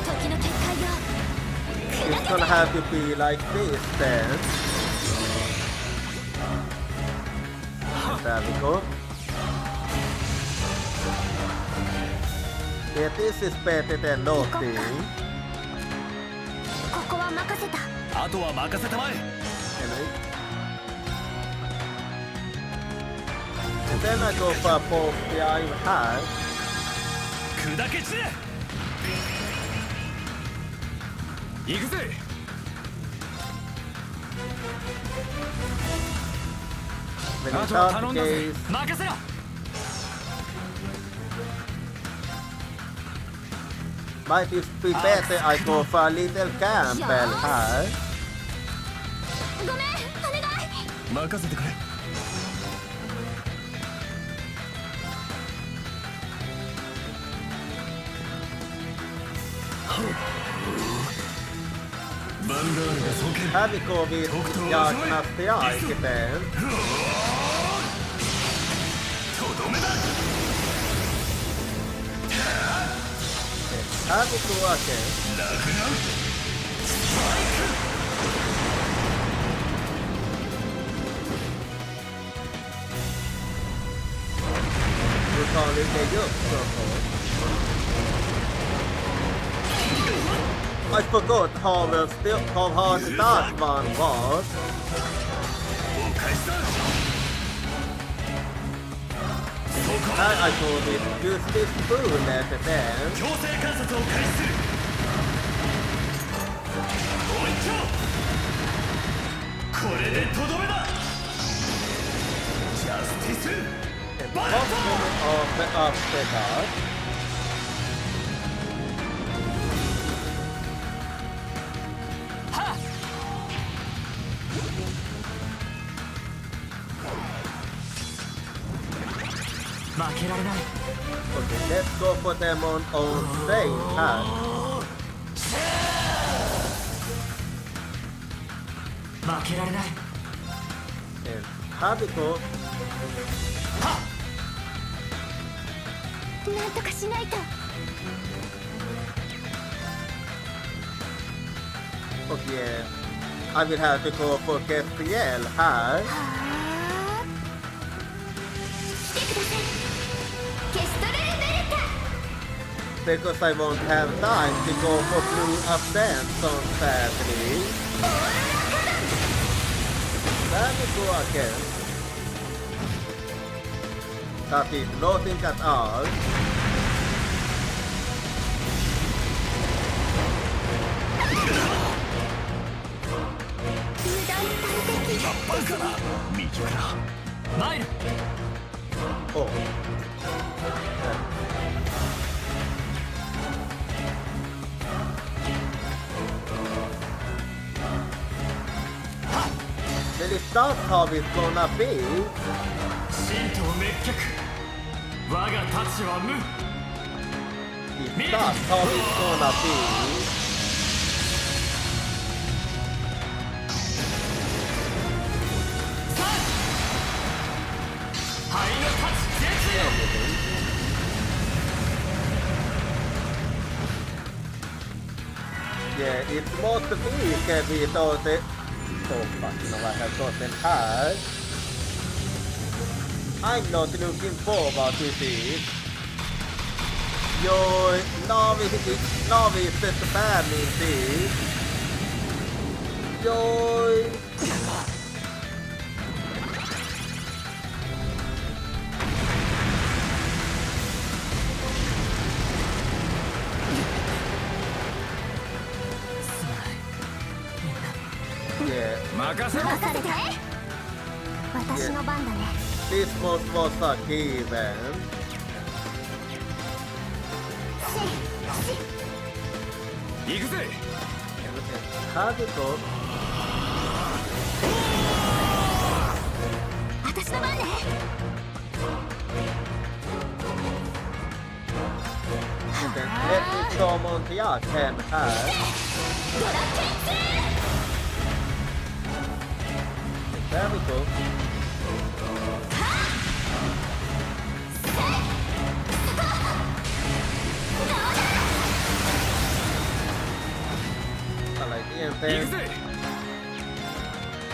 S3: 時の結界よ
S2: it's gonna have to be like this then. There we go. Yeah, this is better than nothing.
S3: ここは任せた。
S4: あとは任せたまえ。
S2: And then I go for a poke behind her.
S4: 砕け散れ。行くぜ。
S2: When
S4: あ
S2: it
S4: とは
S2: comes
S4: 頼
S2: to
S4: んだぜ
S2: case,
S4: 任せろ。
S2: might it be better I go for a little Campbell her.
S3: ごめん、お願い。
S4: 任せてくれ。バンダールが尊敬。
S2: Haviko with Jagnas Jaikipen.
S4: とどめだ。
S2: Haviko again.
S4: ラグナ。
S2: You call it a yoke support. I forgot how hard that one was.
S4: お返しだ。
S2: And I told it use this bullet then.
S4: 強制観察を開始する。ご一丁。これでとどめだ。ジャスティス。
S2: And pop them off the uppercut.
S4: はっ。 負けられない。
S2: Okay, let's go for them on same hand.
S4: 負けられない。
S2: And Haviko
S3: なんとかしないと。
S2: okay, I will have to go for Gabriel her
S3: はあ。来てください。ケストレルベルタ。
S2: because I won't have time to go for blue ascent on Saturday. Then we go again. That is nothing at all.
S3: 油断大敵。
S4: バカな。右から参る。
S2: Oh. Well, if that's how it's gonna be,
S4: 神道滅却。我が太刀は無。
S2: if that's how it's gonna be,
S4: 灰の太刀絶よ。
S2: yeah, it must be can be thought it. Oh fuck, you know I have gotten hurt. I'm not looking forward to this. Yo, novice is spamming this. Yo. Yeah,
S4: 任せろ。
S3: 任せて。私の番だね。
S2: this was a key event.
S4: 行くぜ。
S2: Haviko.
S3: 私の番ね。
S2: And then let me summon the Arkham her.
S3: ドラケン
S2: There we go. I like it. And
S4: 行く
S2: then
S4: ぜ。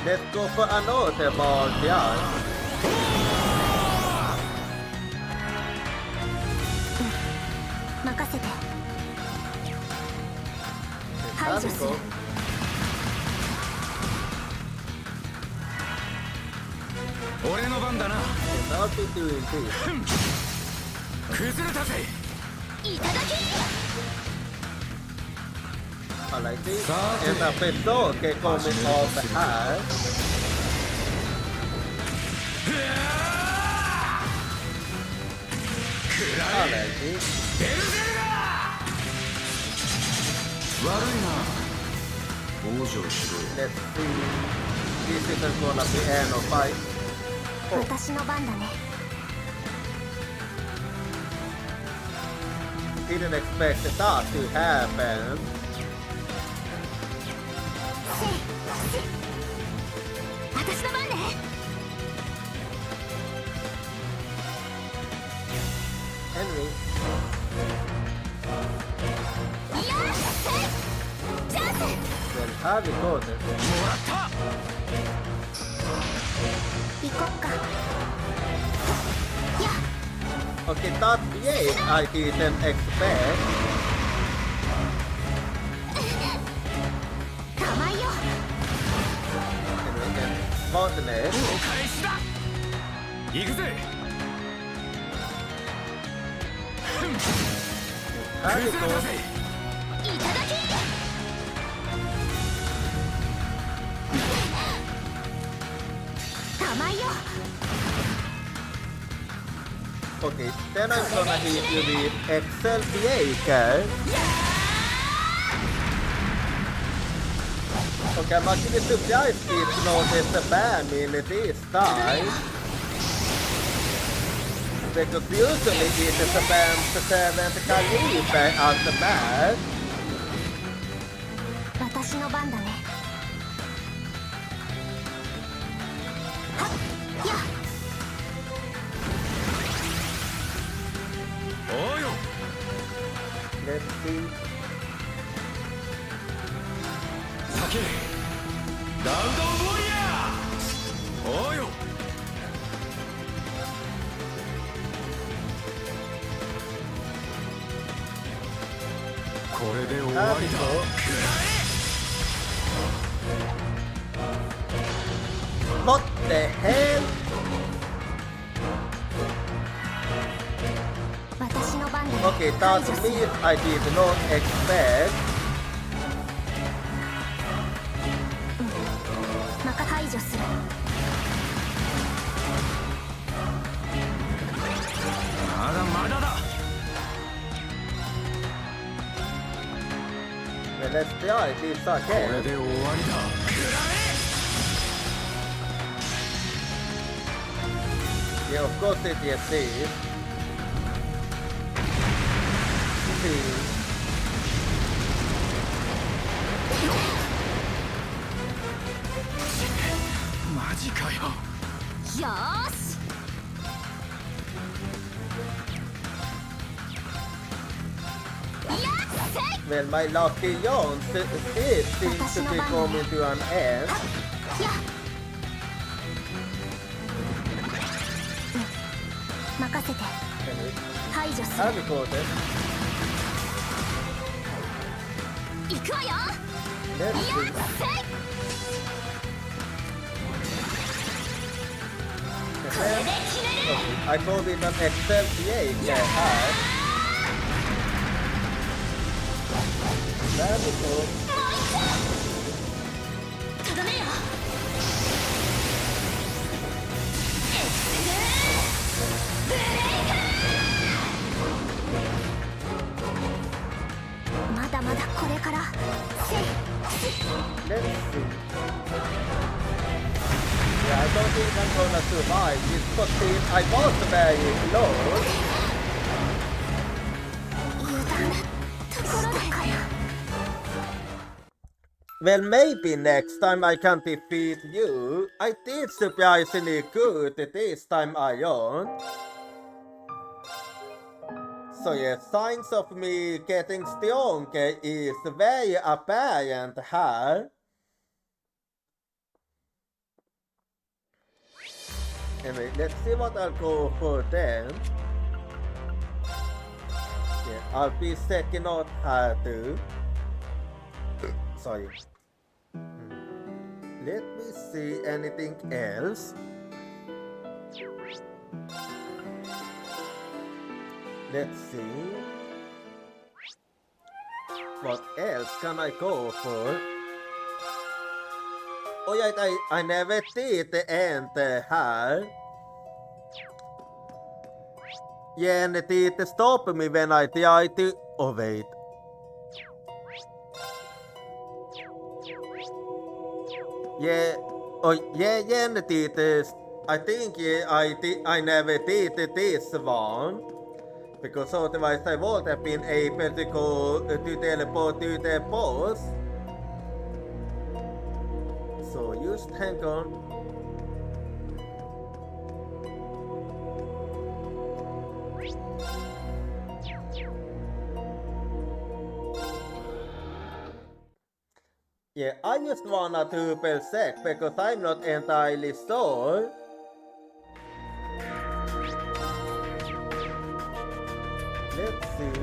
S2: let's go for another ball, yeah.
S3: 任せ
S5: 除する
S4: 俺の番だな
S2: I'll be doing this.
S4: 崩れたぜ
S3: いただき
S2: อะไรที่เอ็นดับเป็นโซ่เกโกเมนออฟหาอะไรที่
S4: ベルゼルガ悪いな往生しろ
S2: Let's see this is gonna be end of fight
S3: 私の番だね
S2: didn't expect that to happen
S3: 私の番ね
S2: Henry
S3: いやチャンス
S2: then have it go then
S4: もらった
S3: 行こっか
S2: Okay that yes I didn't expect
S3: 構いよ
S2: Henry then Fortnite
S4: お返しだ行くぜ
S2: have it
S4: 崩れ
S2: go
S4: たぜ
S3: いただき 構いよ
S2: Okay then I'm gonna hit you with Excel Vehicle Okay I'm actually surprised it noticed the family this time Because usually it is a band 7 caliber at the back
S3: 私の番だねはっや
S4: おうよ
S2: Let's see
S4: 酒ダウンダウンウォリアーおうよ これで終わ
S2: have
S4: り
S2: it
S4: だ
S2: go What the hell?
S3: 私の番だね
S2: Okay, that means I did not expect
S3: 排除する
S4: まだまだだ
S2: Well, let's try this
S4: これ
S2: again
S4: で終わりだ
S2: Yeah, of course it is this See
S4: マジかよ
S3: よーし
S2: Well, my lucky yarn it seems to be coming to an end
S3: や任せて
S2: Anyway,
S3: 排除する
S2: have it go then
S3: 行くわよ
S2: Let's
S3: い
S2: see
S3: やせい
S2: I called it an Excel PA yeah, There we go
S3: とどめよまだまだこれからせい
S2: Let's see Yeah, I don't think I'm gonna survive this because I was very close
S3: 油断なところでかよ
S2: Well, maybe next time I can defeat you. I did surprisingly good this time around. So yes, signs of me getting stronger is very apparent here. Anyway, let's see what I'll go for then. Yeah, I'll be setting out here too. Sorry. Let me see anything else. Let's see. What else can I go for? Oh ja, I never did the end här. Yeah, det stoppar mig when I try to... Oh wait. Yeah, oh yeah, I think I never did this one. Because otherwise I would have been able to go to teleport to the boss. So just hang on. Yeah, I just wanna double check because I'm not entirely sure. Let's see.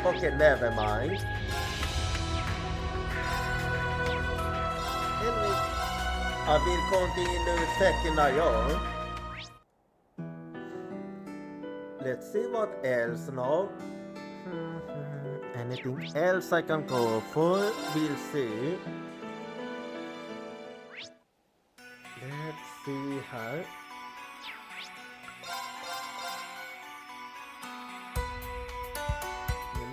S2: Okay, never mind. Anyway, I will continue second on. Let's see what else now. Anything else I can go for? We'll see. Let's see her.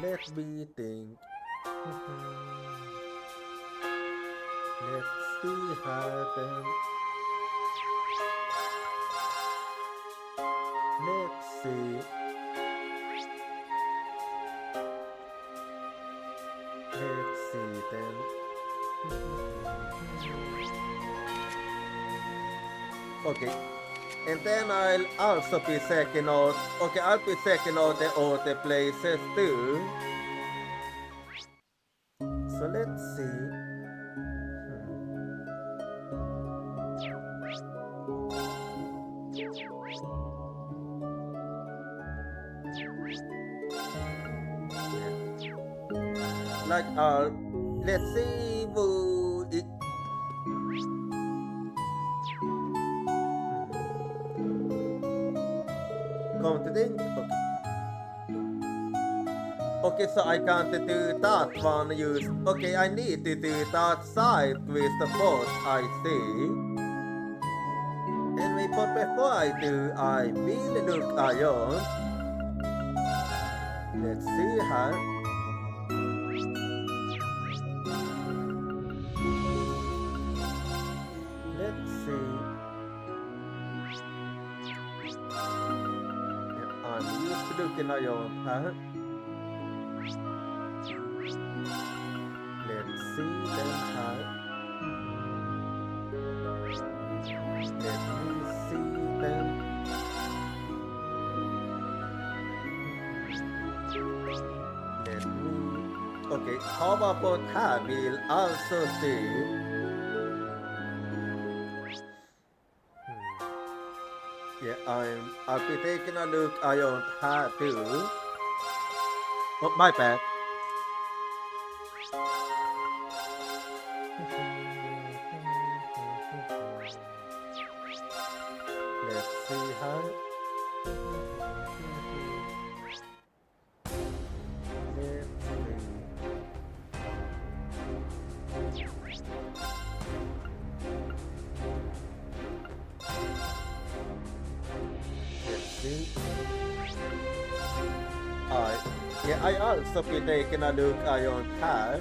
S2: Let me think. Let's see her then. Let's see. Let's see then. Okay. And then I'll also be checking out. Okay, I'll be checking out the other places too. So let's see. Like let's see who it. Come to think. Okay, so I can't do that one. Use. Okay, I need to do that side with the first. I see. Anyway, but before I do, I will look around. Let's see her. Let's see. Yeah, I'm used to looking around her. Let's see them her. Let me see them. Let me. Okay, how about her? We'll also see. Yeah, I'll be taking a look around her too. Oh, my bad. Let's see her. Let's see. I also be taking a look around her.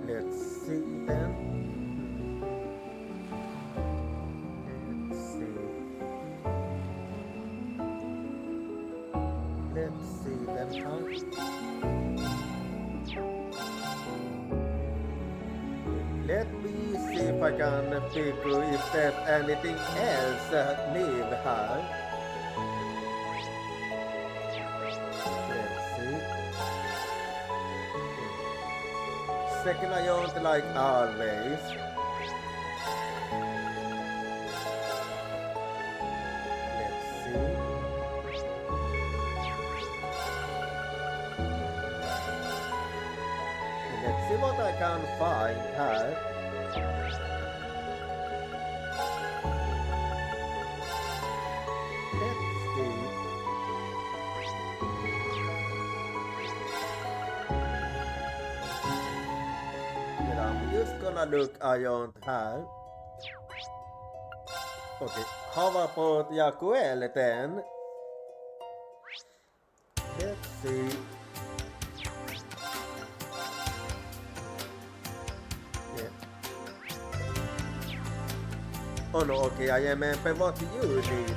S2: Let's see then. Let's see. Let's see then how. Let me see if I can figure if there's anything else near her. Let's see. Second I don't like always. see what I can find here. Let's see. And I'm just gonna look around here. Okay, how about Yakuel then? Let's see. Yeah. Oh no, okay, I remember what you need.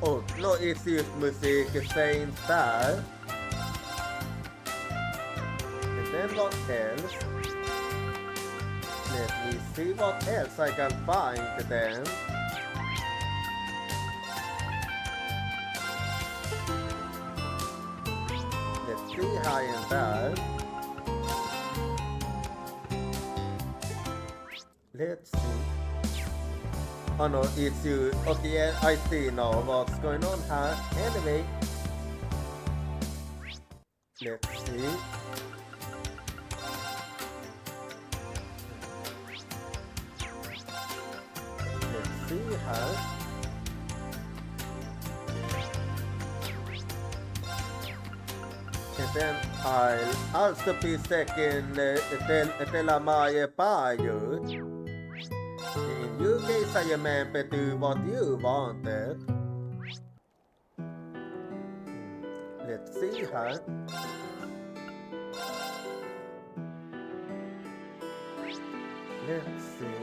S2: Oh, no, it's just music, same style. And then what else? Let me see what else I can find then. Let's see high and there. Let's see. Oh no, it's you. Okay, yeah, I see now what's going on here. Anyway. Let's see. Let's see here. And then I'll also be second tell my pilot. In your case, I remember do what you wanted. Let's see her. Let's see.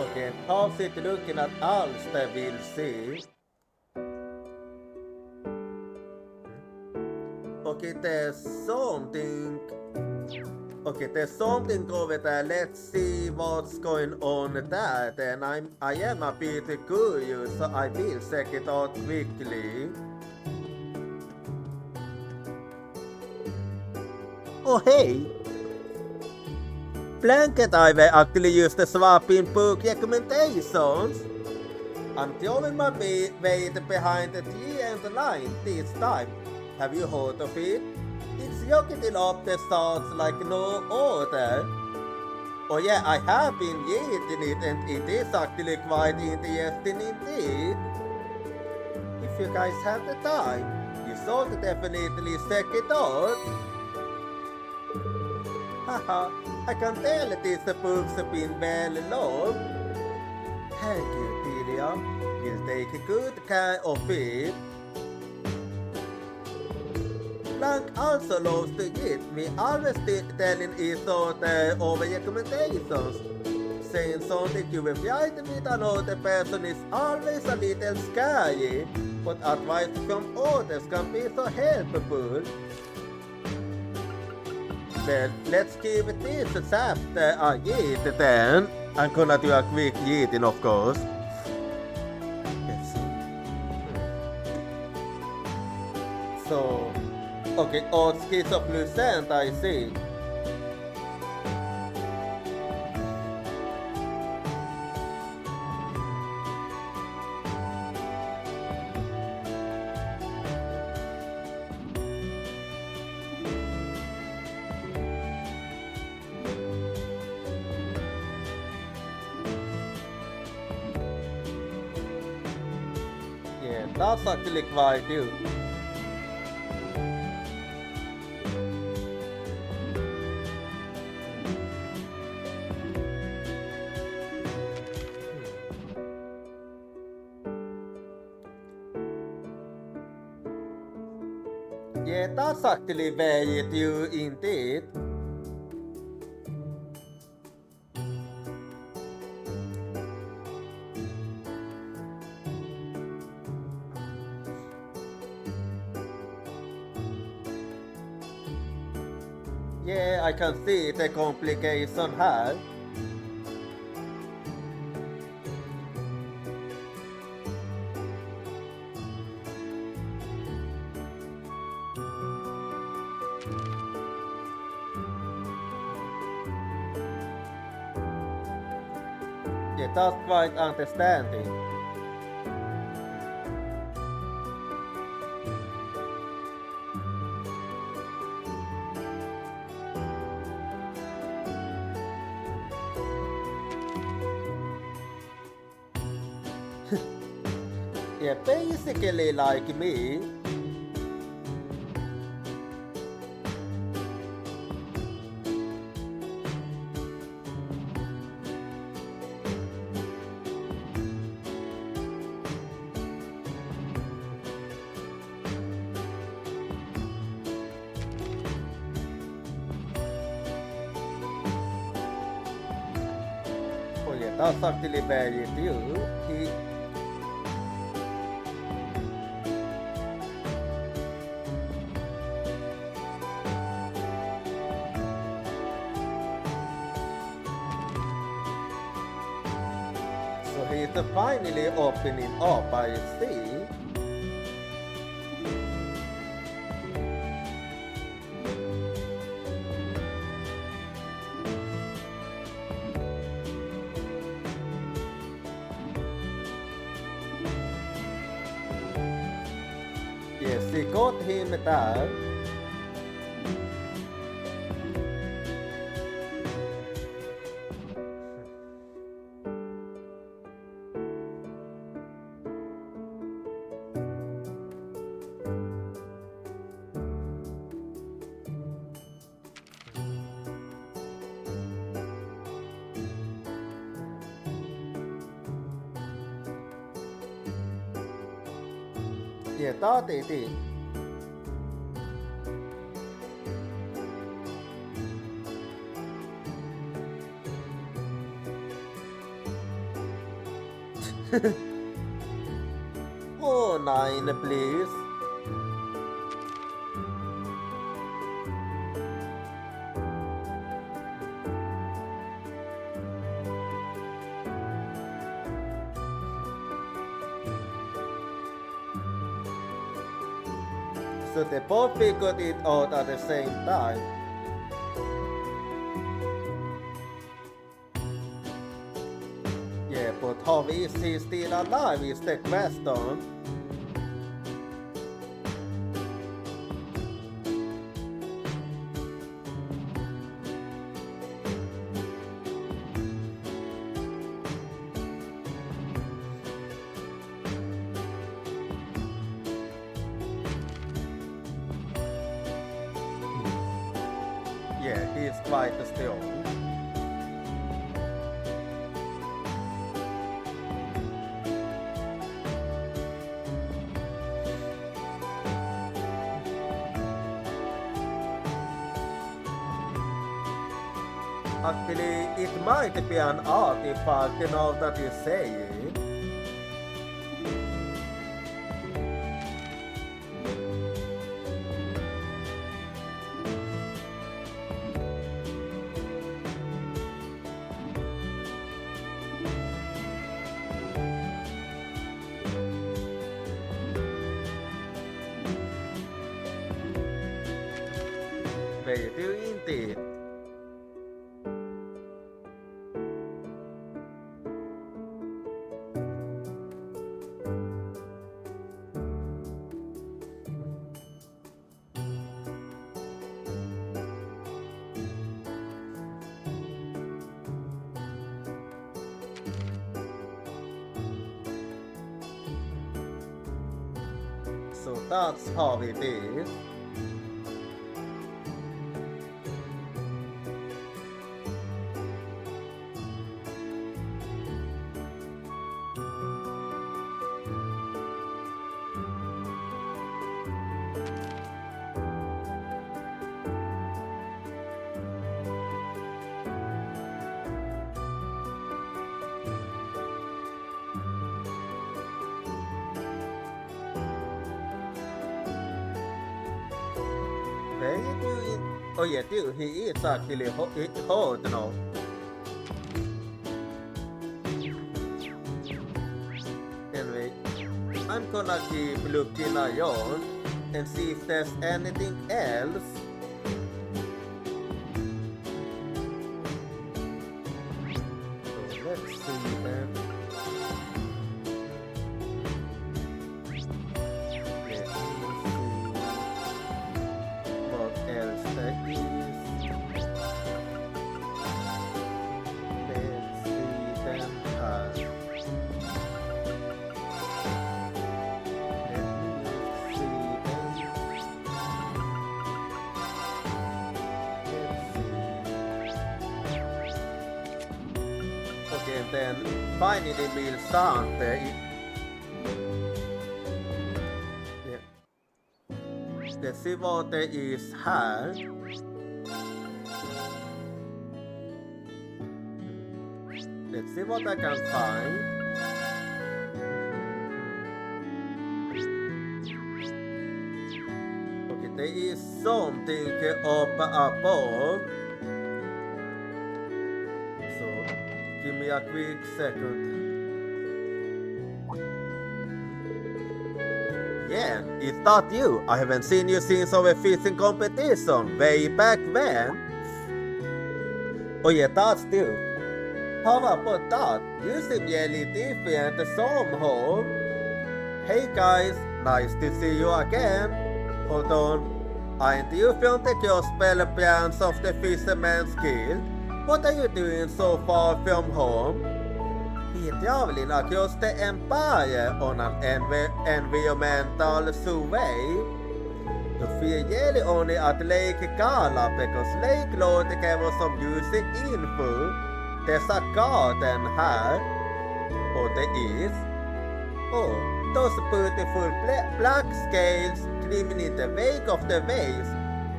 S2: Okay, how's it looking at Ulster? We'll see. Okay, there's something. Okay, there's something over there. Let's see what's going on there. Then I am a bit curious, so I will check it out quickly. Oh hey! Blanket I will actually use the swapping book recommendations. I'm throwing my weight behind the tree and the line this time. Have you heard of it? It's rocketing up the stars like no other. Oh yeah, I have been reading it and it is actually quite interesting indeed. If you guys have the time, you should definitely check it out. Haha, I can tell these books have been well loved. Thank you, Delia. We'll take good care of it. Blank also loves to read. We always telling each other over recommendations. Saying something you will write with another person is always a little scary, but advice from others can be so helpful. Well, let's give this chapter a read then. I'm gonna do a quick reading, of course. Let's see. So, okay, all schizoplucent, I see. Yeah, that's actually quite good. Yeah, that's actually very true indeed. Yeah, I can see the complication here. Yeah, that's quite understanding. Yeah, basically like me. Oh yeah, that's actually very cute. So he's finally opening up, I see. Yes, she got him that. Yeah, that it is. Oh, 9, please. So they both figured it out at the same time. Yeah, but how is he still alive is the question. Yeah, he's quite strong. Actually, it might be an artifact now that you say it. They do indeed. So that's how it is. They do it. Oh yeah, dude, he is actually hot now. Anyway, I'm gonna keep looking around and see if there's anything else. So let's see then. What else there is? Let's see then. and then finally meal Sante. Let's see what there is here. Let's see what I can find. Okay, there is something up above. So, give me a quick second. Yeah, it's not you. I haven't seen you since our fishing competition way back when. Oh yeah, that's you. How about that? You seem really different somehow. Hey guys, nice to see you again. Hold on. Aren't you from the gospel branch of the Fisherman's Guild? What are you doing so far from home? We're traveling across the empire on an environmental survey. We're really only at Lake Gala because Lake Lord gave us some using info. There's a garden here. Oh, there is. Oh, those beautiful black scales gleaming in the wake of the waves.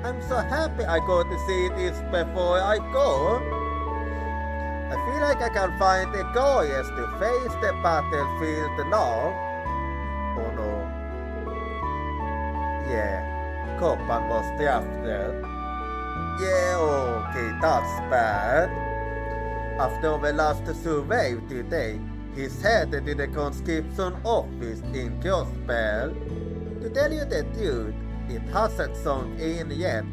S2: I'm so happy I got to see this before I go. I feel like I can find the goals to face the battlefield now. Oh no. Yeah, Kopan was drafted. Yeah, okay, that's bad. After the last survey today, he's headed to the conscription office in Gospel. To tell you the truth, it hasn't sunk in yet.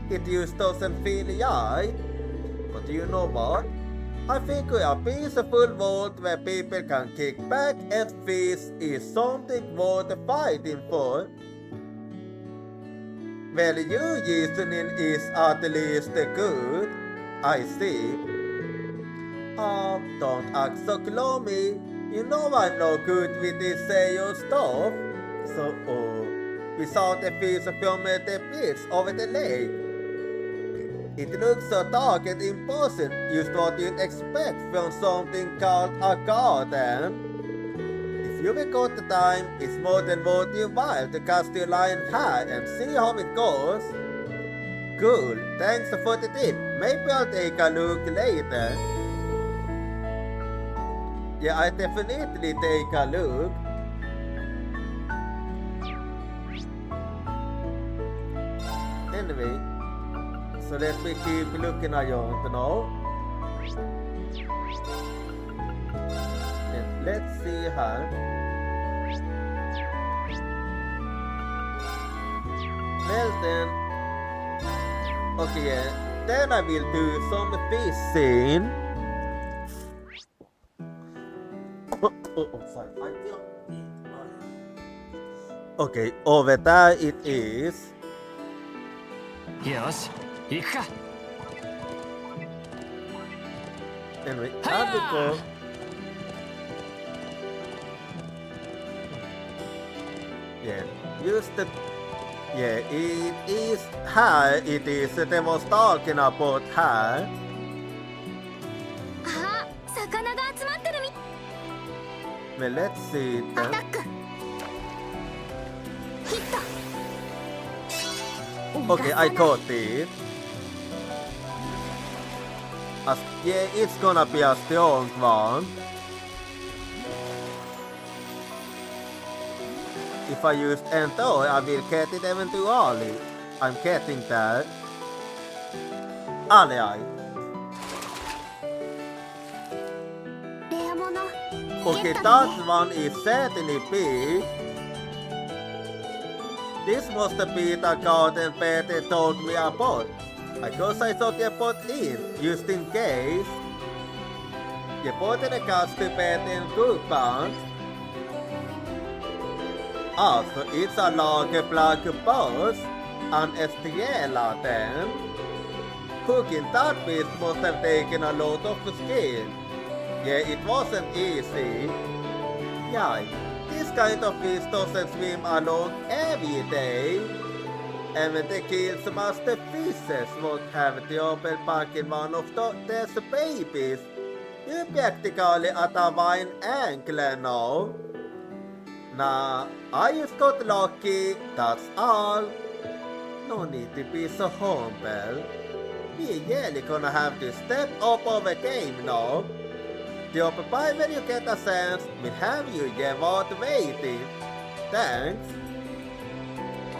S2: It just doesn't feel right. But you know what? I think a peaceful world where people can kick back and fish is something worth fighting for. Well, you reasoning is at least good. I see. Don't act so gloomy. You know I'm no good with this sales stuff. So, we saw the fish from the beach over the lake. It looks so dark and imposing, just what you'd expect from something called a garden. If you've got the time, it's more than worth your while to cast your line high and see how it goes. Cool, thanks for the tip. Maybe I'll take a look later. Yeah, I definitely take a look. Anyway, so let me keep looking around now. And let's see here. Well then, okay, yeah. Then I will do some fishing. Sorry. Okay, over there it is.
S4: よし行くか
S2: Anyway, and we go. Yeah, use the. Yeah, it is here. It is they was talking about her.
S3: あ、魚が集まってるみ。
S2: Well, let's see
S3: ア
S2: then.
S3: タック。ヒット。
S2: Okay, I caught it. Yeah, it's gonna be a strong one. If I use Ento, I will get it eventually. I'm getting that. Alright.
S3: レアもの。
S2: Okay, that one is certainly big. This must be the garden Peter told me about. I guess I thought you put in, just in case. You put in a cast to Peter in coupons. Ah, so it's a large black box, an Estrella then. Cooking that beast must have taken a lot of skill. Yeah, it wasn't easy. Yeah, this kind of fish doesn't swim along every day. And when they kill some of the fishes won't have the open back in one of their babies. You practically at a wine ankle now. Nah, I just got lucky, that's all. No need to be so humble. We really gonna have to step up our game now. The upper pie when you get a sense will have you give out waiting. Thanks.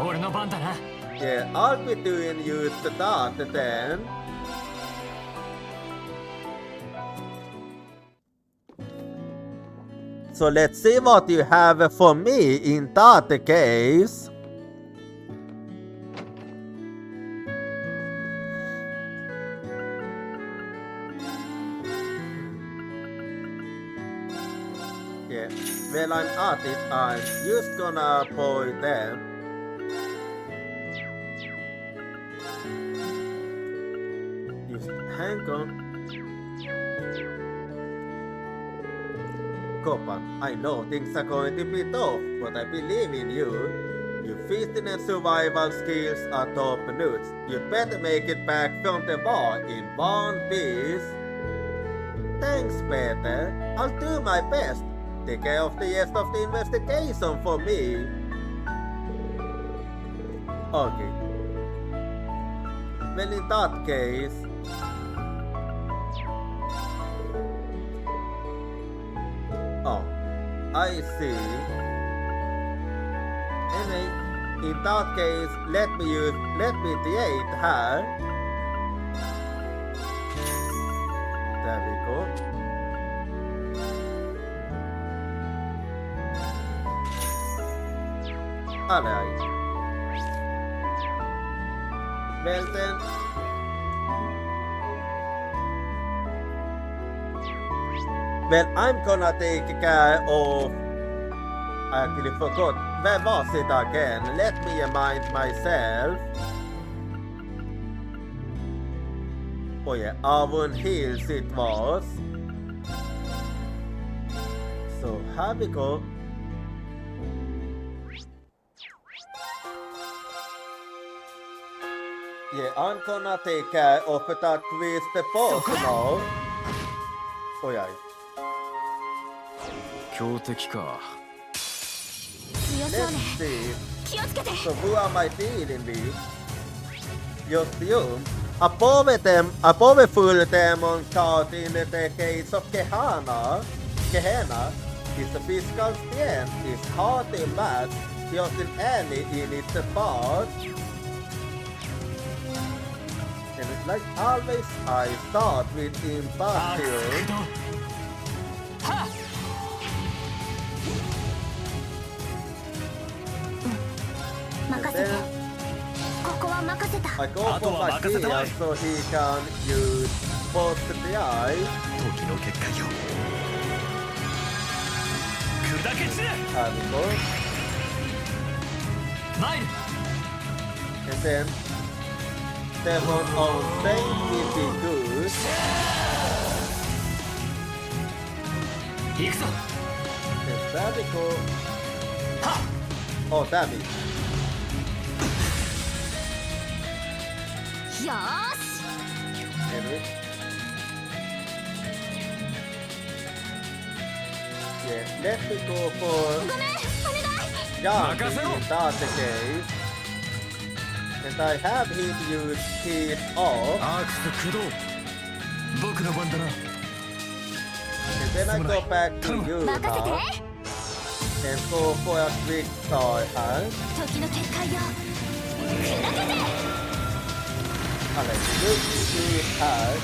S4: 俺の番だな。
S2: Yeah, I'll be doing you the start then. So let's see what you have for me in that case. Yeah, well I'm at it, I'm just gonna point them. Just hang on. Copan, I know things are going to be tough, but I believe in you. Your fitness and survival skills are top notch. You'd better make it back from the bar in one piece. Thanks, Peter. I'll do my best. Take care of the rest of the investigation for me. Okay. Well, in that case... Oh, I see. Anyway, in that case, let me create her. There we go. Alright. Well then. Well, I'm gonna take care of... I actually forgot. Where was it again? Let me remind myself. Oh yeah, Avon Hills it was. So, here we go. Yeah, I'm gonna take care of that with the boss now. Oh yeah.
S4: 強敵か。
S3: 強そう
S2: Let's
S3: ね
S2: see.
S3: 気をつけて
S2: So who am I dealing with? Just you. A powerful demon caught in the case of Gehenna. Gehenna, his physical strength is hard to match just in any in its part. And it's like always, I start with
S4: あ
S2: Impatience.
S4: はっ
S3: 任せてここは任せた
S2: I go for Matthias so he can use both the eye.
S4: 時の結果よ。砕け散れ。
S2: And go.
S4: マイル。
S2: And then Demon on Saint will be good.
S4: 行くぞ。
S2: And there we go.
S4: はっ
S2: Oh, damn it.
S3: よーし
S2: Anyway. Yeah, let me go for
S3: ごめんお願い
S2: Jan in
S4: 任せろ。
S2: that case. And I have him use his off.
S4: アークス駆動。僕の番だな。
S2: And then I go back to you
S3: 任せて
S2: now. And go for a quick toy hand.
S3: 時の結界よ砕けて
S2: Alright, look his hand.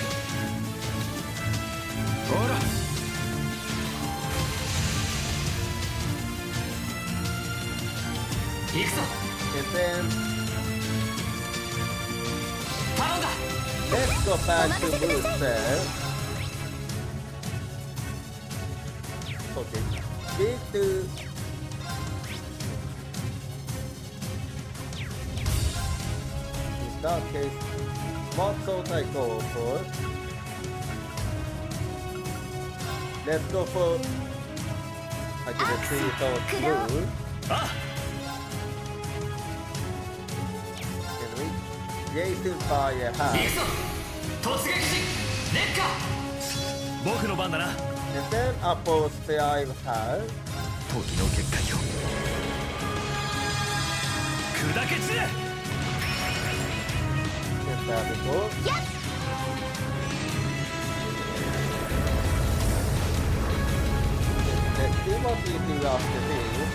S4: ほら。行くぞ。
S2: And then
S4: 頼んだ。
S2: let's go back to Booster. Okay. Big two. In that case, what should I go for? Let's go for... I didn't see those moves.
S4: あ
S2: Can we? Jason Fire
S4: 行く
S2: hand.
S4: ぞ。突撃し。烈火。僕の番だな。
S2: And then Apple Style här.
S4: 時の結界よ、砕け散れ。
S2: And there we go. Let's see what we do after this.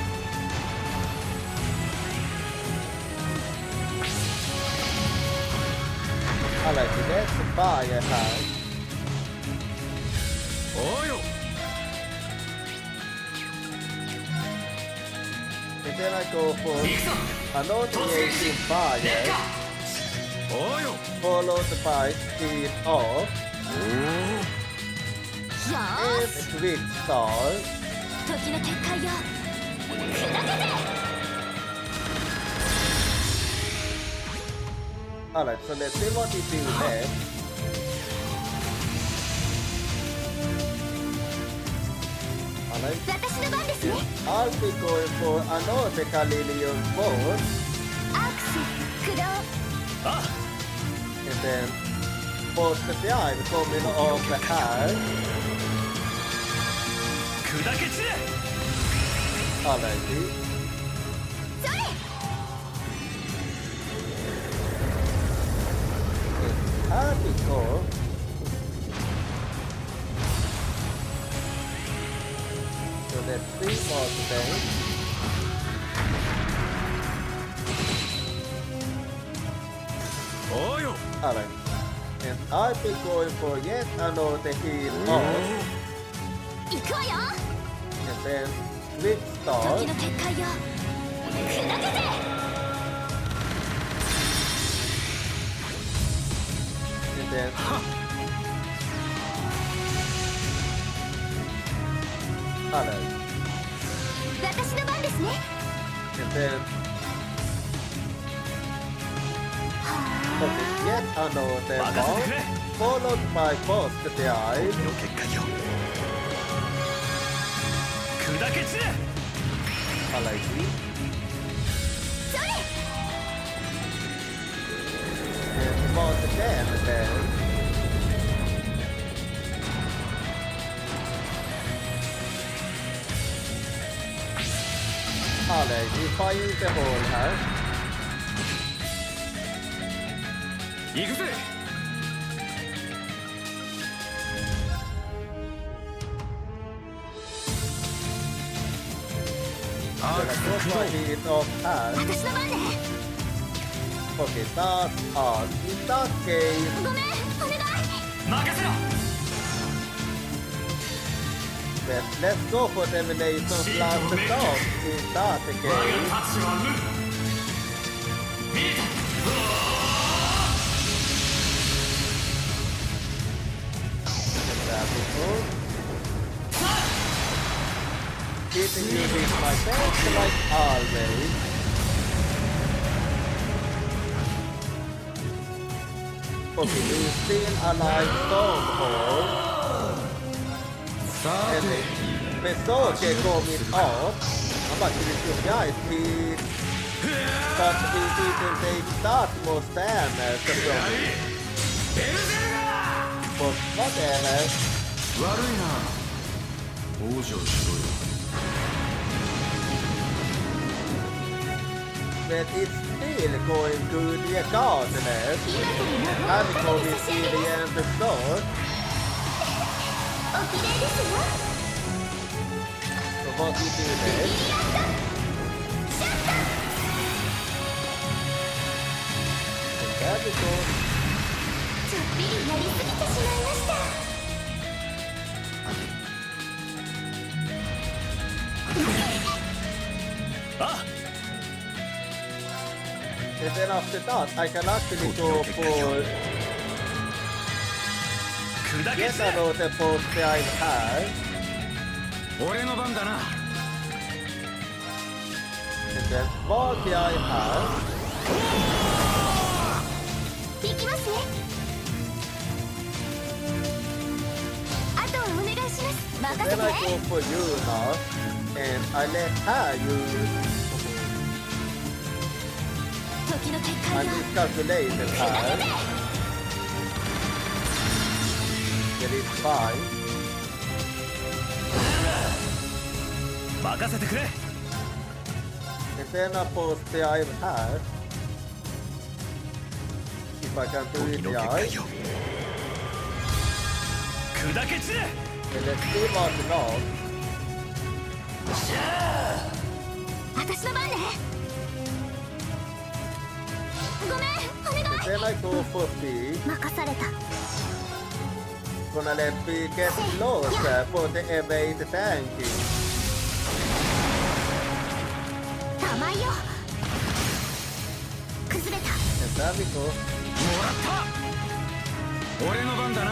S2: I like to get the fire här.
S4: おうよ。
S2: And then I go for
S4: 行くぞ。
S2: annihilating fire,
S4: おうよ。
S2: followed by speed off,
S3: よ
S2: and
S3: ーし
S2: quick start.
S3: 時の結界よ砕けて
S2: Alright, so let's see what we do next. Alright,
S3: 私の番ですね
S2: I'll be going for another Galileo board,
S3: アクセ駆動
S4: あ、
S2: and then post the behind coming off the hand.
S4: 砕け散れ。
S2: Alrighty.
S3: それ
S2: Here we go. So let's see what today. Alright. And I'll be going for yet another heal off,
S3: 行くわよ
S2: and then quick
S3: 時
S2: start,
S3: の結界よ砕けて
S2: and then alright,
S3: 私の番ですね
S2: and then okay, yet another
S4: 任せて
S2: boss,
S4: くれ。
S2: followed by boss to the eye,
S4: 時の結界よ、砕け散れ。
S2: alrighty,
S3: それ
S2: and boss again, and then alrighty, fire the hole här.
S4: 行くぜ。
S2: Then I go for heat off här.
S3: 私の番ね
S2: Okay, that's all. In that case,
S3: ごめんお願い
S4: 任せろ。
S2: let's go for Termination Last Stop. In that
S4: 我が
S2: case,
S4: タチは無。見えた。
S2: there we go. Hitting you with my best like always. Okay, we still alive Stormhold. And the soldier coming off. I'm actually surprised but he didn't take that much damage from it. But whatever.
S4: 悪いな。往生しろよ。
S2: But it's still going to the gardener.
S3: 今から
S2: And
S3: もう
S2: coming
S3: 差し
S2: to
S3: 上げ
S2: the
S3: ま
S2: end
S3: す
S2: of sword.
S3: おきれいですよ
S2: So what you do next?
S3: シャッター
S2: And there we go.
S3: ちょっぴりやりすぎてしまいました
S4: あ、
S2: And then after that, I can actually go for
S4: 砕け
S2: yet
S4: 散れ。
S2: another post behind her.
S4: 俺の番だな。
S2: And then more behind her.
S3: 行きますねあとはお願いします任
S2: And
S3: せ
S2: then
S3: て
S2: I go for you now. And I let her use
S3: 時の結
S2: I
S3: 界よ
S2: miscalculated
S3: 砕け
S2: her.
S3: て
S2: Get it fine.
S4: 任せてくれ。
S2: And then I post the I'm here. If I can do
S4: 時
S2: it
S4: の結
S2: right.
S4: 界よ砕け散れ。
S2: And let's see about the dog.
S3: 私の番ね。ごめん、お願
S2: And
S3: い。
S2: then I go for B.
S3: 任された。
S2: Gonna let B get closer for the evade tanking.
S3: 甘いよ。崩れた。
S2: And there we go.
S4: もらった。俺の番だな。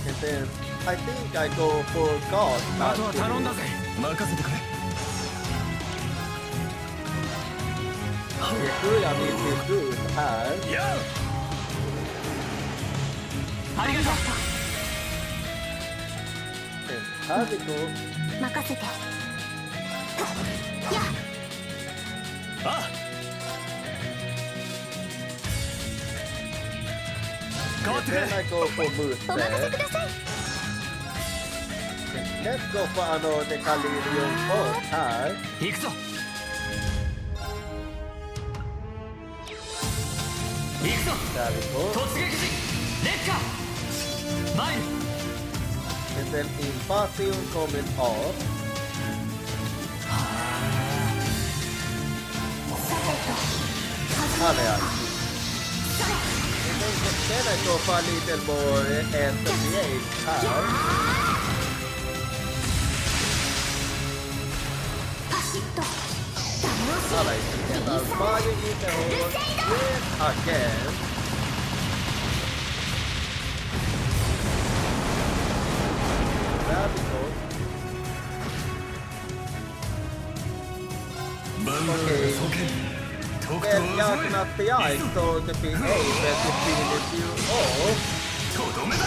S2: And then I think I go for God.
S4: あとは頼んだぜ。任せてくれ。
S2: Yakuya needs to do it here.
S4: よありがとう。
S2: And there we go.
S3: 任せて。や、
S4: あ変わってくれ。
S2: Then I go for boost
S3: お任せ
S2: there.
S3: ください。
S2: Let's go for another Calirium Force here.
S4: 行くぞ。行くぞ。
S2: There we go.
S4: 突撃時劣化。マイル
S2: And then Invasion coming off. あれあれ。And then I go for a little more SPA here.
S3: パシッと。ダメ押し。
S2: Alright, and I'll fire in the hole yet again. There we go.
S4: バンドル
S2: Okay.
S4: 創建。特
S2: Then
S4: 等は
S2: just not the ice, so to be able to finish you off.
S4: とどめだ。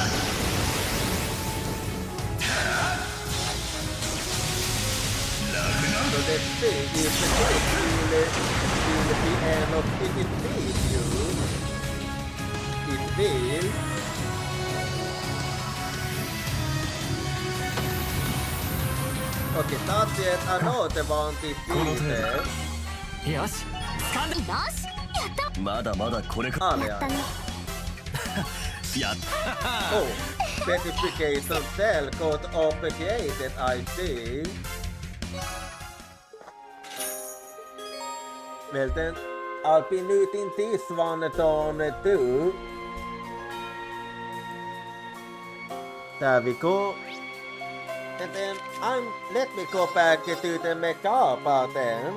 S2: So let's see if the cake will be enough to defeat you. It will. Okay, that's yet another one defeated.
S4: よし掴んだ。
S3: よし、やった。
S4: まだまだこれか。
S2: あれあれ。
S3: やったね。
S4: やっ
S2: Oh, specification cell got obligated, I think. Well then, I'll be needing this one done too. There we go. And then let me go back to the makeup then.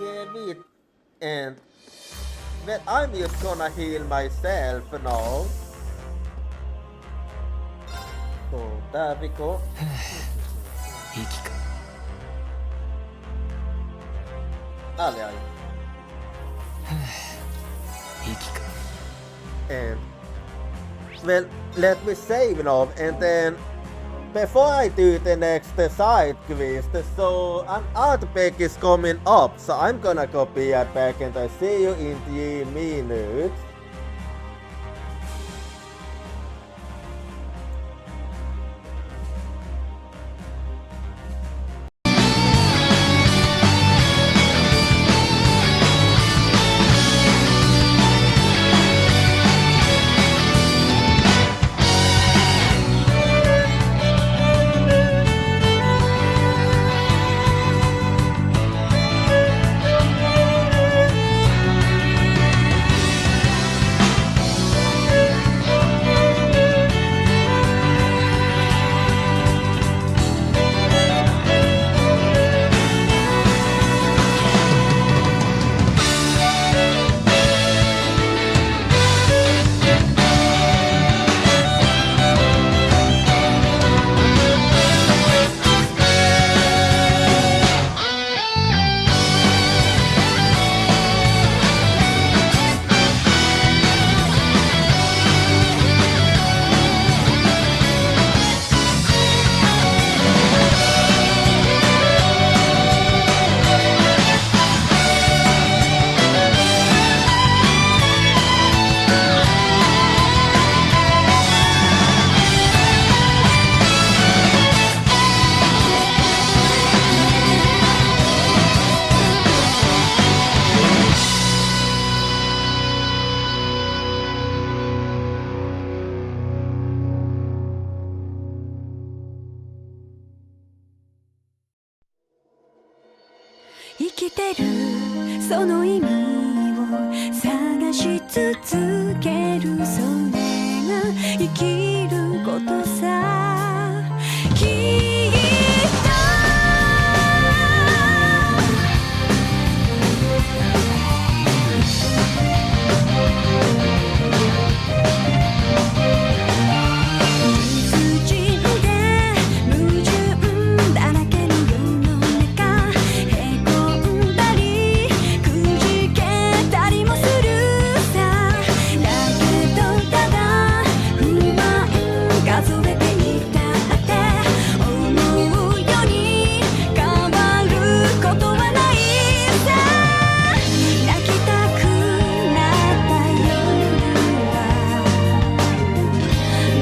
S2: Yeah, wait. And well, I'm just gonna heal myself now. So there we go.
S4: 息か。
S2: あれあれ。
S4: 息か。
S2: And well, let me save now, and then before I do the next side quest, so an artifact is coming up, so I'm gonna go be right back, and I see you in 3 minutes.
S5: 生きてるその意味を探し続ける、それが生きることさ。きっと理不尽で矛盾だらけの世の中、へこんだりくじけたりもするさ。だけどただ不満数えていたって思うように変わることはないさ。泣きたくなった夜は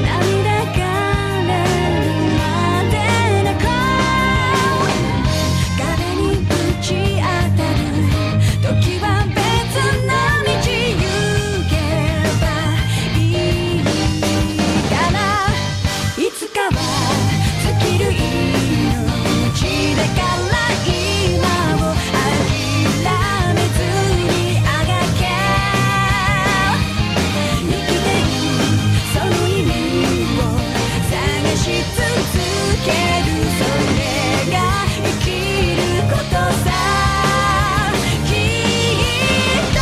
S5: 涙がれるまで泣こう。壁にぶち当たる時は別な道行けばいいから、いつかは尽きる命だから今を諦めずにあがけ、生きてるその意味を探し続ける、それが生きることさ。きっと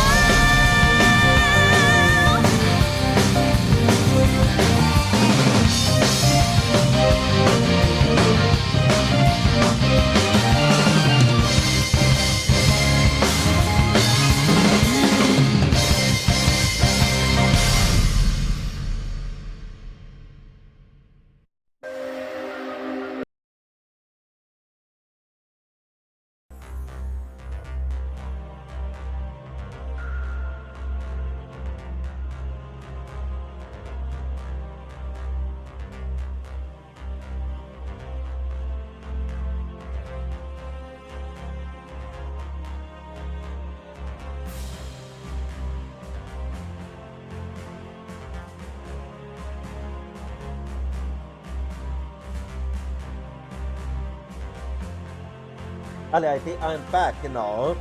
S2: I think I'm back, you know.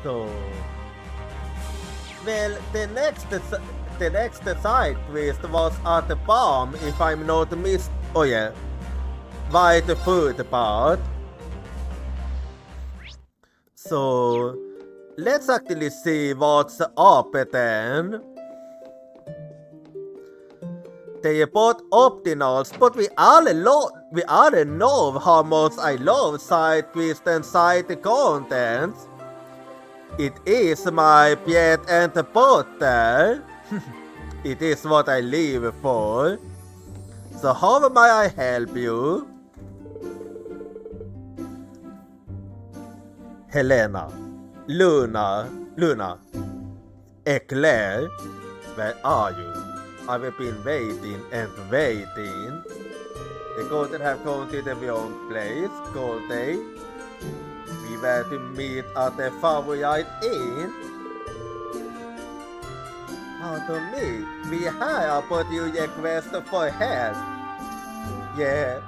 S2: So, well, the next side twist was at the farm, if I'm not missed. Oh yeah, by the food part. So, let's actually see what's up then. They are both optionals, but we all know how much I love side twist and side contents. It is my bread and butter. It is what I live for. So how may I help you? Helena, Luna, Eclair, where are you? I've been waiting and waiting. The Golden have gone to the wrong place, Golden. We were to meet at the favorite inn. Pardon me, we have put you request for help. Yeah,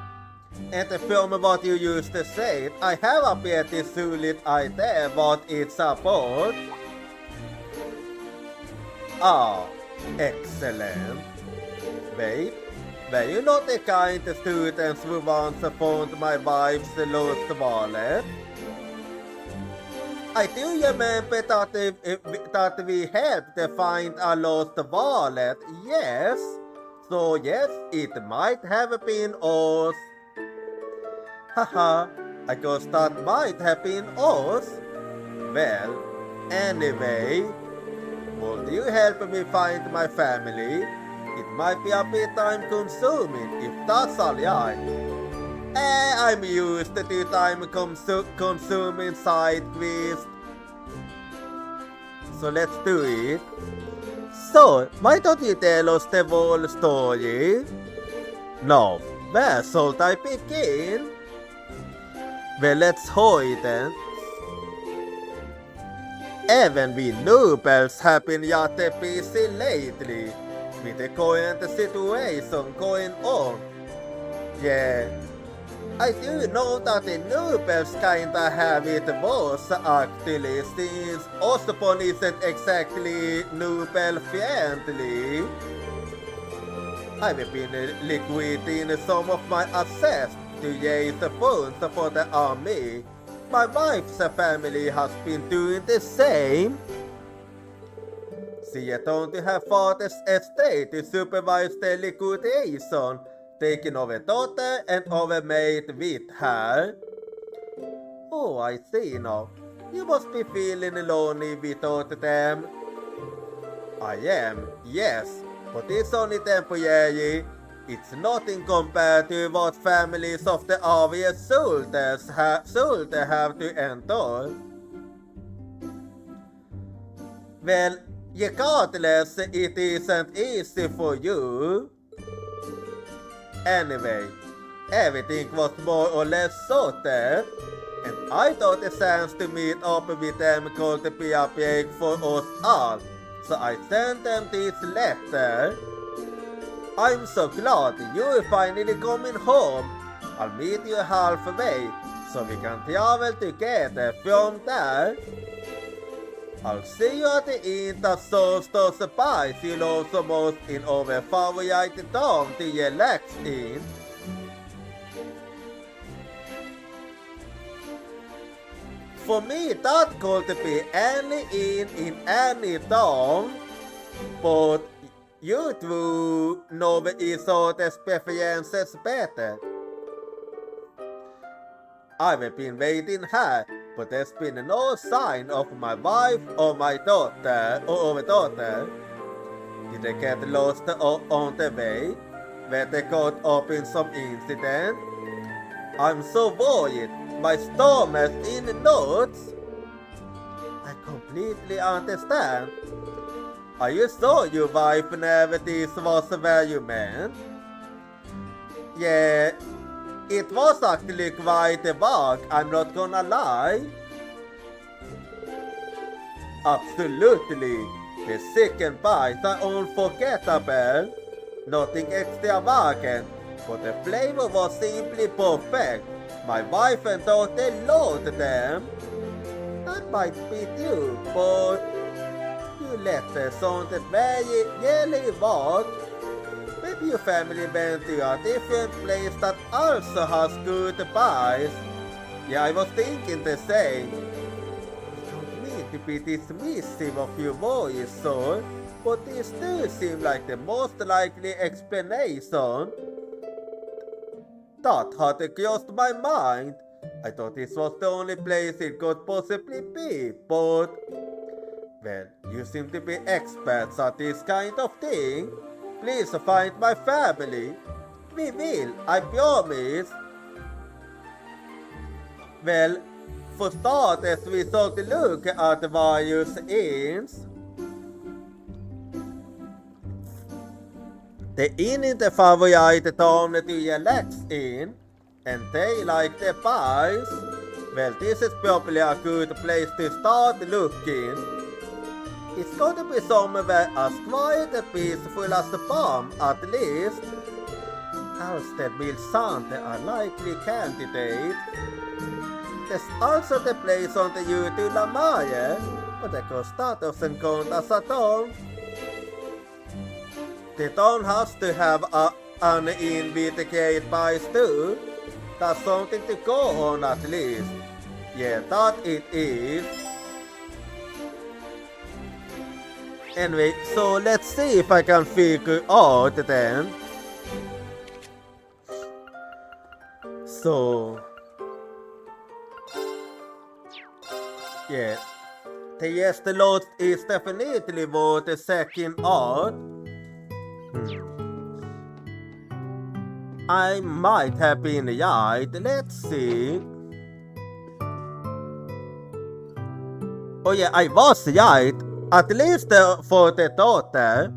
S2: and from what you used to say, I have a pretty solid idea what it's about. Ah, excellent. Wait, were you not the kind students who once found my wife's lost wallet? I do remember that we helped to find a lost wallet, yes. So yes, it might have been us. Haha, I guess that might have been us. Well, anyway, would you help me find my family? It might be a bit time consuming, if that's alright. I'm used to time consuming side quest. So let's do it. So, why don't you tell us the whole story? No, where should I begin? Well, let's hold then. Even we nobles have been yet busy lately with the current situation going on. Yeah, I do know that the nobles kinda have it worse actually, since Ostapon isn't exactly noble friendly. I've been liquidating some of my assets to raise the funds for the army. My wife's family has been doing the same. She returned to her father's estate to supervise the liquidation, taking over daughter and over maid with her. Oh, I see now. You must be feeling lonely without them. I am, yes, but it's only temporary. It's nothing compared to what families of the obvious soldiers have to endure. Well, regardless, it isn't easy for you. Anyway, everything was more or less sorted, and I thought the chance to meet up with them could be a break for us all, so I sent them this letter. I'm so glad you're finally coming home. I'll meet you halfway, so we can travel together from there. I'll see you at the inn that serves the spice you love so most in our favorite town to relax in. For me, that could be any inn in any town, but you two know each other's preferences better. I've been waiting here, but there's been no sign of my wife or my daughter or our daughter. Did they get lost on the way? Were they caught up in some incident? I'm so worried. My stomach in knots. I completely understand. Are you sure your wife never this was where you meant? Yeah, it was actually quite a walk, I'm not gonna lie. Absolutely. The chicken pies are unforgettable. Nothing extravagant, but the flavor was simply perfect. My wife and daughter loved them. That might be you, but you letter sounded very really what? Maybe your family went to a different place that also has good pies. Yeah, I was thinking the same. I don't mean to be dismissive of your voice, sir, but this do seem like the most likely explanation. That had crossed my mind. I thought this was the only place it could possibly be, but... Well, you seem to be experts at this kind of thing. Please find my family. We will, I promise. Well, for starters, we should look at various inns. The inn is the favorite town to relax in, and they like the pies. Well, this is probably a good place to start looking. It's going to be somewhere as quiet and peaceful as the farm, at least. Halstead Mill Sante are likely candidates. There's also the place on the route to La Maille, but of course that doesn't count as a town. The town has to have an inn with the great pies too. That's something to go on at least. Yeah, that it is. Anyway, so let's see if I can figure out then. So... yeah. The yes, the lot is definitely worth checking out. I might have been right. Let's see. Oh yeah, I was right. At least for the daughter.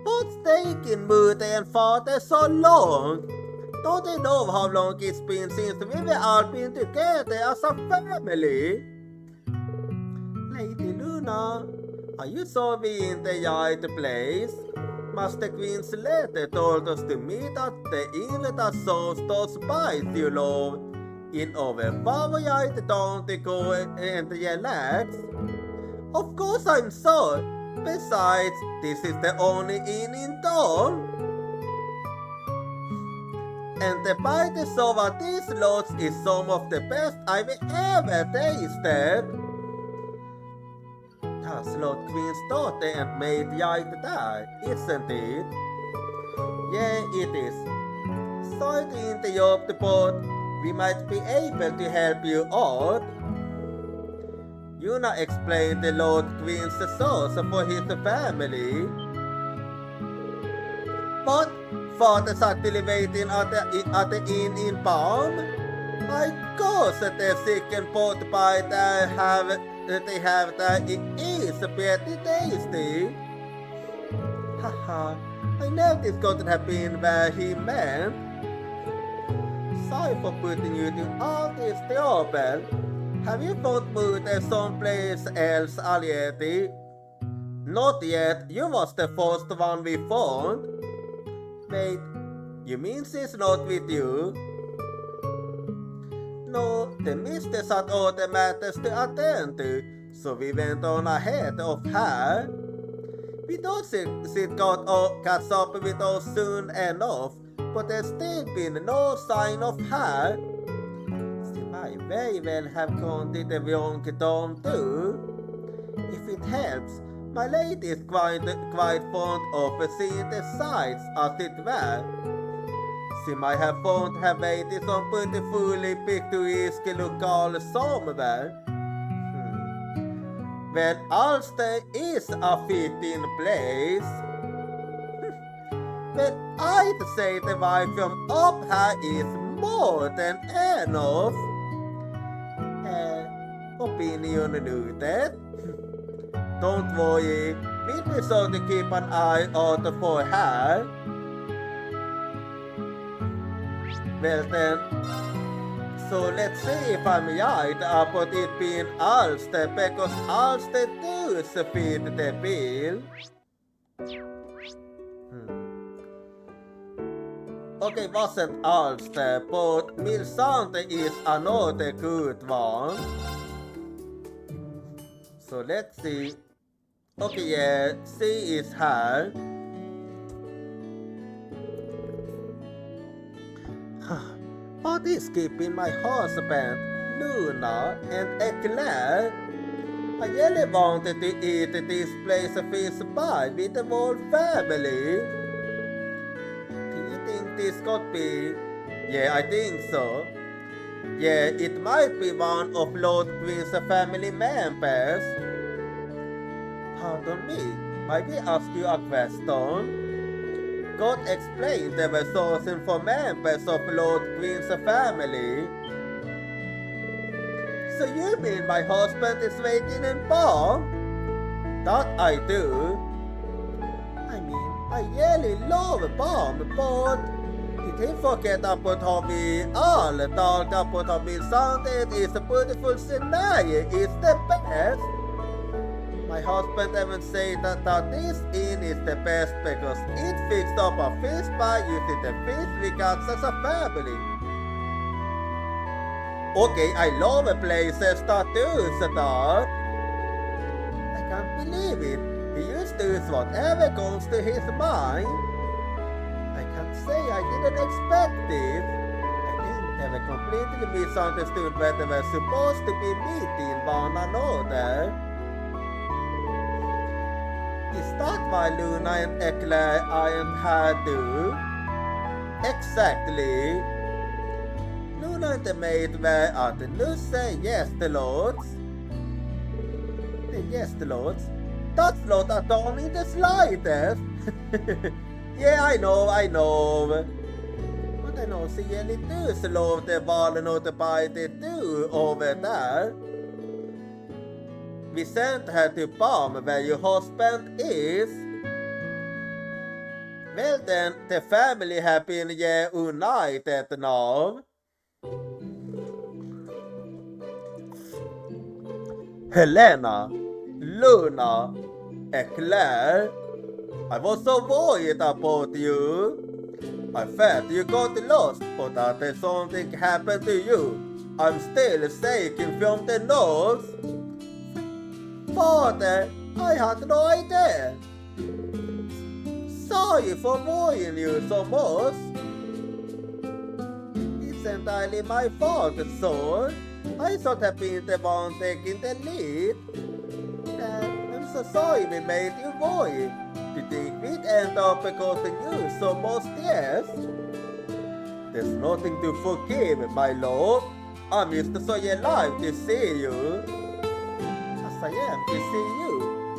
S2: What's taking mother and father so long? Don't they know how long it's been since we've all been together as a family? Lady Luna, are you sure we in the right place? Master Queen's letter told us to meet at the inlet of Solstos by you, love. In överför jag inte don't gå and relax. Of course I'm sorry. Besides, this is the only inn in town. And the bites of these lots is some of the best I've ever tasted. That's Lord Queen's daughter and maid jag där, isn't it? Yeah, it is. Sorry to interrupt, but we might be able to help you out. Yuna explained the Lord Queen's source for his family. But father's actually waiting at the inn in Palm. I guess that the second pot pie they have that it is pretty tasty. Haha, I know this couldn't have been where he meant. Sorry for putting you to all this trouble. Have you found food someplace else already? Not yet, you was the first one we found. Wait, you mean she's not with you? No, the mistress had other matters to attend to, so we went on ahead of her. We thought she'd catch up with us soon enough, but there's still been no sign of her. She might very well have gone to the wrong town too. If it helps, my lady is quite fond of seeing the sights as it were. She might have found her way to some beautifully picturesque locale somewhere. Well, Ulster is a fitting place. But I'd say the vibe from up here is more than enough. Opinion noted. Don't worry, we'll be sure to keep an eye out for her. Well then, so let's see if I'm right about it being Ulster, because Ulster does fit the bill. Okay, wasn't Ulster, but Milsante is another good one. So let's see. Okay, yeah, she is her. What is keeping my husband, Luna, and Eclair? I really wanted to eat this place of fish pie with the whole family. Do you think this could be? Yeah, I think so. Yeah, it might be one of Lord Queen's family members. Pardon me, might we ask you a question? God explained they were sourcing for members of Lord Queen's family. So you mean my husband is waiting in Palm? That I do. I mean, I really love Palm, but did he forget about how we all talk about how Milsante is a beautiful scenario, is the best? My husband even said that this inn is the best because it fixed up a fish pie using the fish we got as a family. Okay, I love places that do that. I can't believe it. He used to do whatever comes to his mind. I can't say I didn't expect it. I think they were completely misunderstood where they were supposed to be meeting one another. Is that why Luna and Eclair aren't here too? Exactly. Luna and the maid were at the Luce yesterlords. The yesterlords? That's not at all in the slightest. Yeah, I know. But I know she really does love the walnut pie too over there. We sent her to Palm where your husband is. Well then, the family have been united now. Helena, Luna, Eclair. I was so worried about you. I felt you got lost, but that something happened to you. I'm still shaking from the nose. Father, I had no idea. Sorry for worrying you so much. It's entirely my fault, son. I should have been the one taking the lead. I'm so sorry we made you worry. To think we'd end up causing you so much stress. There's nothing to forgive, my love. I'm just so alive to see you. As I am to see you.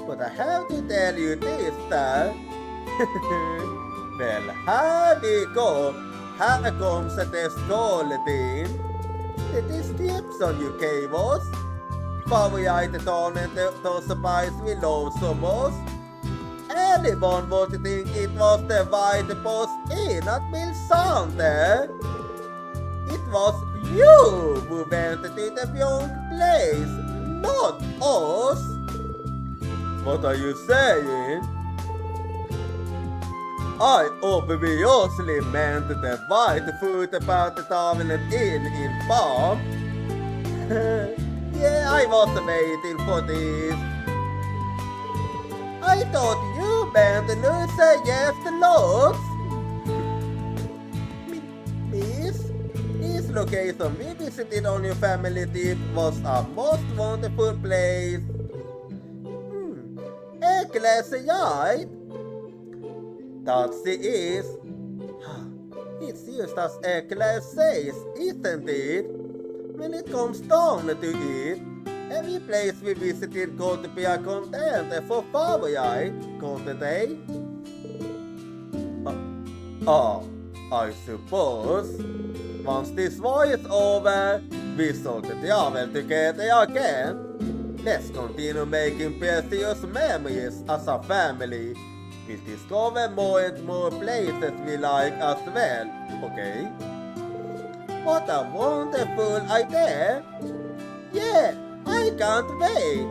S2: But I have to tell you this time. Well, här vi går. Här comes the skåltid. The description you gave us. Favorited on the spice we love so much. Anyone would think it was the white boss in at Milsante. It was you who went to the wrong place, not us. What are you saying? I obviously meant the white food about the traveling in farm. Yeah, I was waiting for this. I thought you meant to say yes to lots. Miss, this location we visited on your family trip was a most wonderful place. Ecclesiite? That she is. It's just as Eccles says, isn't it? When it comes down to it, every place we visited got to be a content for favorite, couldn't they? I suppose. Once this war is over, we should travel together again. Let's continue making precious memories as a family. We'll discover more and more places we like as well, okay? What a wonderful idea! Yeah, I can't wait!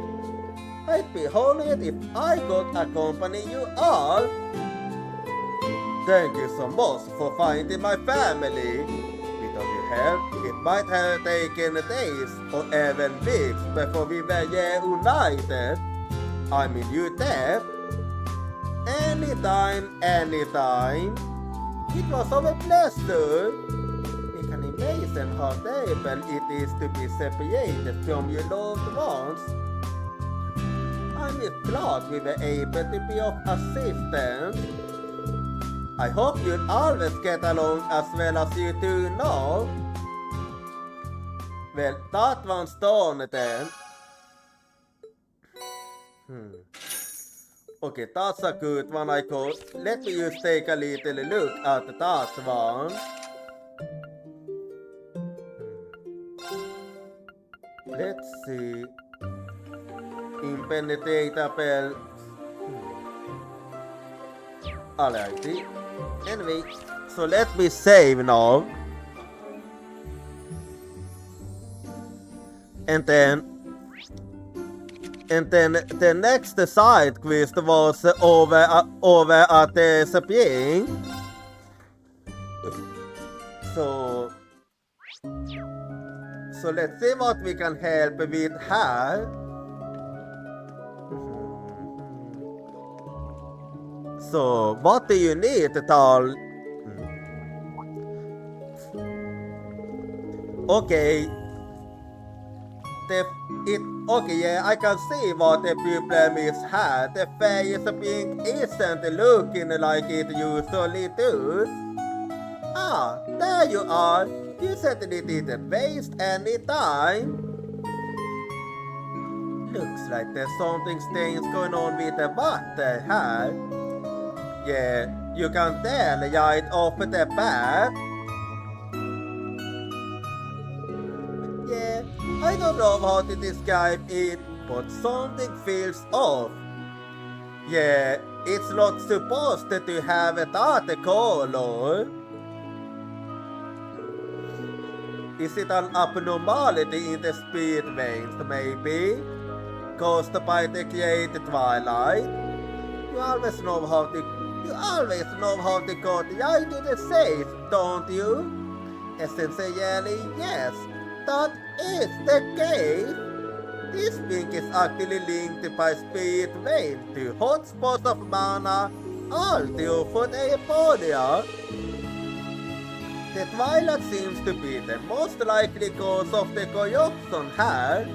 S2: I'd be honored if I could accompany you all. Thank you so much for finding my family. Without your help, it might have taken days or even weeks before we were reunited. I mean you deaf. Anytime. It was our pleasure. We can imagine how terrible it is to be separated from your loved ones. I'm just glad we were able to be of assistance. I hope you'll always get along as well as you do now. Well, that one's done then. Okay, that's a good one, I call. Let me just take a little look at that one. Let's see. Impenetrable. Alrighty. Anyway, so let me save now. And then the next side quest was over at the Spring. So let's see what we can help with her. So what do you need, Tal? Okay. Okay, yeah, I can see what the problem is here. The face being isn't looking like it usually does. Ah, there you are. You certainly didn't waste any time. Looks like there's something strange going on with the water here. Yeah, you can tell right off the bat. Yeah, I don't know how to describe it, but something feels off. Yeah, it's not supposed to have a dark color. Is it an abnormality in the speed veins, maybe? Caused by the created twilight? You always know how to go to the safe, don't you? Essentially, yes, that is the case. This pink is actually linked by speed vein to hotspots of mana, all to Photopodia. The Twilight seems to be the most likely cause of the Goyokson here.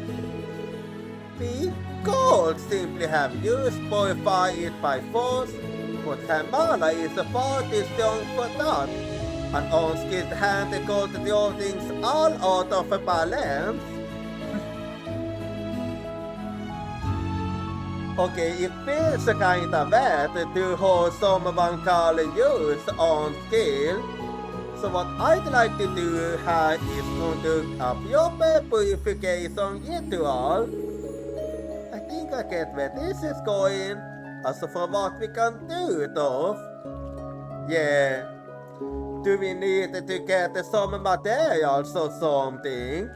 S2: We could simply have used Purify it by force, but her mana is far too strong for that. An unskilled hand got the old things all out of balance. Okay, it feels kinda bad to hold someone call use on skill. So what I'd like to do here is conduct a pure purification ritual. I think I get where this is going. As for what we can do though. Yeah. Do we need to get some materials or something?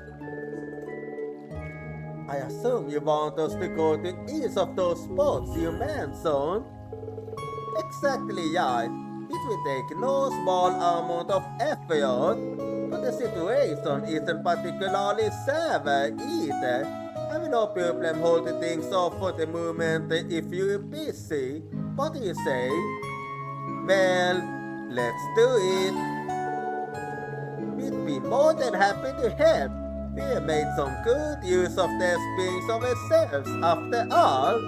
S2: I assume you want us to go to each of those spots you mentioned? Exactly right. It will take no small amount of effort, but the situation isn't particularly severe either. I have no problem holding things off for the moment if you're busy. What do you say? Well, let's do it. We'd be more than happy to help. We have made some good use of their springs ourselves after all.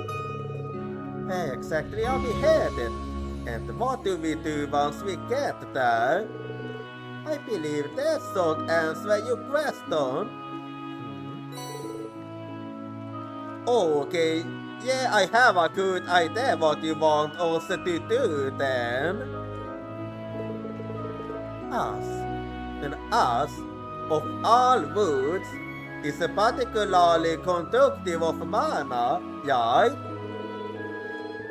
S2: Where exactly are we headed? And what do we do once we get there? I believe that should answer your question. Okay, yeah, I have a good idea what you want us to do then. Us. And us, of all woods, is particularly conductive of mana, right?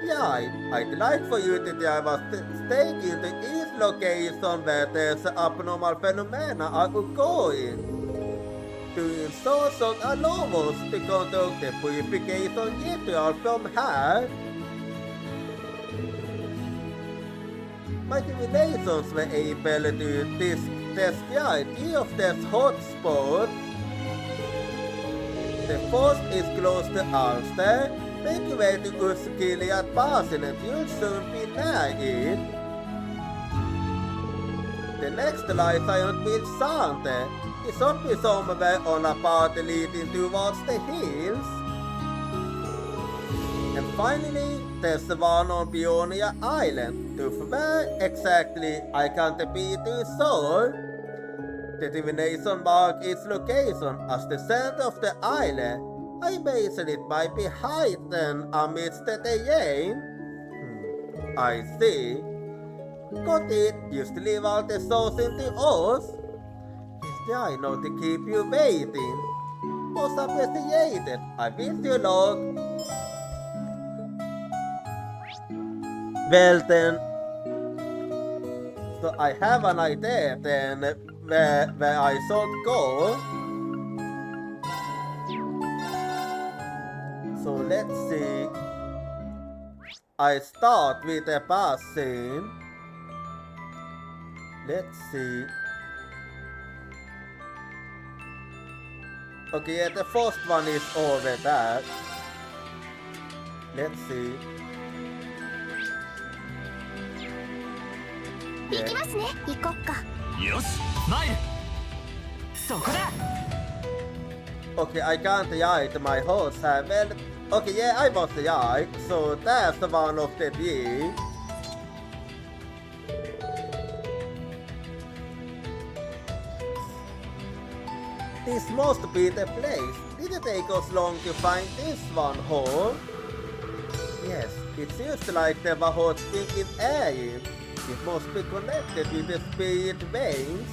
S2: Yeah, I'd like for you to drive us straight into each location where there's abnormal phenomena are occurring. Doing so should allow us to conduct the purification ritual from here. My divinations were able to describe each of these hotspots. The first is close to Ulster. Make your way to Uskiliad Basin and you'll soon be near it. The next lies on Vilsante. It should be somewhere on a path leading towards the hills. And finally, there's the one on Bionia Island. To where exactly, I can't be too sure. The divination mark its location as the center of the island. I imagine it might be hidden amidst the terrain. I see. Got it. Used to leave all the souls into us. Is there not to keep you waiting? Most appreciated. I wish you luck. Well then, so I have an idea then where I should go. So let's see. I start with a basin. Let's see. Okay, yeah, the first one is over there. Let's see.
S3: 行きますね。行こっか。
S4: よしマイルそこだ
S2: Okay, I can't ride my horse. Well, okay, yeah, I was right. So that's one of the three. This must be the place. Did it take us long to find this one, huh? Yes, it seems like there were hot spring in air. It must be connected with the spirit veins.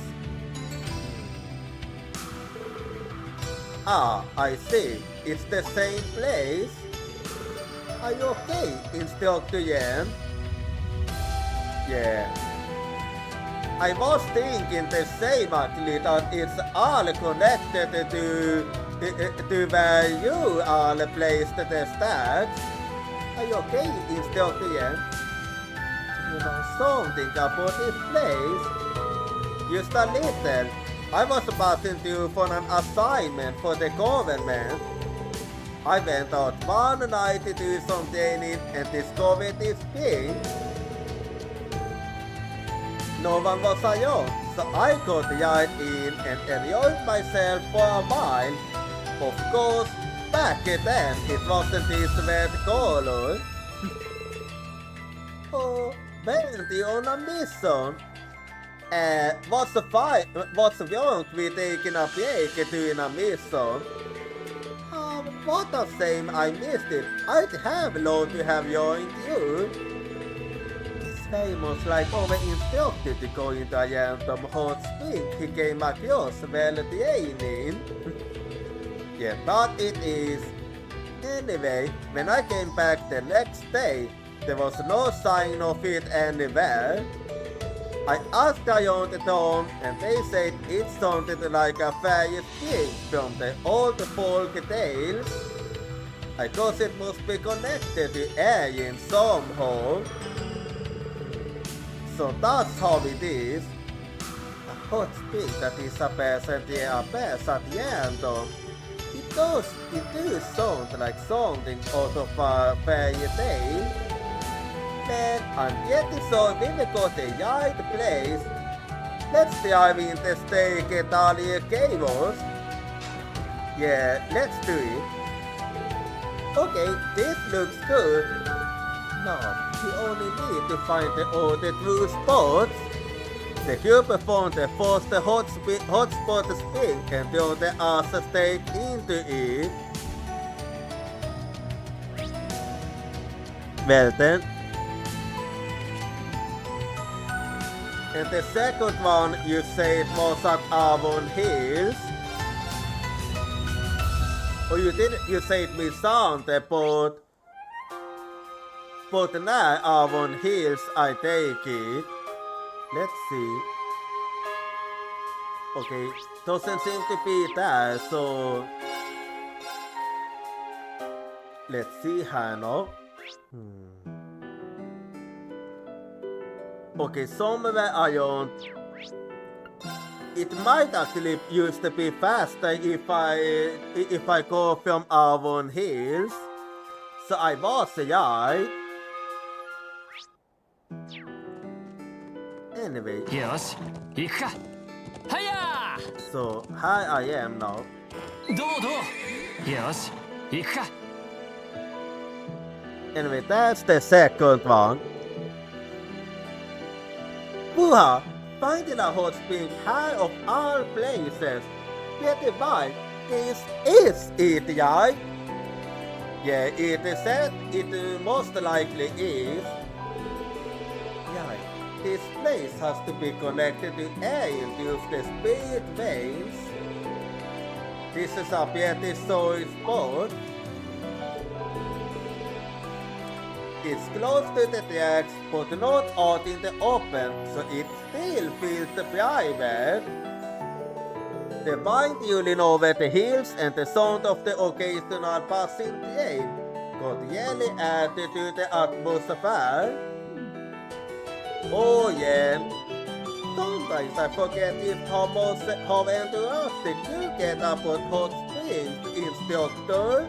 S2: Ah, I see. It's the same place. Are you okay, Instructor Yen? Yeah. I was thinking the same actually, that it's all connected to where you all placed the stacks. Are you okay, instructor Yen? You know something about this place? Just a little. I was passing through for an assignment for the government. I went out one night to do some training and discovered this thing. No one was around, so I got right in and enjoyed myself for a while. Of course, back then it wasn't this red color. Oh, went you on a mission? What's wrong with taking a break during a mission? What a shame I missed it. I'd have loved to have joined you. Famous like over-instructed to go into a random hot spring he came across while training. Yeah, but it is. Anyway, when I came back the next day, there was no sign of it anywhere. I asked around the town and they said it sounded like a fairy spring from the old folk tales. I guess it must be connected to Erin somehow. So that's how it is. A hot spring that disappears and reappears at random. It does sound like something out of a fairy tale. Man, I'm getting so we got the right place. Let's dive into Steak Italia Cables. Yeah, let's do it. Okay, this looks good. Now, we only need to find all the true spots. The group found the first hotspot spring and throw the ass steak into it. Well then. And the second one you said was at Avon Hills. Or you said me sound but now Avon Hills I take it. Let's see. Okay, doesn't seem to be that, so let's see Hano. Okay, somewhere around. It might actually used to be faster if I go from Avon Hills. So I was right. Anyway.
S4: よし行くかはや
S2: So here I am now.
S4: どうよし行くか
S2: Anyway, that's the second one. Wooha! Finding a hot spring high of all places. Get it right. This is it, right? Yeah, it is said it most likely is. Yeah, this place has to be connected to air due to the spirit veins. This is a pretty sore spot. It's close to the tracks, but not out in the open, so it still feels private. The wind howling over the hills and the sound of the occasional passing train got really added to the atmosphere. Oh yeah, sometimes I forget just how enthusiastic you get about hot springs, instructor.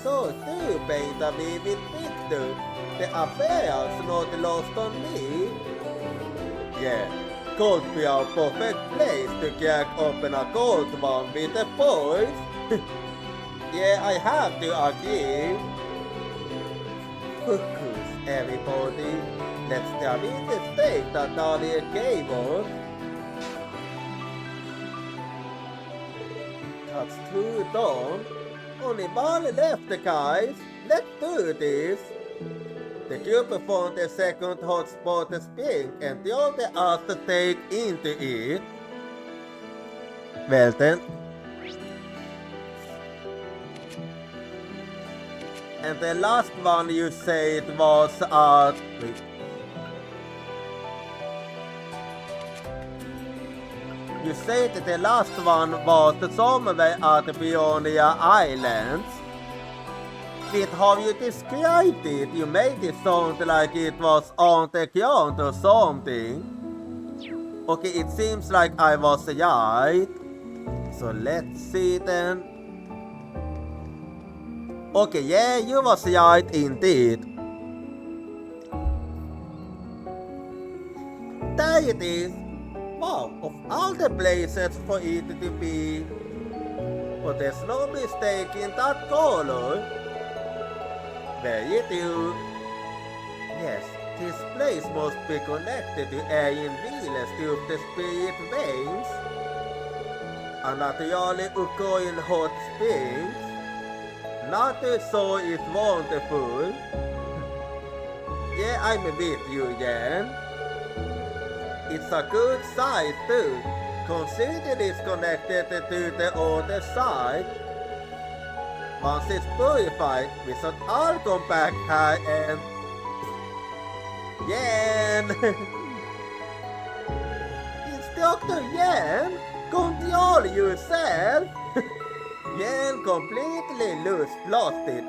S2: So do paint a vivid picture. The affair's not lost on me. Yeah, could be a perfect place to crack open a cold one with the boys. Yeah, I have to agree. Focus, everybody. Let's dive in the state that Dahlia gave us. That's true, Dawn. Only one left, guys. Let's do this. The group found the second hotspot spring and threw the other take into it. Well then. And the last one you said was at... Wait. You said that the last one was somewhere at Bionia Islands. with how you described it, you made it sound like it was on the ground or something. Okay, it seems like I was right. So let's see then. Okay, yeah, you was right indeed. There it is. Wow, of all the places for it to be. But there's no mistake in that color. Very true. Yes, this place must be connected to Ayin Viles through the spirit veins. And naturally occurring hot springs. Nature so is wonderful. Yeah, I'm with you, Jan. It's a good side too. Consider it's connected to the other side. Once it's purified, we should all come back here and... Jan! Instructor Jan, control yourself! Jan completely lost it.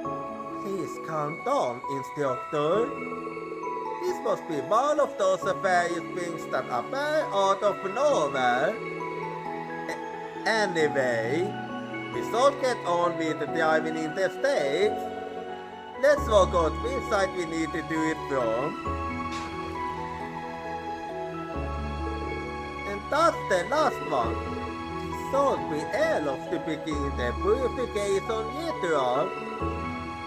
S2: Please calm down, Instructor. This must be one of those various things that appear out of nowhere. Anyway, we should get on with driving in the States. Let's work out which side we need to do it from. And that's the last one. Should we able to begin the purification ritual?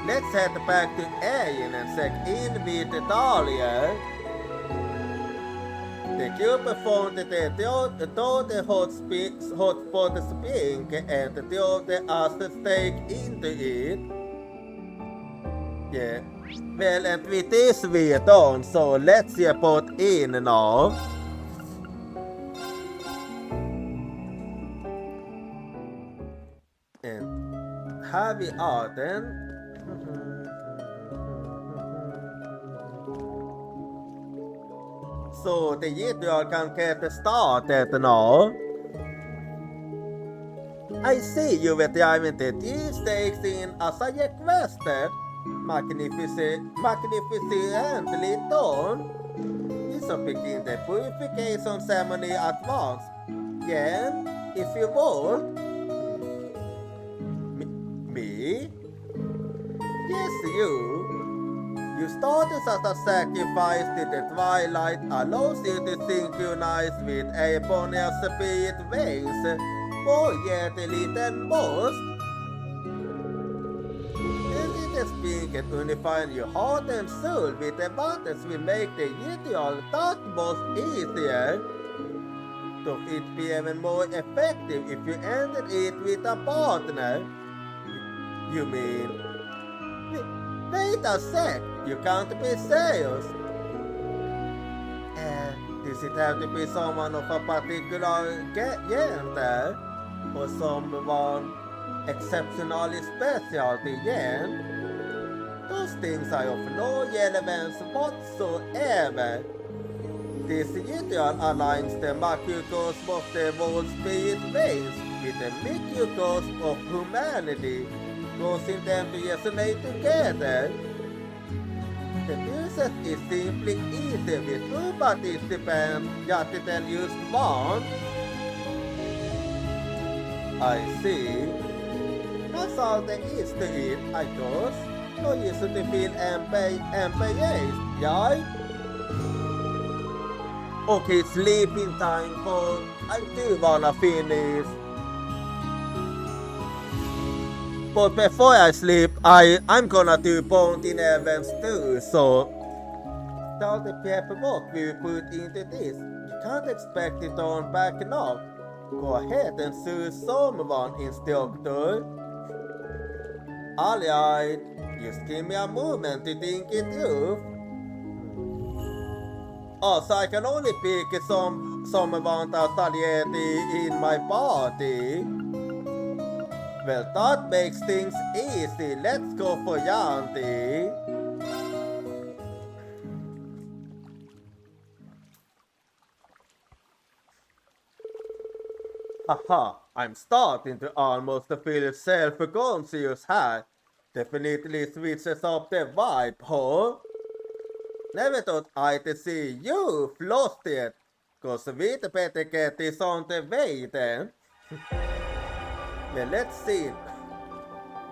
S2: Let's head back to Ayin and check in with Dahlia. The crew performed the hot spot spring and threw the acid stake into it. Yeah. Well, and with this we're done, so let's report in now. And here we are then. So the ritual can get started now. I see you were driving the 3 stakes in as I requested. Magnificently done. We shall begin the purification ceremony at once. Again, if you want. Me? Yes, you. You started as a sacrifice to the twilight allows you to synchronize with Ebonia's spirit veins for yet a little most. And it is being unifying your heart and soul with the buttons will make the ritual that much easier. So it be even more effective if you ended it with a partner. You mean? Wait a sec, you can't be serious. Does it have to be someone of a particular gender? Or someone exceptionally special to Yen? Those things are of no relevance whatsoever. This ritual aligns the microcosm of the world's spirit veins with the microcosm of humanity, causing them to resonate together. The process is simply easy with 2 participants rather than just one. I see. That's all there is to it, I guess. No reason to feel embarrassed, right? Okay, sleeping time, but I do wanna finish. But before I sleep, I'm gonna do bonding events too, so all the paperwork we put into this, you can't expect it on back now. Go ahead and sue someone, Instructor. Alright, just give me a moment to think it through. Also, I can only pick someone that's already in my party. Well, that makes things easy. Let's go for Yanti. Haha, I'm starting to almost feel self-conscious here. definitely switches up the vibe, huh? Never thought I'd see you lost yet. Cause we'd better get this on the way then. Well, let's see.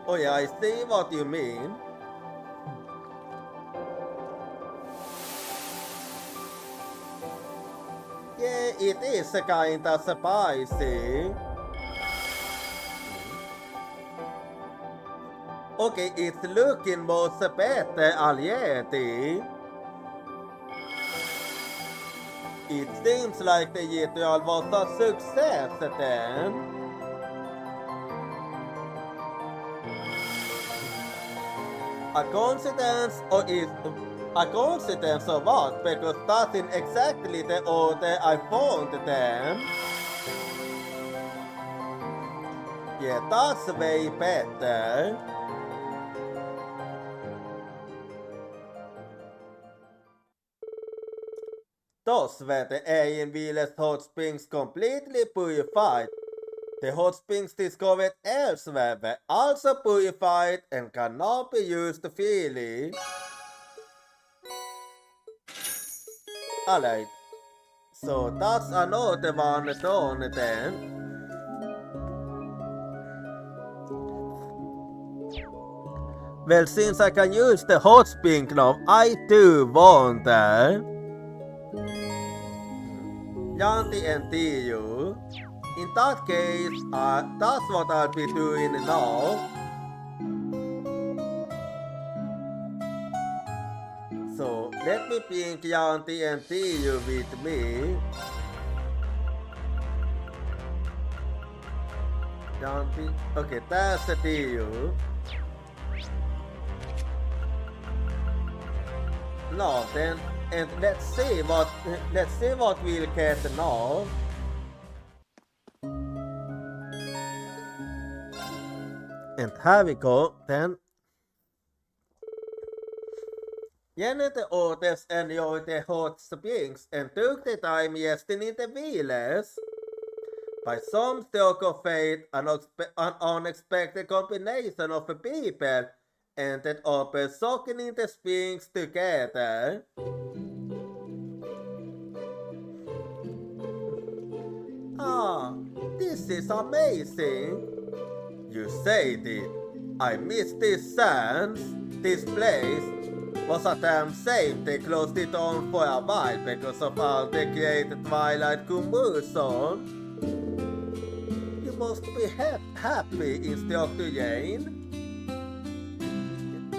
S2: Oh yeah, I see what you mean. Yeah, it is kinda spicy. Okay, it's looking much better already. It seems like the ritual was a success then. A coincidence or what? Because that's in exactly the order I found them. Yeah, that's way better. Thus were the Aienwheelers hot springs completely purified. The hot springs discovered elsewhere were also purified and can now be used freely. Alright, so that's another one done then. Well, since I can use the hot spring now, I do wonder. Yanti and Tiu. In that case, that's what I'll be doing now. So, let me bring Yanti and Tiu with me. Yanti, okay, that's the Tiu. No, then, and let's see what we'll get now. And here we go, then. Janet orders enjoyed the hot springs and took the time resting in the wheelers. By some stroke of fate, an unexpected combination of people ended up soaking in the springs together. Ah, this is amazing. You said it. I missed these sands. This place was a damn shame they closed it on for a while because of all the great Twilight commotion. You must be happy, Instructor Jane.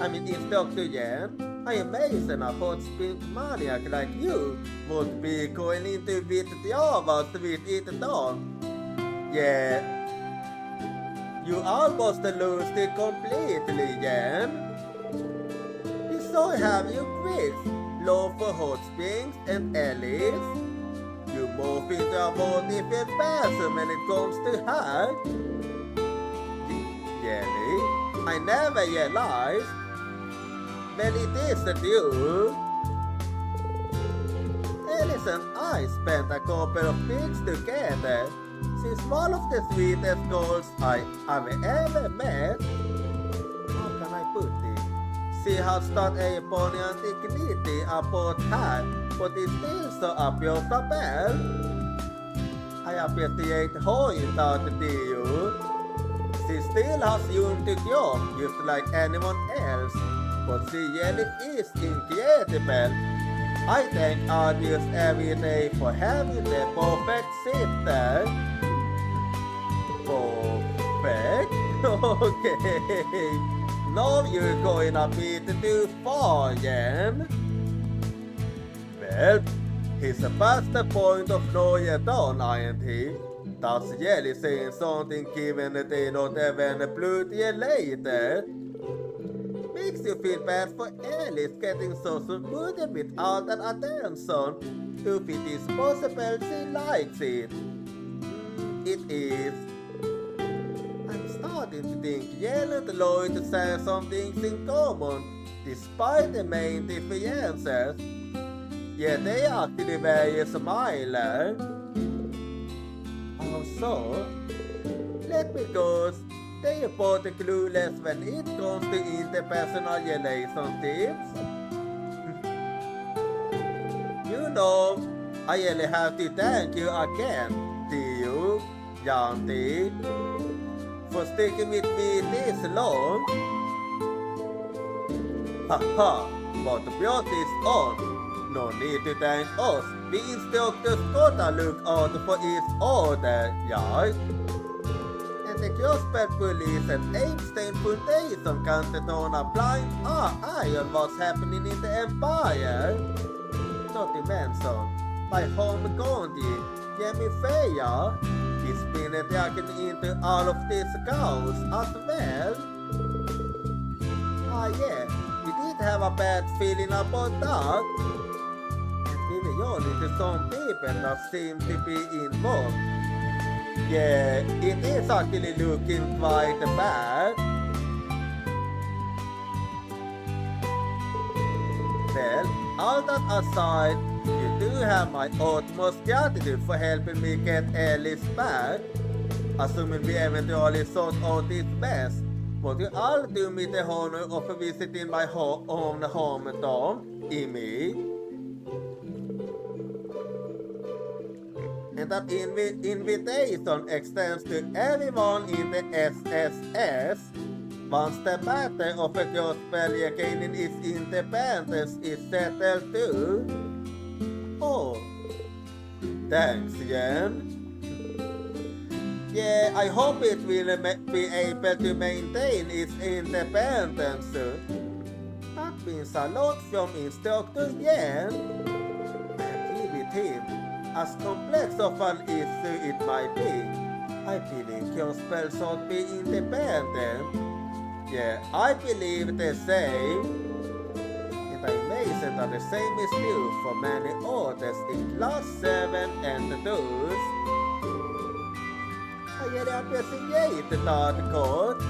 S2: Instructor Yen, I imagine a hot spring maniac like you would be going into with the hours with it done. Yeah, you almost lost it completely, Yen. So have you Chris, love for hot springs, and Alice? You move into a more different person when it comes to her. Jelly, I never realized. Well, it isn't you. Alice and I spent a couple of weeks together. She's one of the sweetest girls I've ever met. How can I put it? She has started a poignant dignity about her, but it still so appeals a bell. I appreciate her in that deal. She still has room to grow, just like anyone else. But she really is incredible. I thank Audius every day for having the perfect sister. Perfect? Okay. Now you're going a bit too far, Jen. Well, he's past the point of no return, ain't he? That's really saying something given that they not even blood related. Makes you feel bad for Alice getting so surrounded with all that attention. If it is possible, she likes it. It is. I'm starting to think Yale and Lloyd share some things in common, despite the main differences. Yeah, they are actually very similar. Also, let me guess, They are both clueless when it comes to interpersonal relationships. You know, I really have to thank you again, Theo, Yanti, for sticking with me this long. Haha, but the plot is on. No need to thank us. We instructors gotta look out for each other, right? And the Crossbed Police and Epstein Foundation can't turn a blind eye on what's happening in the Empire. Not to mention, my home county, Jimmy Freya, is been dragged into all of this chaos as well. Yeah, we did have a bad feeling about that. And we were all into some people that seem to be involved. Yeah, it is actually looking quite bad. Well, all that aside, you do have my utmost gratitude for helping me get Alice back. Assuming we eventually sort out this mess, would you all do me the honor of visiting my own hometown, Imi? And that invitation extends to everyone in the SSS. Once the matter of a Crossbed gaining its independence is settled too. Oh, thanks, Jen. Yeah, I hope it will be able to maintain its independence. That means a lot from Instructor Yen. Give it him. As complex of an issue it might be, I believe Crossbed should be independent. Yeah, I believe the same. And I may say that the same is true for many others in Class 7 and those. I really appreciate that, Code.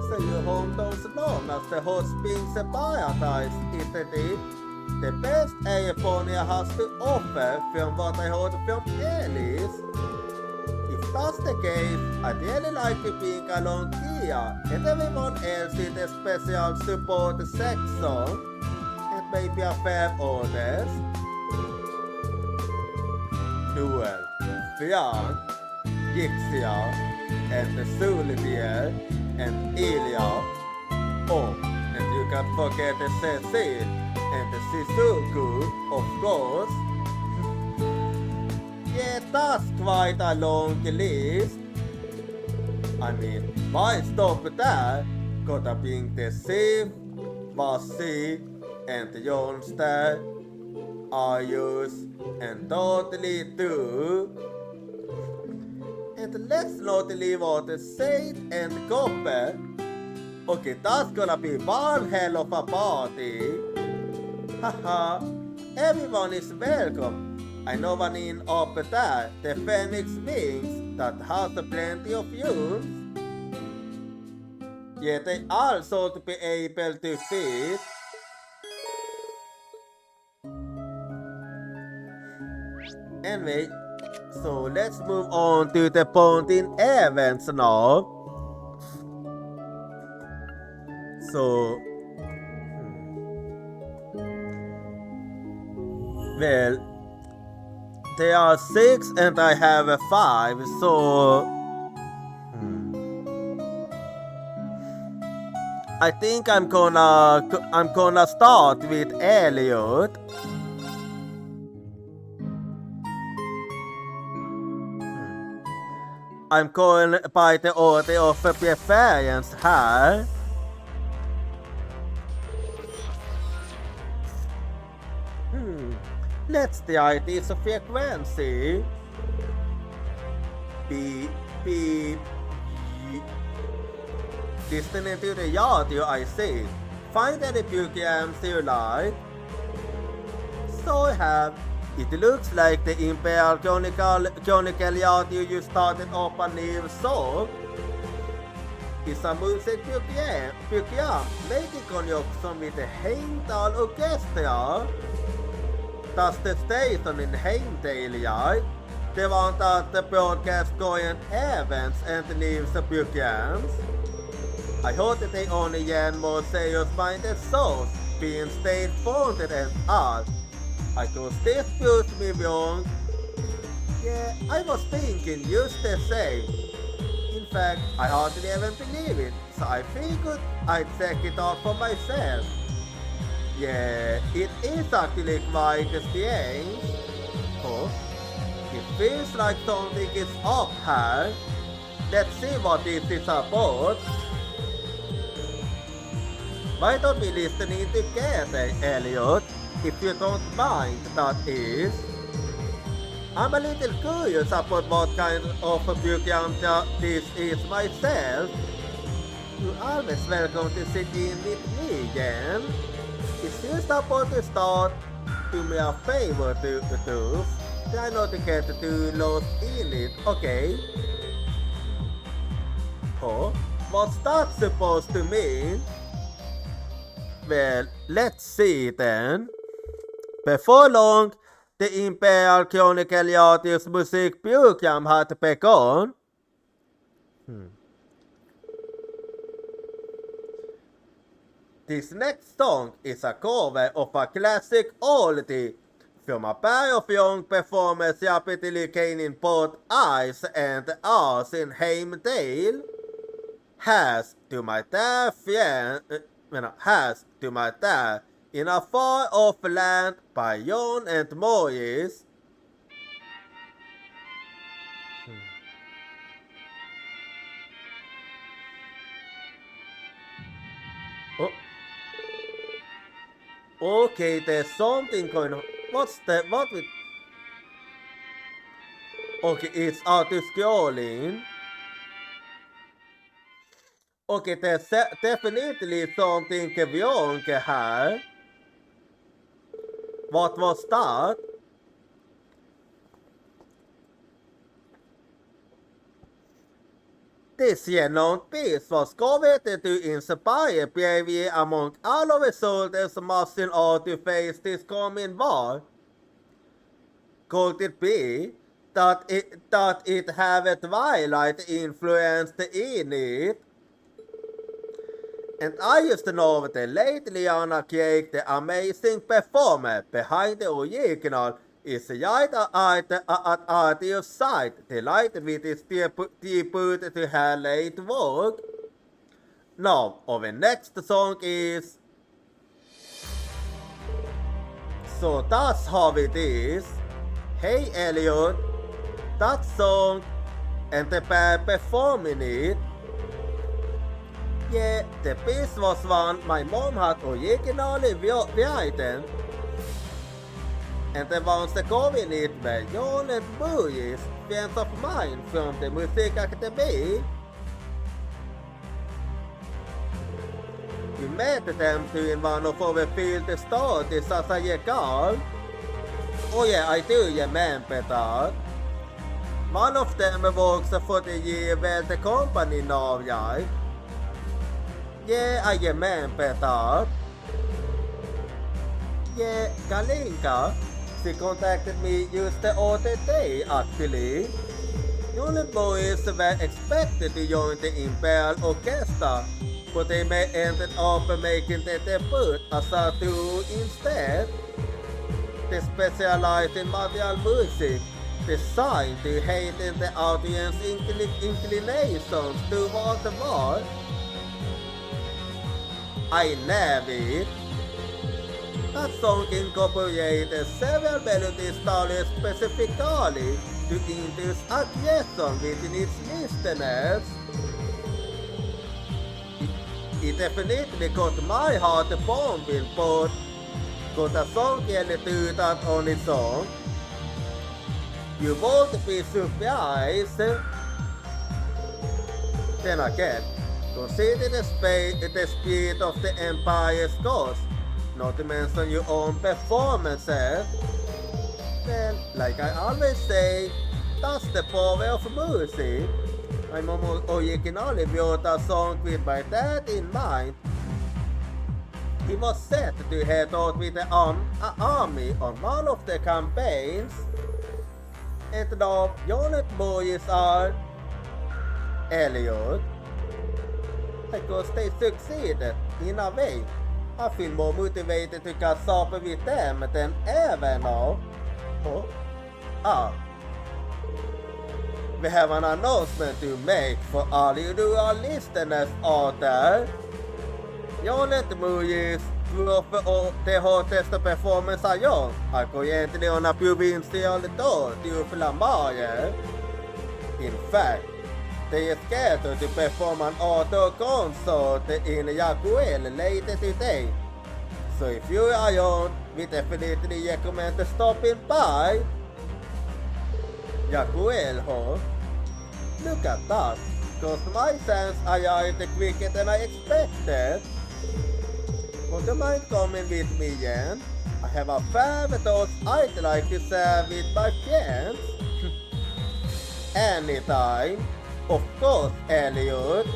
S2: So your hometowns known as the Hot Springs Paradise, isn't it? The best Aeroponia has to offer from what I heard from Alice. If that's the case, I'd really like to bring along Tia and everyone else in the special support section, and maybe a fair others. Noel, Fian, Yixia, and the Sullivier, and Ilya. Oh, and you can't forget the Cecil and the Shizuku, of course. Yeah, that's quite a long list. I mean, why stop there? Gotta bring the Sif, Vasi, and Jonster, Ayus, and Totally too. And let's not leave out the Saint and Copper. Okay, that's gonna be one hell of a party. Haha, everyone is welcome. I know one in up there, the Phoenix Wings, that has plenty of use. Yet they also to be able to feed. Anyway, so let's move on to the Pontin events now. So, well, there are 6 and I have a 5, so I think I'm gonna start with Elliot. I'm going by the order of preference here. Let's try this frequency. B. Listening to the audio, I see. Find any programs you like. So I have. It looks like the Imperial Chronicle audio you started up a new song. It's a music program made in conjunction with the Heimdall Orchestra. That's the station in Heimdall, right? they want that the broadcast going events and leaves the programs. I hope that they only get more serious-minded souls being state-funded and all. I could this proves me wrong. Yeah, I was thinking just the same. In fact, I hardly even believe it, so I figured I'd check it out for myself. Yeah, it is actually quite strange. Oh, it feels like something is up here. Let's see what this is about. Why don't we listen in together, Elliot? If you don't mind, that is. I'm a little curious about what kind of a program this is myself. You're always welcome to sit in with me again. If you're about to start, do me a favor to do. Try not to get too lost in it, okay? Oh, what's that supposed to mean? Well, let's see then. Before long, the Imperial Chronicle music program had begun. This next song is a cover of a classic oldie from a pair of young performers rapidly gaining both eyes and arms in Heimdall. Has to my dear friend, has to my dad in a far off land by Jon and Morris. Oh. Okay, there's something going on. What's that? What with? Okay, it's auto scrolling. Okay, there's definitely something wrong here. What was that? This renowned piece was coveted to inspire bravery among all of the soldiers marching out to face this coming war. Could it be that it have a twilight influence in it? And I used to know that the late Liana Craig, the amazing performer behind the original, is right at your side, delighted with his tribute to her late work. Now, our next song is... So that's how it is. Hey Elliot, that song and the band performing it. Yeah, the piece was one my mom had originally written. And the ones that go in it were Jon and Morris, friends of mine from the Music Academy. We met them during one of our field studies as a year girl. Oh yeah, I do remember that. One of them works for the year where the company now, right? Yeah, I remember that. Yeah, Kalinka, she contacted me just the other day actually. Jon and Morris were expected to join the Imperial Orchestra, but they ended up making the debut as a duo instead. They specialize in martial music, designed to heighten the audience's inclinations toward the war. I love it. That song incorporated several melody styles specifically to induce aggression within its listeners. It definitely got my heart pumping, but could a song really do that on its own? You won't be surprised. Then again, consider the speed of the Empire's course, not to mention your own performances. Well, like I always say, that's the power of music. My mom originally wrote a song with my dad in mind. He was set to head out with the army on one of the campaigns. Ett av Jonet Boys are Elliot. Because they succeeded in a way. I feel more motivated to catch up with them than ever now. Oh. We have an announcement to make for all you our listeners out there. Jonet Boys det hottaste performance jag går egentligen una provincialidad till Flammager. In fact, they are scheduled to perform an outdoor concert in Yaguel later today. So if you are young, we definitely recommend stopping by. Yaguel, huh? Look at that, cause my sense are quicker than I expected. Would you mind coming with me, Jen? I have a fair thought I'd like to share with my friends. Anytime. Of course, Elliot.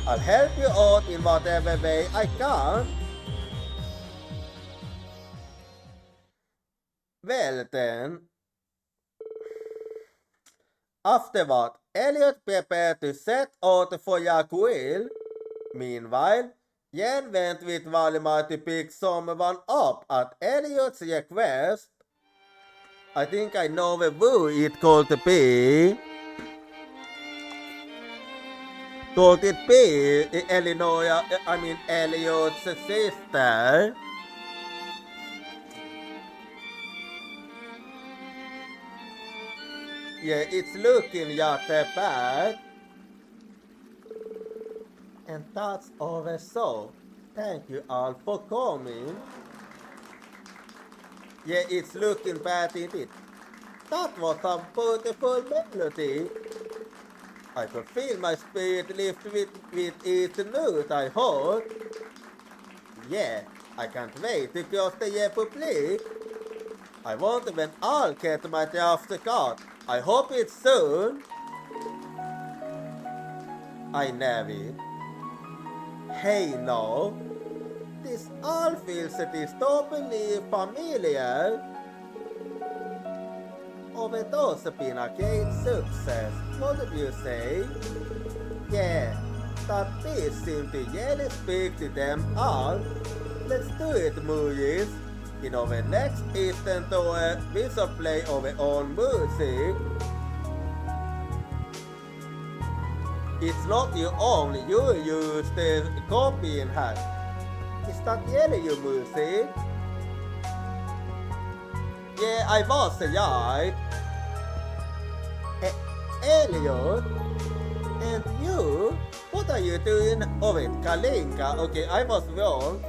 S2: I'll help you out in whatever way I can. Well then. Afterward, Elliot prepared to set out for Yaguil. Meanwhile, Jen went with Valimar to pick someone up at Elliot's request. I think I know who it could be. Could it be Elliot's sister? Yeah, it's looking rather bad. And that's over so. Thank you all for coming. Yeah, it's looking bad indeed. That was a beautiful melody. I could feel my spirit lift with each note I heard. Yeah, I can't wait to cross the Republic. I wonder when I'll get my draft card. I hope it's soon. I never. Hey now, this all feels disturbingly familiar. Of it also been a great success, what did you say? Yeah, that beat seemed to really speak to them all. Let's do it, movies. In our next Eastern tour, we shall play our own music. It's not your own, you use the copying hat. Is that really your music? Yeah, I was right. Elliot? And you? What are you doing? Oh wait, Kalinka. Okay, I was wrong.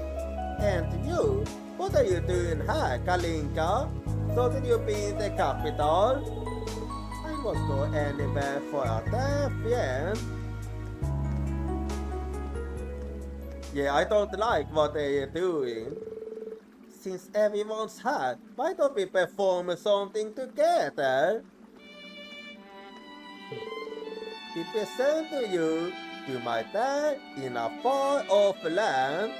S2: And you? What are you doing here, Kalinka? Shouldn't you be in the capital? I won't go anywhere for a damn friend. Yeah, I don't like what they are doing. Since everyone's here, why don't we perform something together? We present to you, to my dad in a far off land.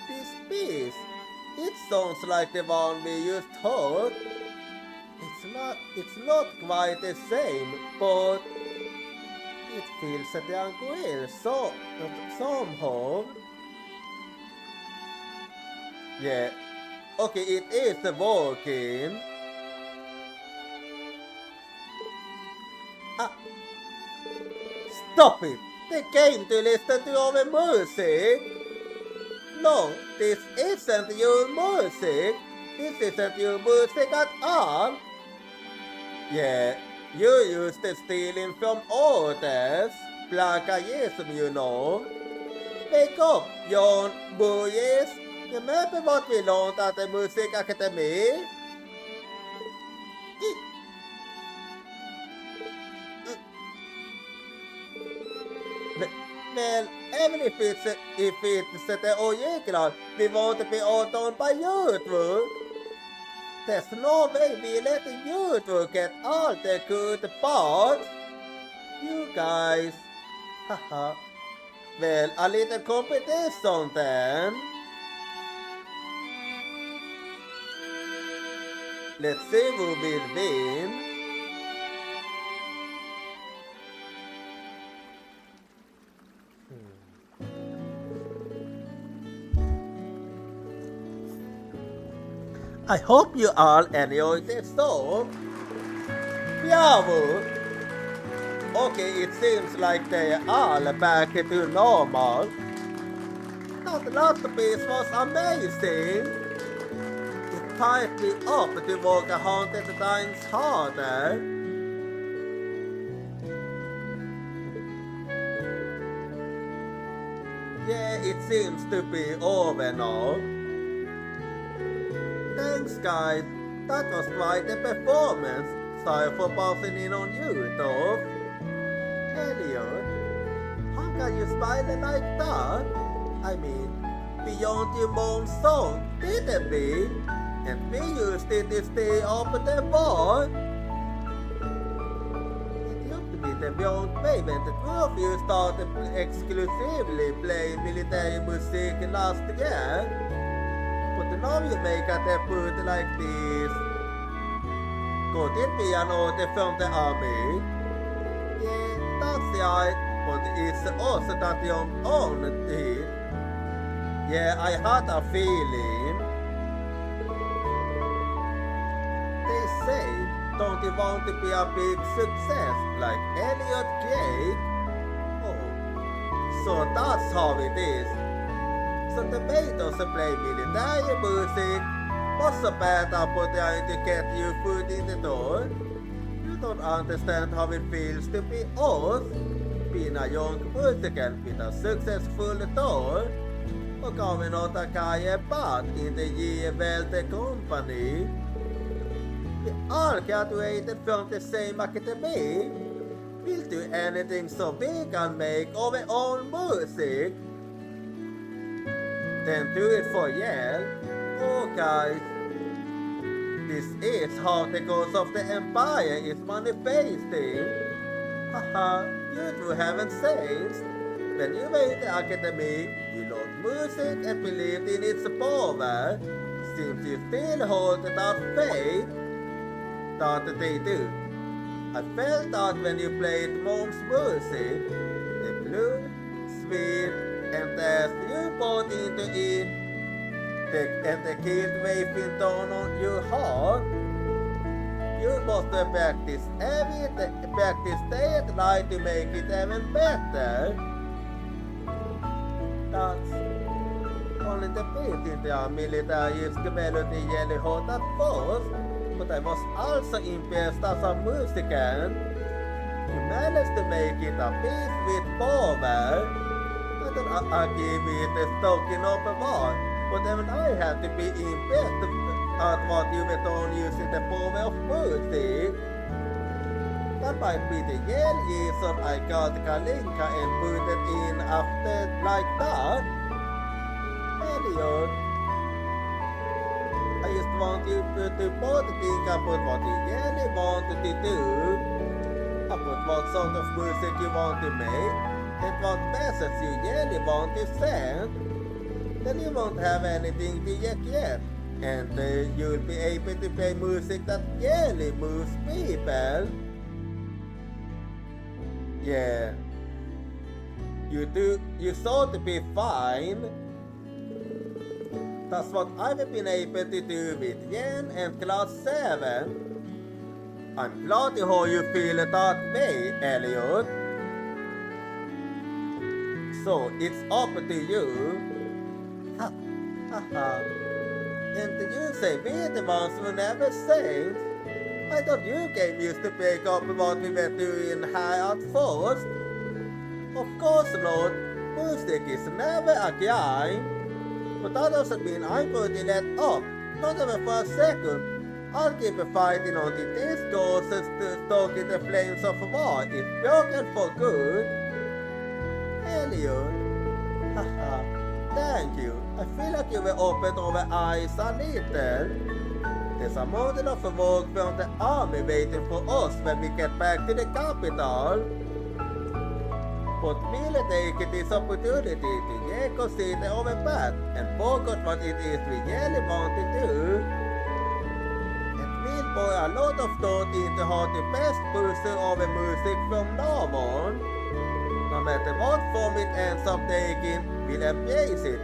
S2: This piece, it sounds like the one we just heard. It's not quite the same, but it feels tranquil somehow. Yeah, okay, it is working. Stop it! They came to listen to our music! No, this isn't your music! This isn't your music at all! Yeah, you used to stealing from others. Plagiarism, you know. Wake up, young boys! Remember what we learned at the Music Academy? Well, even if it's the original, we won't be outdone by YouTube. There's no way we letting YouTube get all the good parts. You guys, haha. Well, a little competition then. Let's see who will win. I hope you all enjoyed the show. Bravo! Okay, it seems like they are all back to normal. That last piece was amazing. It fired me up to work 100 times harder. Yeah, it seems to be over now. Thanks guys, that was quite a performance. Sorry for pausing in on YouTube. Elliot, how can you smile like that? I mean, beyond your mom's song, didn't we? And we used it to stay up at the bar. It used to be the beyond way when the two of you started exclusively playing military music last year. But now you make a debut like this. Could it be an order from the army? Yeah, that's right, but it's also that your own thing. Yeah, I had a feeling. They say, don't you want to be a big success like Elliot Cake? Oh, so that's how it is. So the Tomatoes play military music. What's the bad about trying to get you food in the door? You don't understand how it feels to be us. Being a young musician with a successful tour. Och gaven åt att kaja bad inte ge väl the company. We all graduated from the same academy. We'll do anything so we can make our own music. Then do it for Yale. Oh guys, this is how the ghost of the empire is manifesting. Haha, you two haven't changed. When you were in the academy, you loved music and believed in its power. Seems you still hold that faith that they do. I felt that when you played mom's music, the blue, sweet, and as you bought into it, and the killed waving down on your heart, you must have practiced day and night to make it even better. That's only the beat in the military melody really hot at first, but I was also impressed as a musician. You managed to make it a piece with power. I don't argue with the talking of a war, but even I had to be impressed at what you were on using the power of music. That might be the Yale reason I got Kalinka and put it in after like that. Elliot, I just want you to both think about what you really wanted to do, about what sort of music you want to make, and what message you really want to send. Then you won't have anything to yet, and you'll be able to play music that really moves people. Yeah, you thought to be fine. That's what I've been able to do with Yen and Class 7. I'm glad to hear you feel that way, Elliot. So it's up to you. Ha ha ha. And you say we're the ones who never sings. I thought you came used to pick up what we were doing high at first. Of course not. Music is never a crime. But that doesn't mean I'm going to let up. Not even for a second. I'll keep fighting until this ghost is stoking the flames of war is broken for good. Elliot. Haha. Thank you. I feel like you were open our eyes a little. There's a mountain of work from the army waiting for us when we get back to the capital. But we'll take this opportunity to consider our path and forget what it is we really want to do. And we pour a lot of thought into how to best pursue our music from now on. No matter what form it ends up taking, we'll embrace it.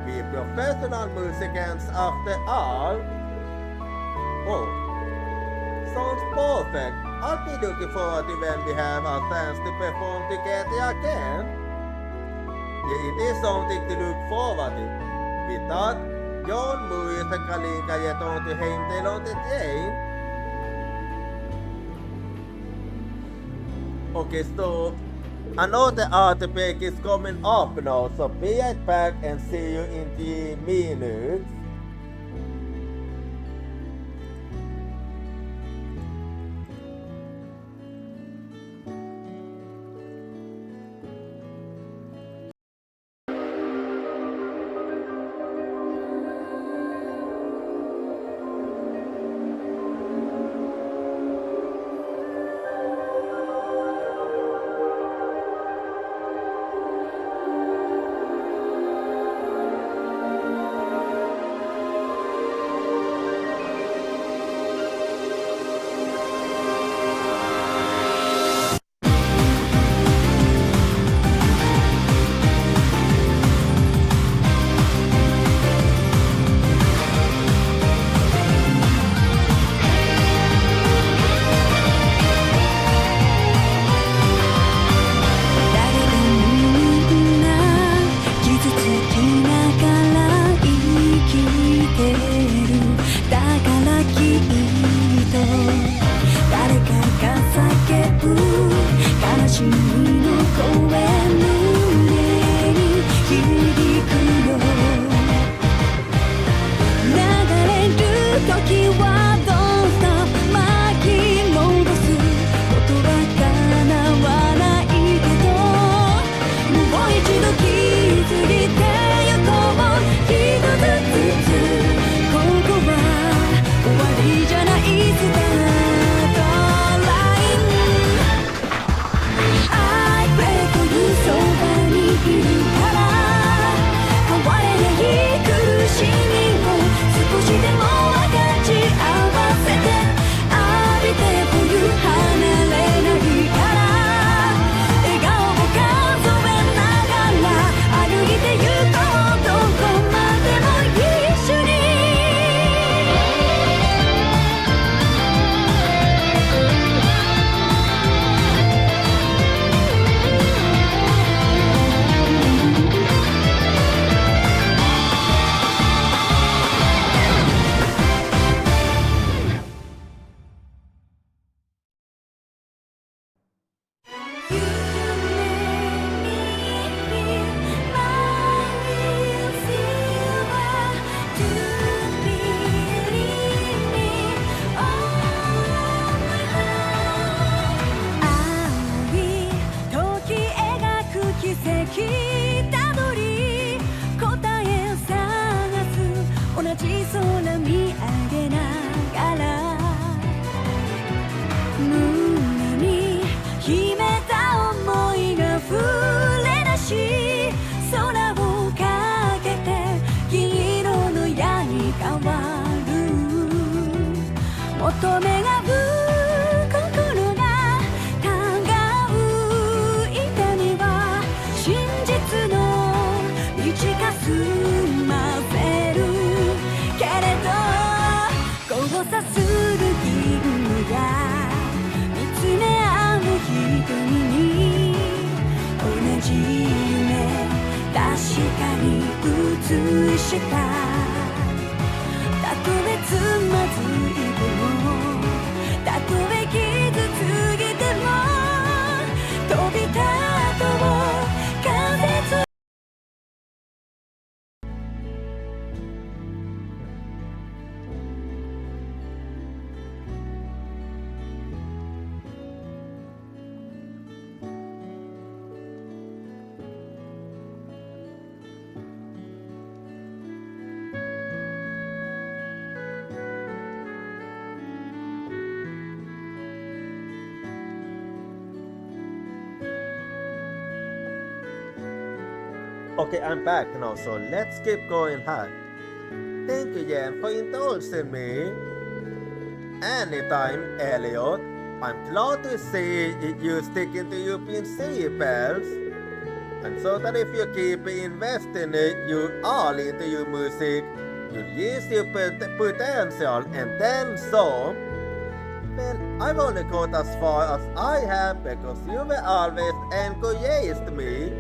S2: We're professional musicians after all. Oh, sounds perfect. I'll be looking forward to when we have a chance to perform together again. Yeah, it is something to look forward to. With that, John muistakalin kaya tuon to Heimdall on the train. Okay, so another artifact is coming up now, so be right back and see you in 3 minutes. Okay, I'm back now, so let's keep going hard. Thank you, Jan, for indulging me. Anytime, Elliot. I'm glad to see you sticking to your principles. And so that if you keep investing you all into your music, you'll use your potential and then some. Well, I've only got as far as I have because you were always encouraged me.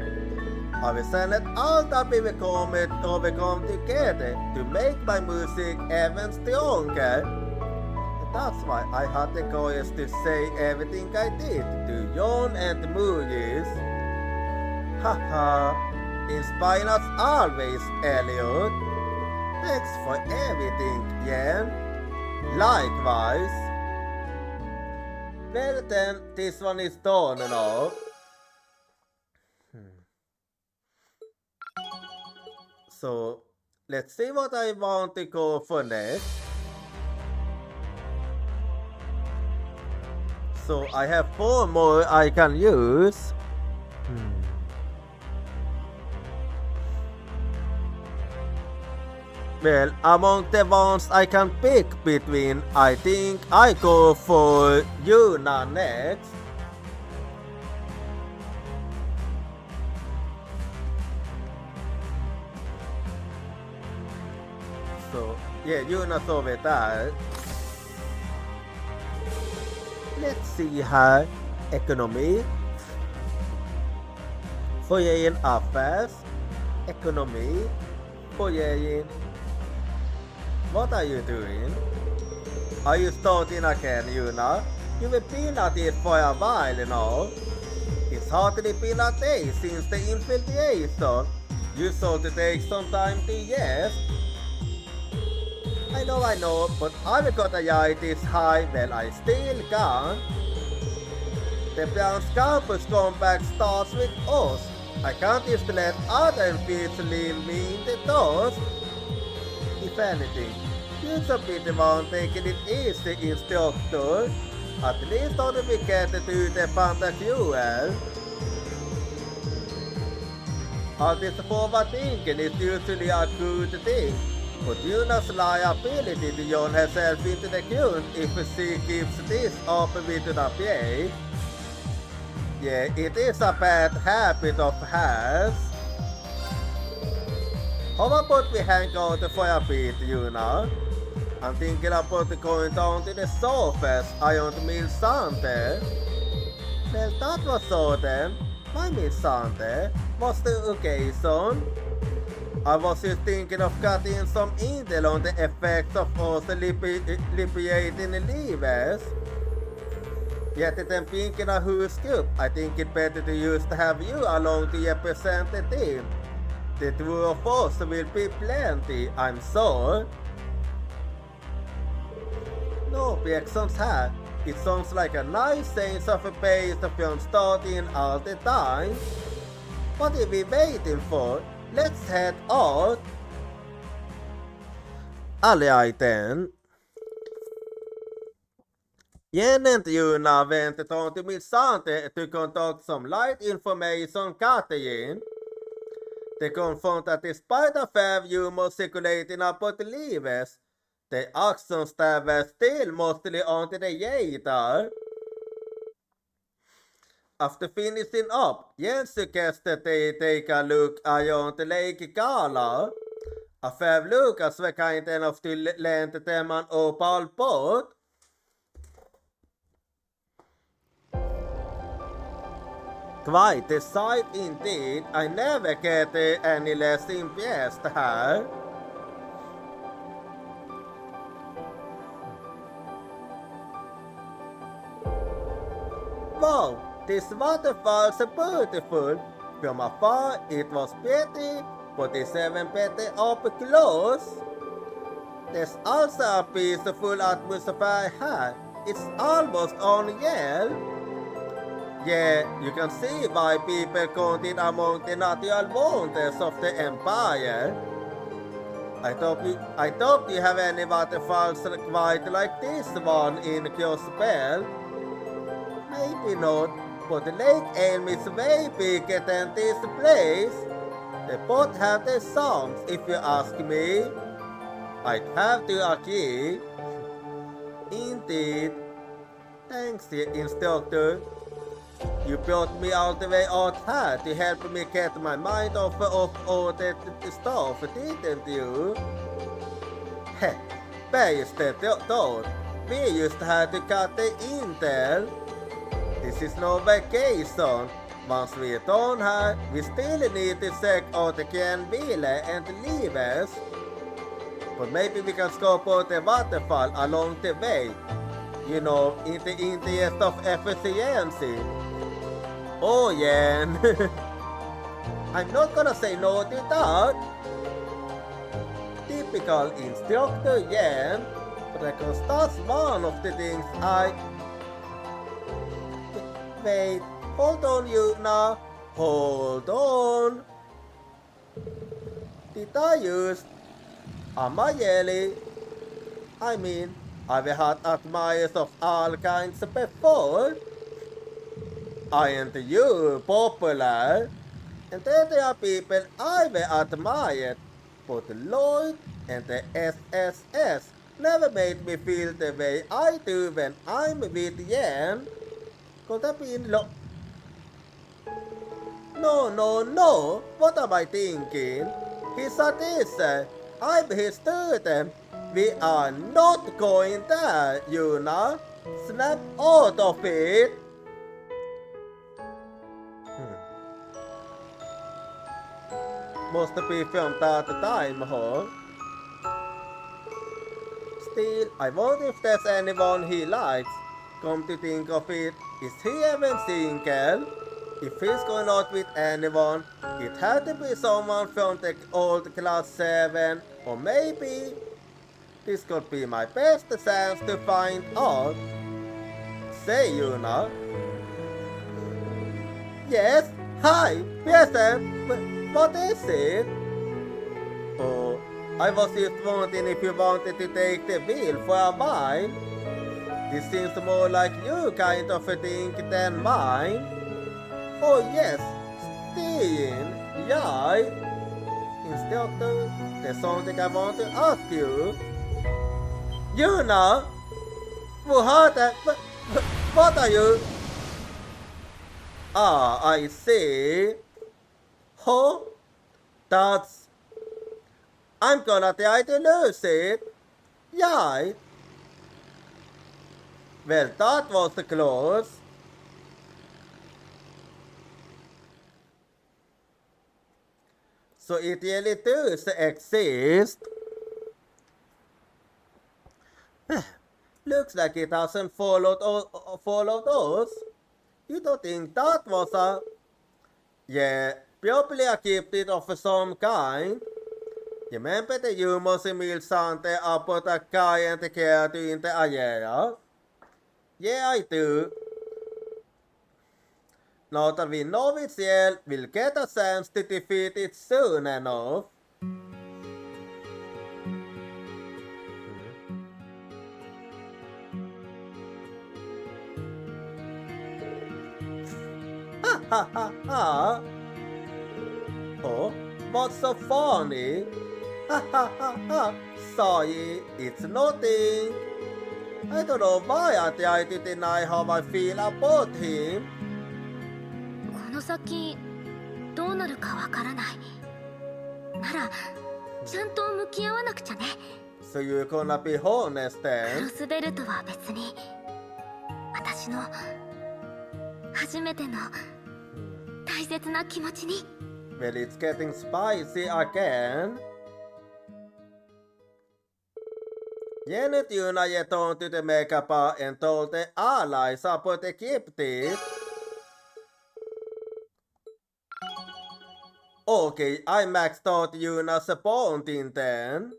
S2: I will send it all that we overcome together to make my music even stronger. And that's why I had the courage to say everything I did to Jon and the movies. Haha, inspire us always, Elliot. Thanks for everything, Jen. Likewise. Well then, this one is done now. So, let's see what I want to go for next. So, I have 4 more I can use. Well, among the ones I can pick between, I think I go for Yuna next. So, yeah, Yuna's over there. Let's see her economy. Foreign affairs, economy, foreign. What are you doing? Are you starting again, Yuna? You've been at it for a while now. It's hardly been a day since the infiltration. You thought to take some time to rest. I know, but I've got a guy this high, well I still can't. The Brown Scalpers comeback starts with us. I can't just let other fields leave me in the dust. If anything, you should be the one taking it easy, instructor. At least on we get to the Pantagruel. All this forward thinking is usually a good thing, but Yuna's liability to yawn herself into the ground if she keeps this up with the PA. Yeah, it is a bad habit of hers. How about we hang out for a bit, Yuna? I'm thinking about going down to the surface. I don't mean Sante. Well, that was so then. My Miss Sante, what's the occasion? I was just thinking of getting some intel on the effects of us liberating levers. Yet I'm thinking of who's scoop. I think it better to use to have you along to represent the team. The two of us will be plenty, I'm sure. No objections here. It sounds like a nice sense of a pace of film starting all the time. What are we waiting for? Let's head out. Alright then. Jen and Yuna went on to meet Sante to conduct some light information gathering. They confirmed that despite the fair rumors circulating about the levers, the actions that were still mostly onto the radar. After finishing up, Jen suggested they take a look around the Lake Gala. A fair Lucas were kind enough to lend them an opal boat. Quite a sight indeed. I never get any less impressed here. Wow, this waterfalls are beautiful. From afar it was pretty, but it's even better up close. There's also a peaceful atmosphere here. It's almost unreal. Yeah, you can see why people count it among the natural wonders of the empire. I thought you have any waterfalls quite like this one in Crossbell. Maybe not, but the Lake Elm is way bigger than this place. They both have their songs, if you ask me. I'd have to agree. Indeed. Thanks, instructor. You brought me all the way out here to help me get my mind off all that stuff, didn't you? Heh, based thought. We used to have to cut the intel. This is no vacation. Once we're done here, we still need to check out again Wheeler and Levers. But maybe we can scope out the waterfall along the way. You know, in the interest of efficiency. Oh yeah. I'm not gonna say no to that. Typical instructor, yeah. Because that's one of the things Wait, hold on Yuna. Hold on. Did I use Amayeli? I mean, I've had admirers of all kinds before. Aren't you popular? And then there are people I've admired. But Lloyd and the SSS never made me feel the way I do when I'm with Yen. Could have been No. What am I thinking? He's a teacher. I'm his student. We are not going there, Yuna. Snap out of it. Must be from that time, huh? Still, I wonder if there's anyone he likes. Come to think of it, is he even single? If he's going out with anyone, it had to be someone from the old class 7, or maybe this could be my best chance to find out. Say, Yuna. Yes, hi, yes, what is it? Oh, I was just wondering if you wanted to take the wheel for a while. This seems more like your kind of a thing than mine. Oh yes, Steen, yeah. Instructor, there's something I want to ask you. Yuna? What are you? Ah, I see. Huh? That's... I'm gonna try to lose it. Yeah. Well, that was close. So it really does exist. Looks like it hasn't followed us. You don't think that was a... Yeah, probably a gifted of some kind. You remember the humors Emil Sante about a guy and the character in the area? Yeah, I do. Now that we know it's yet, we'll get a chance to defeat it soon enough. Ha ha ha ha! Oh, what's so funny? Ha ha ha ha! Sorry, it's nothing. I don't know why I tried to deny how I feel about him.
S3: この先どうなるかわからない。ならちゃんと向き合わなくちゃね。
S2: So you're gonna be honest
S3: クロ
S2: then?
S3: スベルトは別に私の初めての大切な気持ちに。
S2: Well, it's getting spicy again. Janet Yuna get on to the mega bar and told the allies about the gifted. Okay, I maxed out Yuna's bonding then.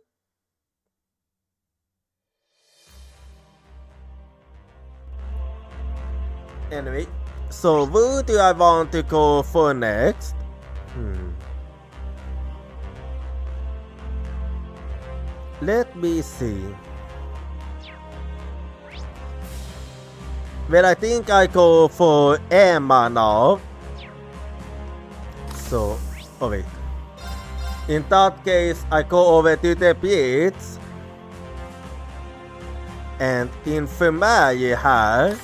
S2: Anyway, so who do I want to go for next? Let me see. Well, I think I go for Emma now. So, oh wait. In that case, I go over to the beach. and infirmary här.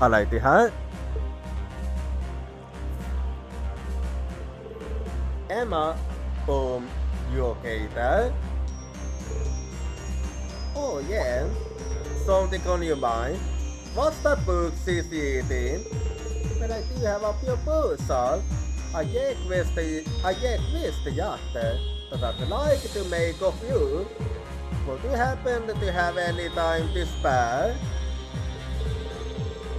S2: อะไรที่ฮะ Emma, you okay there? Oh yeah, something on your mind? What's that book she's eating? Men I do have up your pussel. I get with the yacht, but I'd like to make of you. Would you happen to have any time to spare?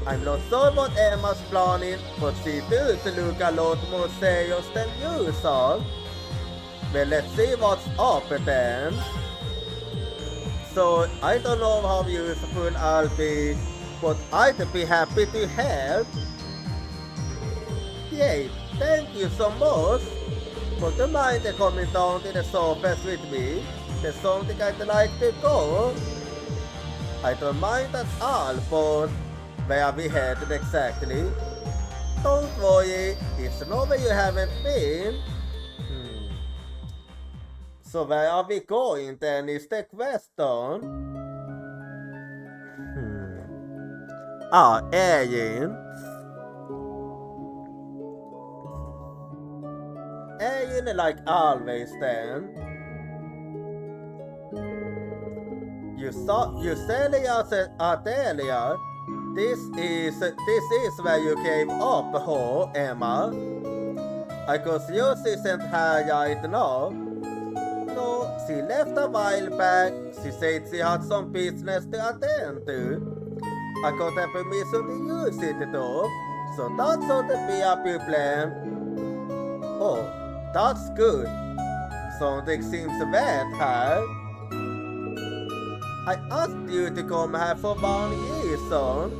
S2: I'm not sure what Emma's planning, but she does look a lot more serious than usual. Well, let's see what's up then. So, I don't know how useful I'll be, but I'd be happy to help. Yay, thank you so much. Would you mind coming down to the surface with me? There's something I'd like to go. I don't mind at all, but where are we headed exactly? Don't worry, it's nowhere you haven't been. So where are we going then is the question. Erin. Erin like always then. You said earlier, this is where you came up, Emma. I guess yours isn't here right now. No, she left a while back. She said she had some business to attend to. I got her permission to use it though, so that's ought to be a problem. Oh, that's good. Something seems bad here. I asked you to come here for 1 reason.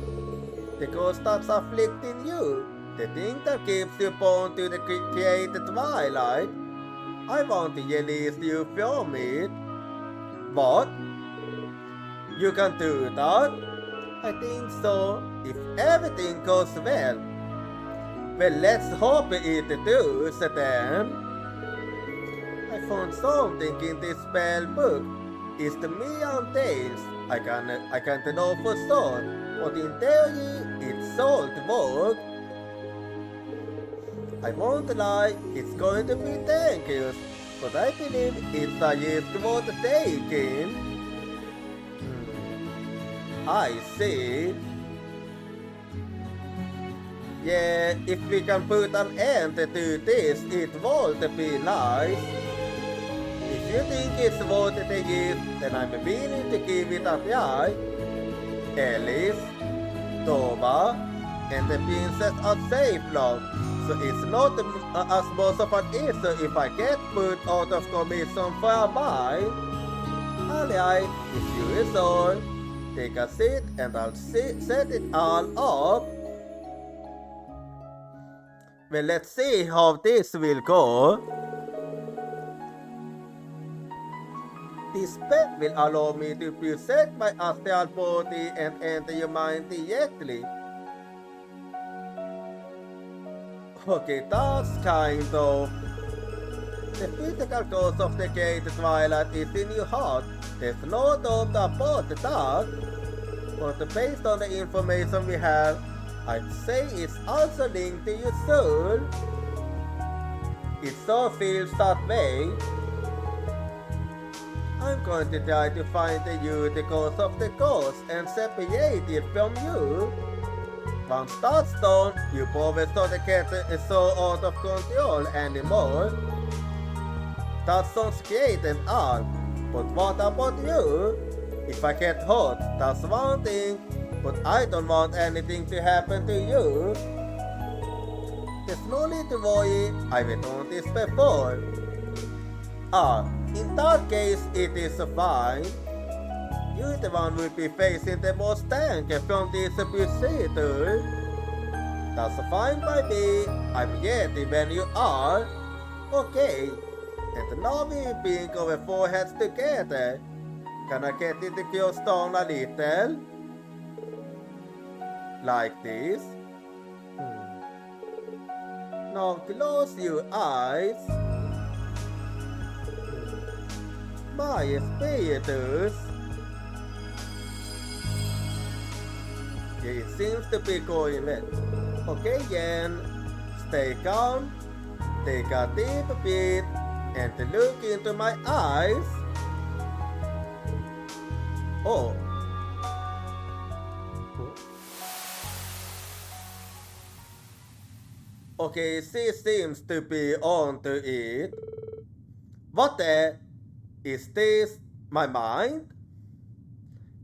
S2: Because that's afflicting you. The thing that keeps you bound to the created twilight. I want to release you from it. What? You can do that? I think so, if everything goes well. Well, let's hope it does then. I found something in this spell book. It's the Million Tales. I can't know for sure, but in theory, it's all to work. I won't lie, it's going to be dangerous, but I believe it's a risk worth taking. I see. Yeah, if we can put an end to this, it would be nice. If you think it's worth the risk, then I'm willing to give it a try. Alice, Tova, and the princess are safe now. So it's not as much of an issue if I get put out of commission for a while. Alright, if you resolve, take a seat and I'll set it all up. Well, let's see how this will go. This spell will allow me to present my astral body and enter your mind directly. Okay, that's kind of. The physical cause of the gated twilight is in your heart. There's no doubt about that. But based on the information we have, I'd say it's also linked to your soul. It so feels that way. I'm going to try to find the cause of the ghost and separate it from you. Once that's done, you both don't get so out of control anymore. That sounds great and all, but what about you? If I get hurt, that's one thing, but I don't want anything to happen to you. There's no need to worry, I've done this before. In that case, it is fine. You're the one who will be facing the most danger from this procedure. That's fine by me. I'm ready when you are. Okay. And now we're being our foreheads together. Can I get it to go down a little? Like this. Now close your eyes. my spiritus. Yeah, it seems to be going well. Okay, Yen, stay calm, take a deep breath, and look into my eyes. Oh. Okay, she seems to be on to it. What the? Is this my mind?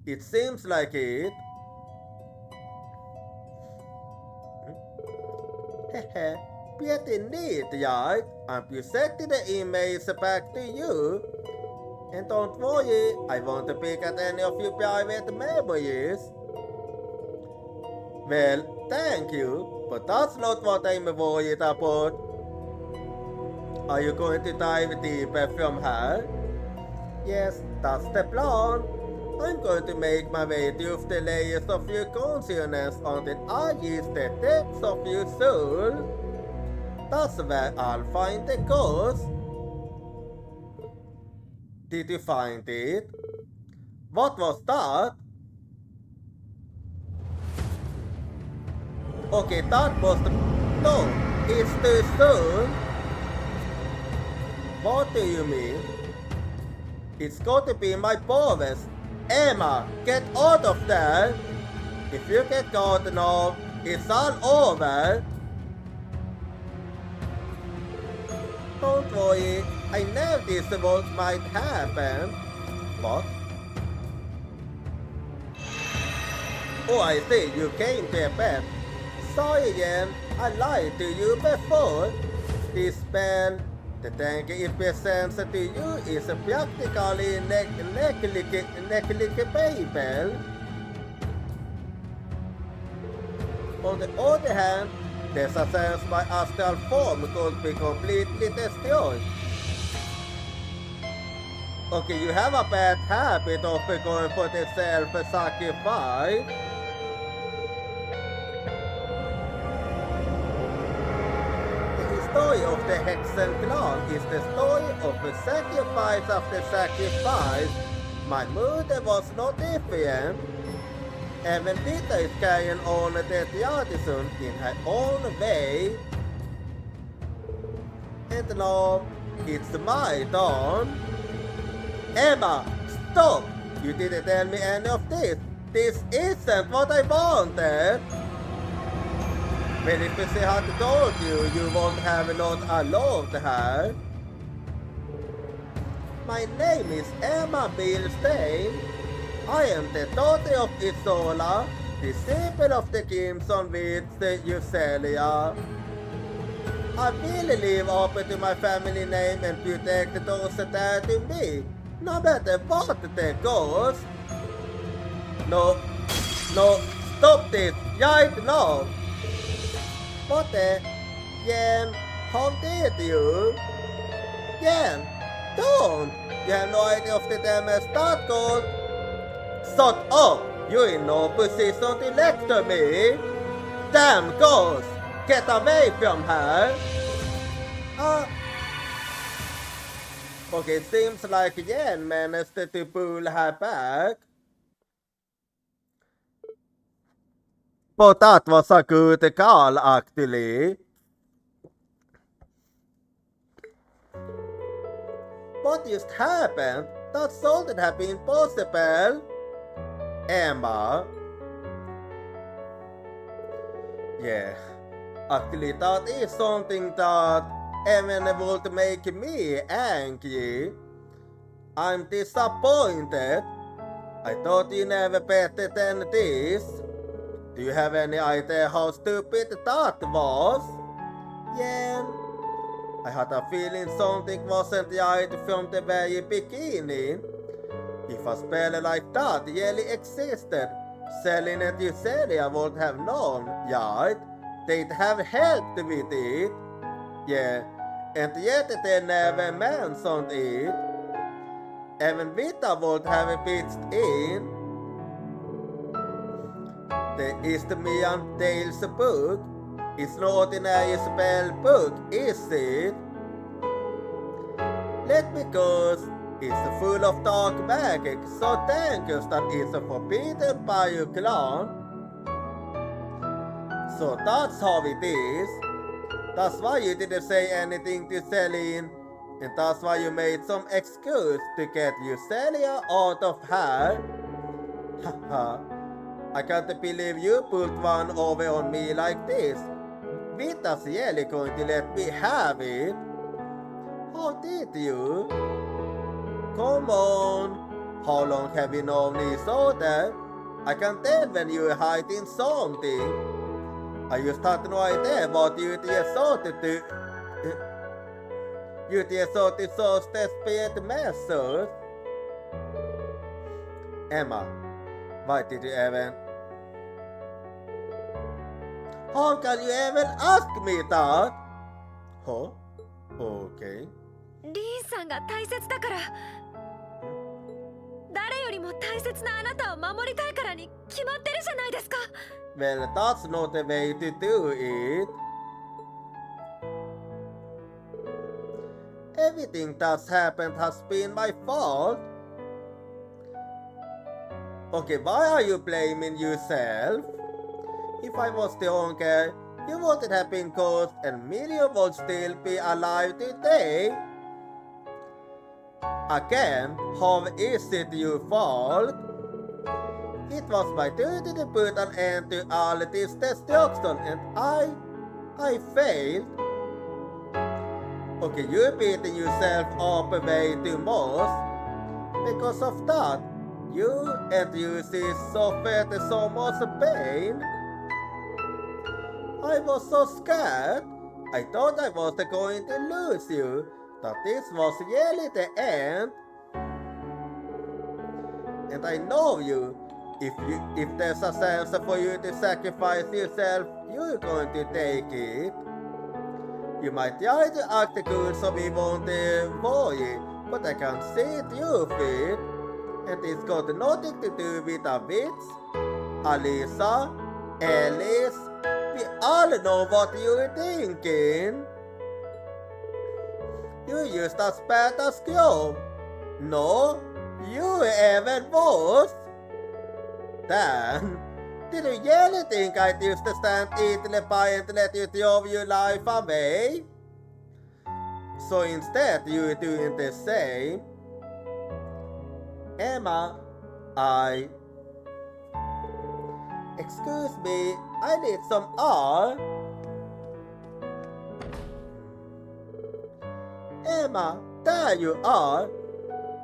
S2: It seems like it. Hehe, pretty neat, right? I'm presenting the image back to you. And don't worry, I won't pick at any of your private memories. Well, thank you, but that's not what I'm worried about. Are you going to dive deeper from her? Yes, that's the plan. I'm going to make my way through the layers of your consciousness until I reach the depths of your soul. That's where I'll find the ghost. Did you find it? What was that? Okay, that was the... No, it's too soon. What do you mean? It's got to be my powers. Emma, get out of there! If you get caught now, it's all over. Don't worry, I know this what might happen. What? Oh, I see, you came prepared. Sorry again, I lied to you before. This spell, the tank it presents to you is practically negligible. On the other hand, there's a sense my astral form could be completely destroyed. Okay, you have a bad habit of going for the self-sacrifice. The story of the Hexen clan is the story of the sacrifice after sacrifice. My mother was not different. Even Vita is carrying on the tradition in her own way. And now, it's my turn. Emma, stop! You didn't tell me any of this. This isn't what I wanted. Well, if she had told you, you won't have not allowed her. My name is Emma Bilstein. I am the daughter of Isola, disciple of the Crimson with Eucelia. I really live up to my family name and protect those that to me, no matter what the cost. No, stop this right now. What the? Yen, how did you? Yen, don't! You have no idea of the damage that caused. Shut up! You're in no position to lecture me! Damn ghost! Get away from her! Okay, it seems like Yen managed to pull her back. But that was a good call, actually. What just happened? That shouldn't have been possible. Emma. Yeah, actually that is something that even would make me angry. I'm disappointed. I thought you never better than this. Do you have any idea how stupid that was? Yeah, I had a feeling something wasn't right from the very beginning. If a spell like that really existed, Selene and Eucelia would have known, right? They'd have helped with it. Yeah, and yet they never mentioned it. Even Vita would have pitched in. The Istmian Tales book is no ordinary spell book, is it? Let me guess, It's full of dark magic, so dangerous that it's forbidden by your clan. So that's how it is. That's why you didn't say anything to Celine, and that's why you made some excuse to get you Celia out of her. Haha, I can't believe you put one over on me like this. Vita's really going to let me have it. How did you? Come on. How long have you known Isolde? I can tell when you're hiding something. I just had no idea what you'd assaulted to. You'd assaulted such desperate measures. Emma, why did you even? How can you even ask me that? Huh? Okay.
S5: リンさんが大切だから。誰よりも大切なあなたを守りたいからに決まってるじゃないですか。
S2: Well, that's not the way to do it. Everything that's happened has been my fault. Okay, why are you blaming yourself? If I was the uncle, you wouldn't have been ghost and Miriam would still be alive today. Again, how is it your fault? It was my duty to put an end to all this destruction and I failed. Okay, you're beating yourself up way too much. Because of that, you and Yusi suffered so much pain. I was so scared. I thought I was going to lose you, that this was really the end. And I know you. If there's a chance for you to sacrifice yourself, you're going to take it. You might try to act good so we won't worry, but I can see it you fit. And it's got nothing to do with a witch. Alisa, Alice, we all know what you're thinking. You used a spat as skill. No, you even worse. Dan, did you really think I'd used to stand easily by and let you throw your life away? So instead, you're doing the same. Emma, Excuse me, I need some R. Emma, there you are.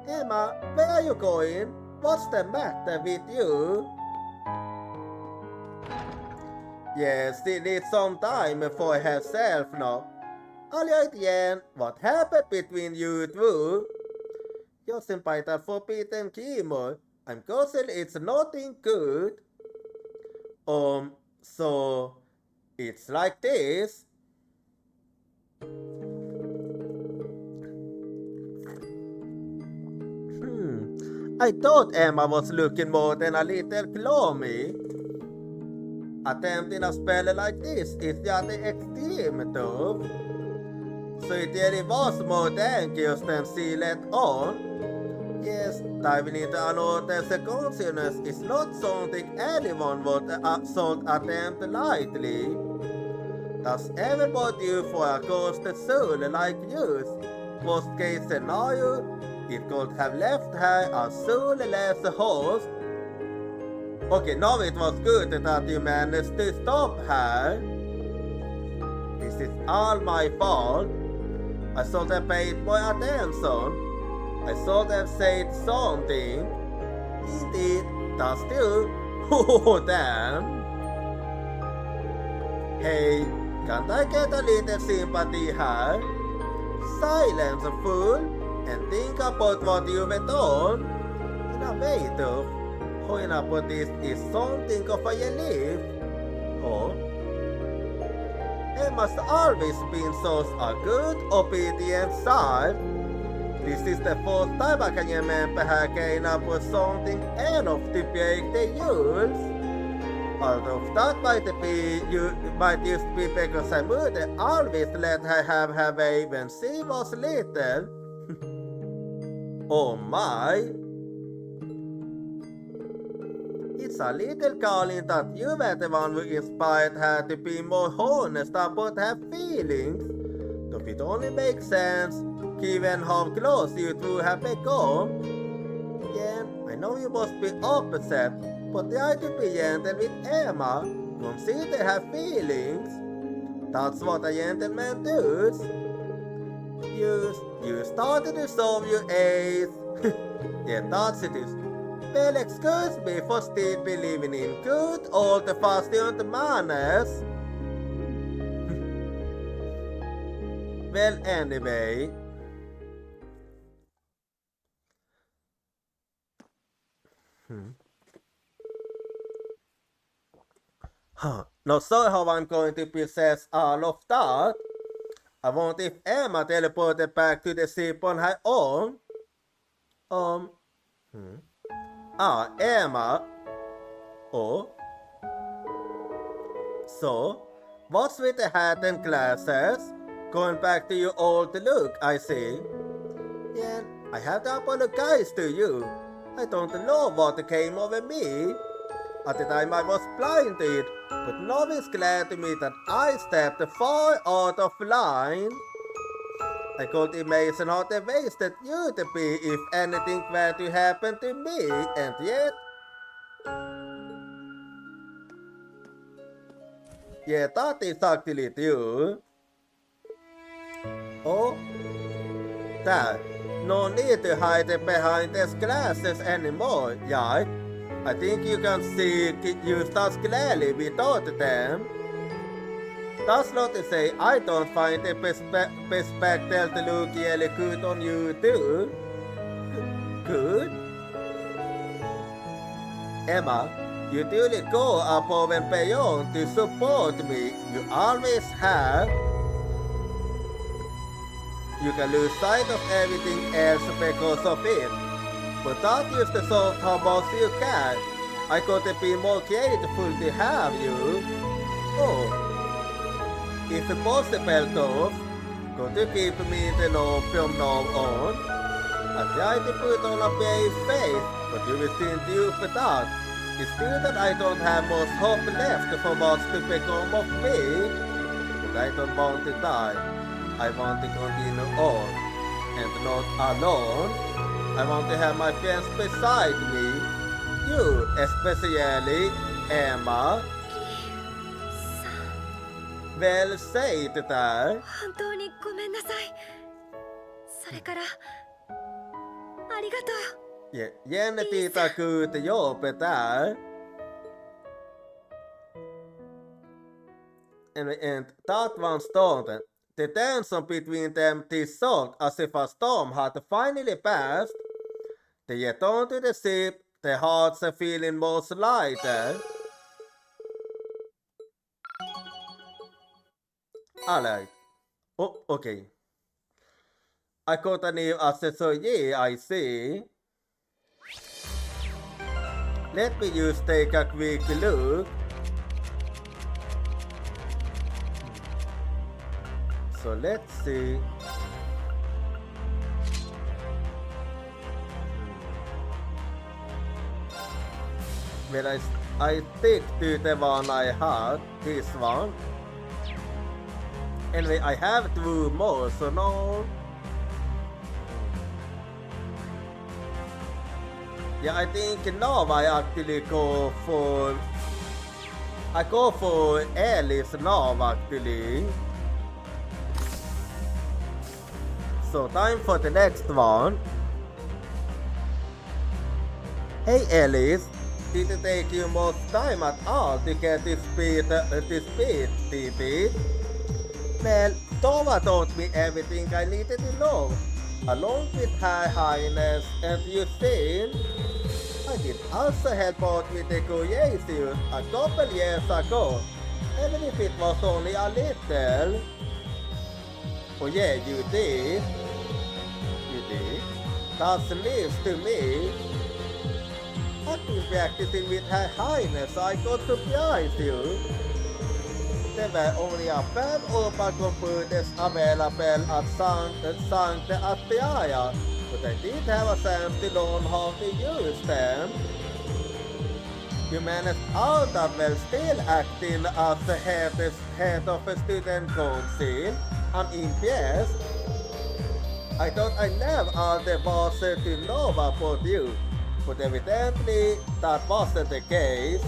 S2: Emma, where are you going? What's the matter with you? Yes, she needs some time for herself now. Alright, Yen, what happened between you two? Your senpai are forbidden chemo. I'm guessing it's nothing good. So it's like this. I thought Emma was looking more than a little gloomy. Attempting a spell like this is just extreme though. So it really was more dangerous than she let on. Yes, diving into another's consciousness is not something anyone would attempt lightly. Does everybody do for a ghost soul like yours? Worst case scenario, it could have left her a soulless host. Okay, now it was good that you managed to stop her. This is all my fault. I should have paid more attention. I should have said something. Indeed, that's true. Oh, damn. Hey, can't I get a little sympathy here? Silence, fool, and think about what you've done. In a way, though, going up with this is something of a relief. Oh? Emma's always been such a good, obedient child. This is the first time I can remember her getting up with something enough to break the rules. Although that might just be because her mother always let her have her way when she was little. Oh my! It's a little calling that you were the one who inspired her to be more honest about her feelings. Though it only makes sense, given how close you two have become. Yeah, I know you must be upset, but try to be gentle with Emma. Consider her feelings. That's what a gentleman does. You started to solve your ace. Yeah, that's it is. Well, excuse me for still believing in good old-fashioned manners. Well, anyway. Not sure how I'm going to process all of that. I wonder if Emma teleported back to the ship on her own. Emma. Oh. So, what's with the hat and glasses? Going back to your old look, I see. Yeah, I have to apologize to you. I don't know what came over me. At the time I was blinded, but now it's clear to me that I stepped far out of line. I could imagine how devastated you'd be if anything were to happen to me, and yet... Yeah, that is actually true. Oh? Dad, no need to hide behind these glasses anymore, yeah? I think you can see Eustace clearly without them. That's not to say I don't find the perspective to look really good on you too. Good? Emma, you really go above and beyond to support me. You always have. You can lose sight of everything else because of it. But that is the sort how much you can. I could be more grateful to have you. Oh. If possible though, could you keep me in the know from now on? I try to put on a brave face, but you will still do for that. It's true that I don't have much hope left for what's to become of me. But I don't want to die. I want to continue on. And not alone. I want to have my friends beside me. You, especially Emma. Well said there.
S5: 本当にごめんなさい。それからありがとう。
S2: Yeah, jännititä kyytä jope där. And that one started. The tension between them dissolved as if a storm had finally passed. They returned to the ship, their hearts feeling most lighter. Alright. Oh, okay. I got a new accessory, I see. Let me just take a quick look. So let's see. Well, I stick to the one I had, this one. Anyway, I have 2 more, so no. Yeah, I think now I actually go for... I go for Alice now, actually. So, time for the next one. Hey Alice, did it take you much time at all to get this speed, did it? Well, Tova taught me everything I needed to know, along with Her Highness, and you see, I did also help out with the creation a couple years ago, even if it was only a little. Oh yeah, you did. You did. That's news to me. I've been practicing with Her Highness, so I could surprise you. There were only a few open computers available at Sancta Astriaia, but I did have a chance to learn how to use them. You managed out that while still acting as the head of a student council. I'm impressed. I thought I never all there was to know about you, but evidently that wasn't the case.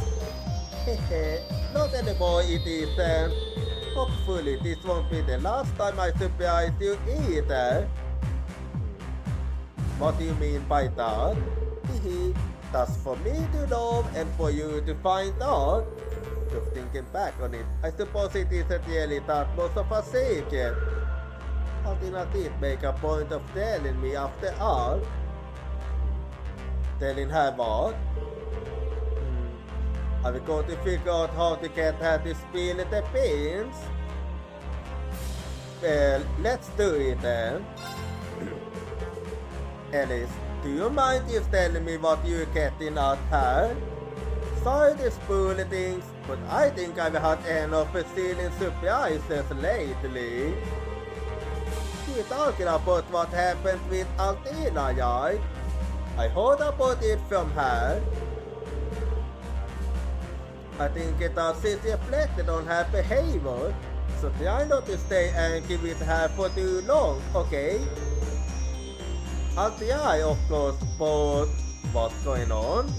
S2: Hehe, not anymore it isn't. Hopefully this won't be the last time I surprise you either. What do you mean by that? Hehe, that's for me to know and for you to find out. Just thinking back on it, I suppose it isn't really that much of a secret. How did not it make a point of telling me after all? Telling her what? Are we going to figure out how to get her to spill the beans? Well, let's do it then. Alice, do you mind just telling me what you're getting at her? Sorry to spoil things, but I think I've had enough of stealing surprises lately. You're talking about what happened with Altina, right? I heard about it from her. I think it has reflected on her behavior, so try not to stay angry with her for too long, okay? I'll try, of course, but what's going on?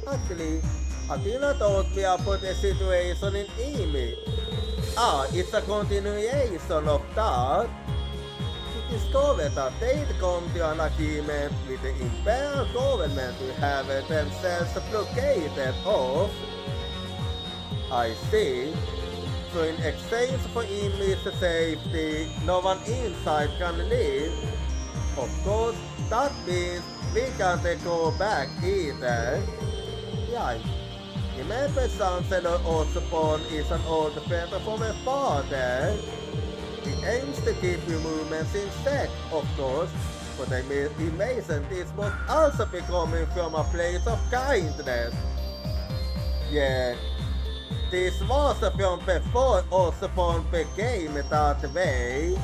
S2: Actually, Altina told me about the situation in Emi. It's a continuation of that. She discovered that they'd come to an agreement with the Imperial government to have themselves blockaded off. I see. So in exchange for Emi's safety, no one inside can leave. Of course, that means we can't go back either. Right. Remember Chancellor Osborne is an old friend from my father. He aims to keep your movements in check, of course, but I imagine this must also be coming from a place of kindness. Yeah. This was from before Osborne became that way.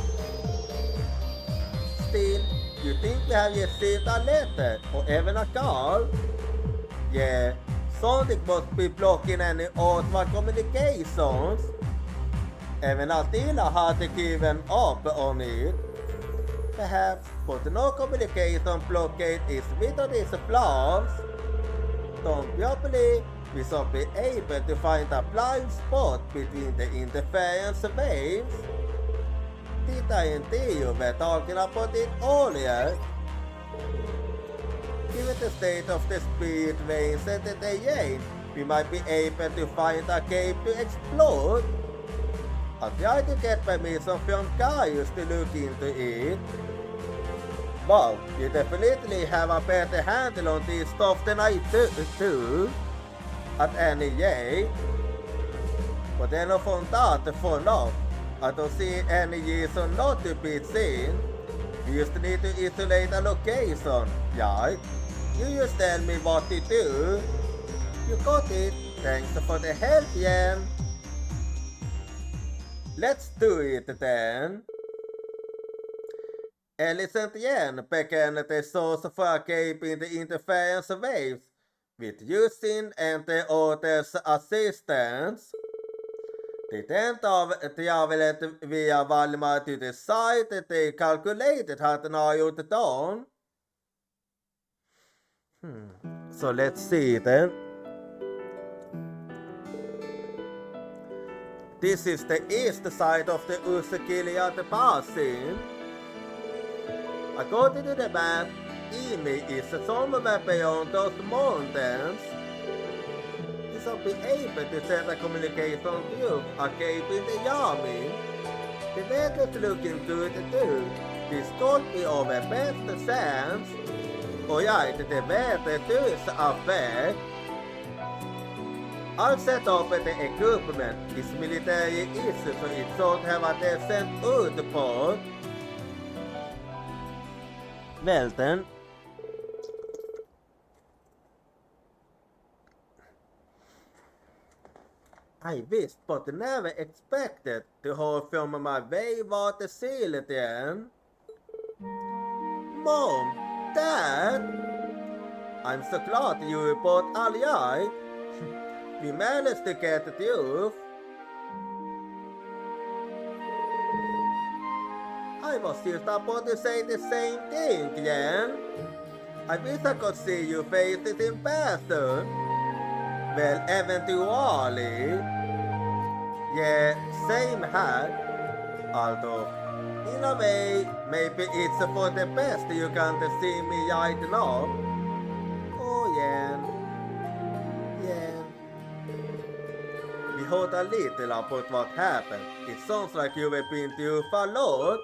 S2: Still, you think we have received a letter or even a call? Yeah, something must be blocking any outward communications. Even Altina had given up on it. Perhaps, but no communication blockade is without its flaws. Don't probably we should be able to find a blind spot between the interference waves. Tita and Theo were talking about it earlier. Given the state of the speed veins at the end, we might be able to find a cave to explore. I'll try to get permission from Gaius to look into it. Wow, you definitely have a better handle on this stuff than I do. At any rate. But enough on that for now. I don't see any reason not to be seen. We just need to isolate a location, right? You just tell me what to do. You got it. Thanks for the help, Yen. Let's do it then. Alice and Yen began the source for escaping the interference waves with Yusin and the others' assistance. They then traveled via Valmar to the site that they calculated had narrowed down. So let's see then. This is the east side of the Ursugiliad Basin. According to the map, Emi is somewhere beyond those mountains. We shall be able to set a communication tube escaping the army. The weather's looking good too. This could be our best chance. Alright, the weather does affect. I'll set up the equipment. This military is so it should have a decent output. Well then. I wished but never expected to hold from my wayward seal then. Mom, Dad, I'm so glad you both alright. We managed to get the tooth. I was just about to say the same thing, Yen. I wish I could see your faces in person. Well, eventually. Yeah, same here. Although, in a way, maybe it's for the best you can't see me right now. Oh, yeah. Yeah. We heard a little about what happened. It sounds like you have been too far load.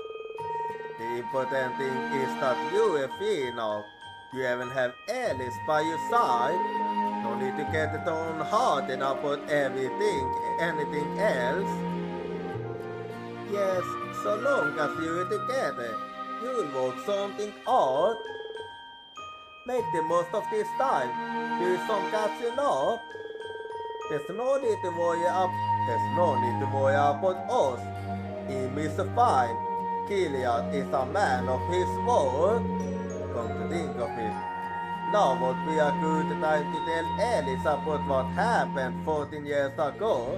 S2: The important thing is that you are free now. You even have Alice by your side. No need to get it on hard about anything else. Yes, so long as you're together, you'll work something out. Make the most of this time. Do some catching up. There's no need to worry about us. Him is fine. Killian is a man of his word. Come to think of it, now would be a good time to tell Alice about what happened 14 years ago.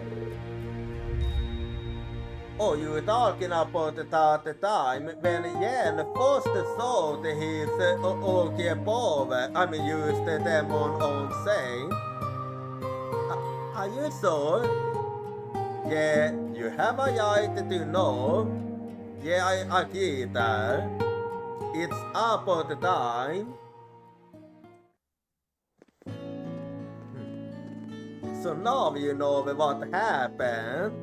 S2: Oh, you were talking about the time when Yen first saw his used the demon on saying. Are you sure? Yeah, you have a right to know. Yeah, I agree that. It's about the time. So now you know what happened.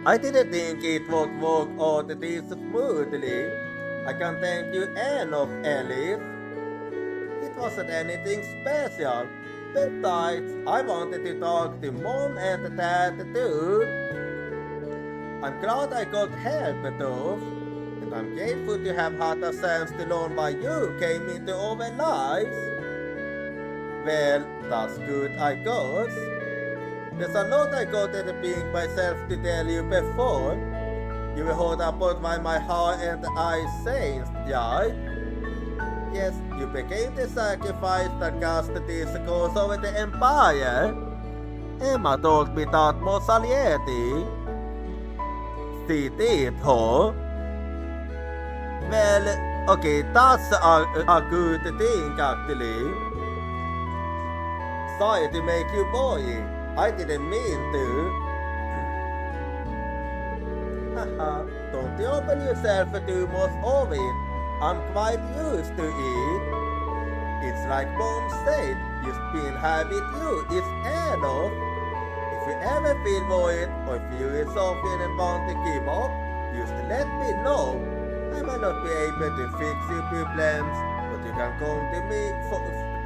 S2: I didn't think it would work out this smoothly. I can't thank you enough, Alice. It wasn't anything special. Besides, I wanted to talk to Mom and Dad too. I'm glad I could help those, and I'm grateful to have had a chance to learn why you came into our lives. Well, that's good, I guess. There's a lot I couldn't bring myself to tell you before. You heard about why my heart and eyes changed, right? Yes, you became the sacrifice that cast this course over the Empire. Emma told me that was Alieti. She did, huh? Well, okay, that's a good thing actually. Sorry to make you worry. I didn't mean to. Haha, don't you open yourself too much of it. I'm quite used to it. It's like Mom said, just being here with you is enough. If you ever feel worried or if you is something and want to give up, just let me know. I might not be able to fix your problems, but you can come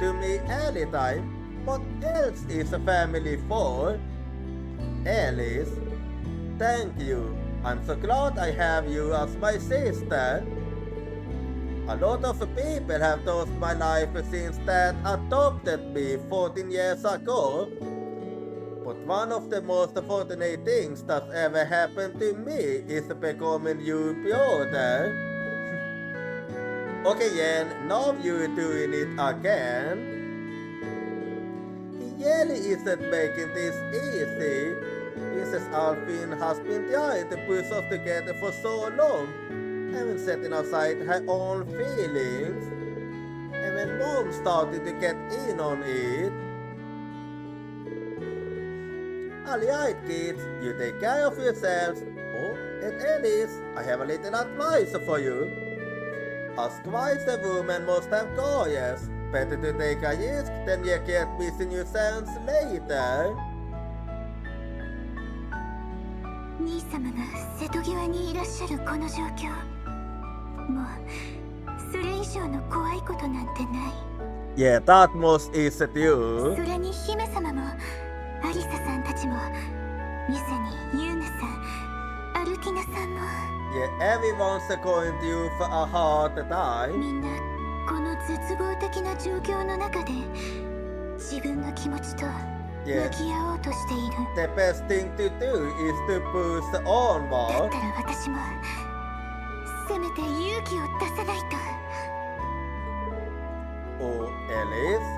S2: to me anytime. What else is a family for? Alice, thank you. I'm so glad I have you as my sister. A lot of people have lost my life since Dad adopted me 14 years ago. But one of the most fortunate things that ever happened to me is becoming your brother. Okay, Yen, now you're doing it again. He really isn't making this easy. Princess Alphine has been trying to push us together for so long, even setting aside her own feelings. And when Mom started to get in on it, alright kids, you take care of yourselves. Oh, and Alice, I have a little advice for you. As twice a woman must have courage. Better to take a risk than you get missing your chance later.
S3: 兄様が瀬戸際にいらっしゃるこの状況、もうそれ以上の怖いことなんてない。
S2: Yeah, that most is it you.
S3: それに姫様もアリサさんたちもミサにユーナさん、アルティナさんも
S2: Yeah, everyone's going to you for a hard time.
S3: みんなこの絶望的な状況の中で自分の気持ちと
S2: Yeah,
S3: 向き合おうとしている。
S2: the best thing to do is to push
S3: だ
S2: onward.
S3: ったら私もせめて勇気を出さないと。
S2: Oh, Alice.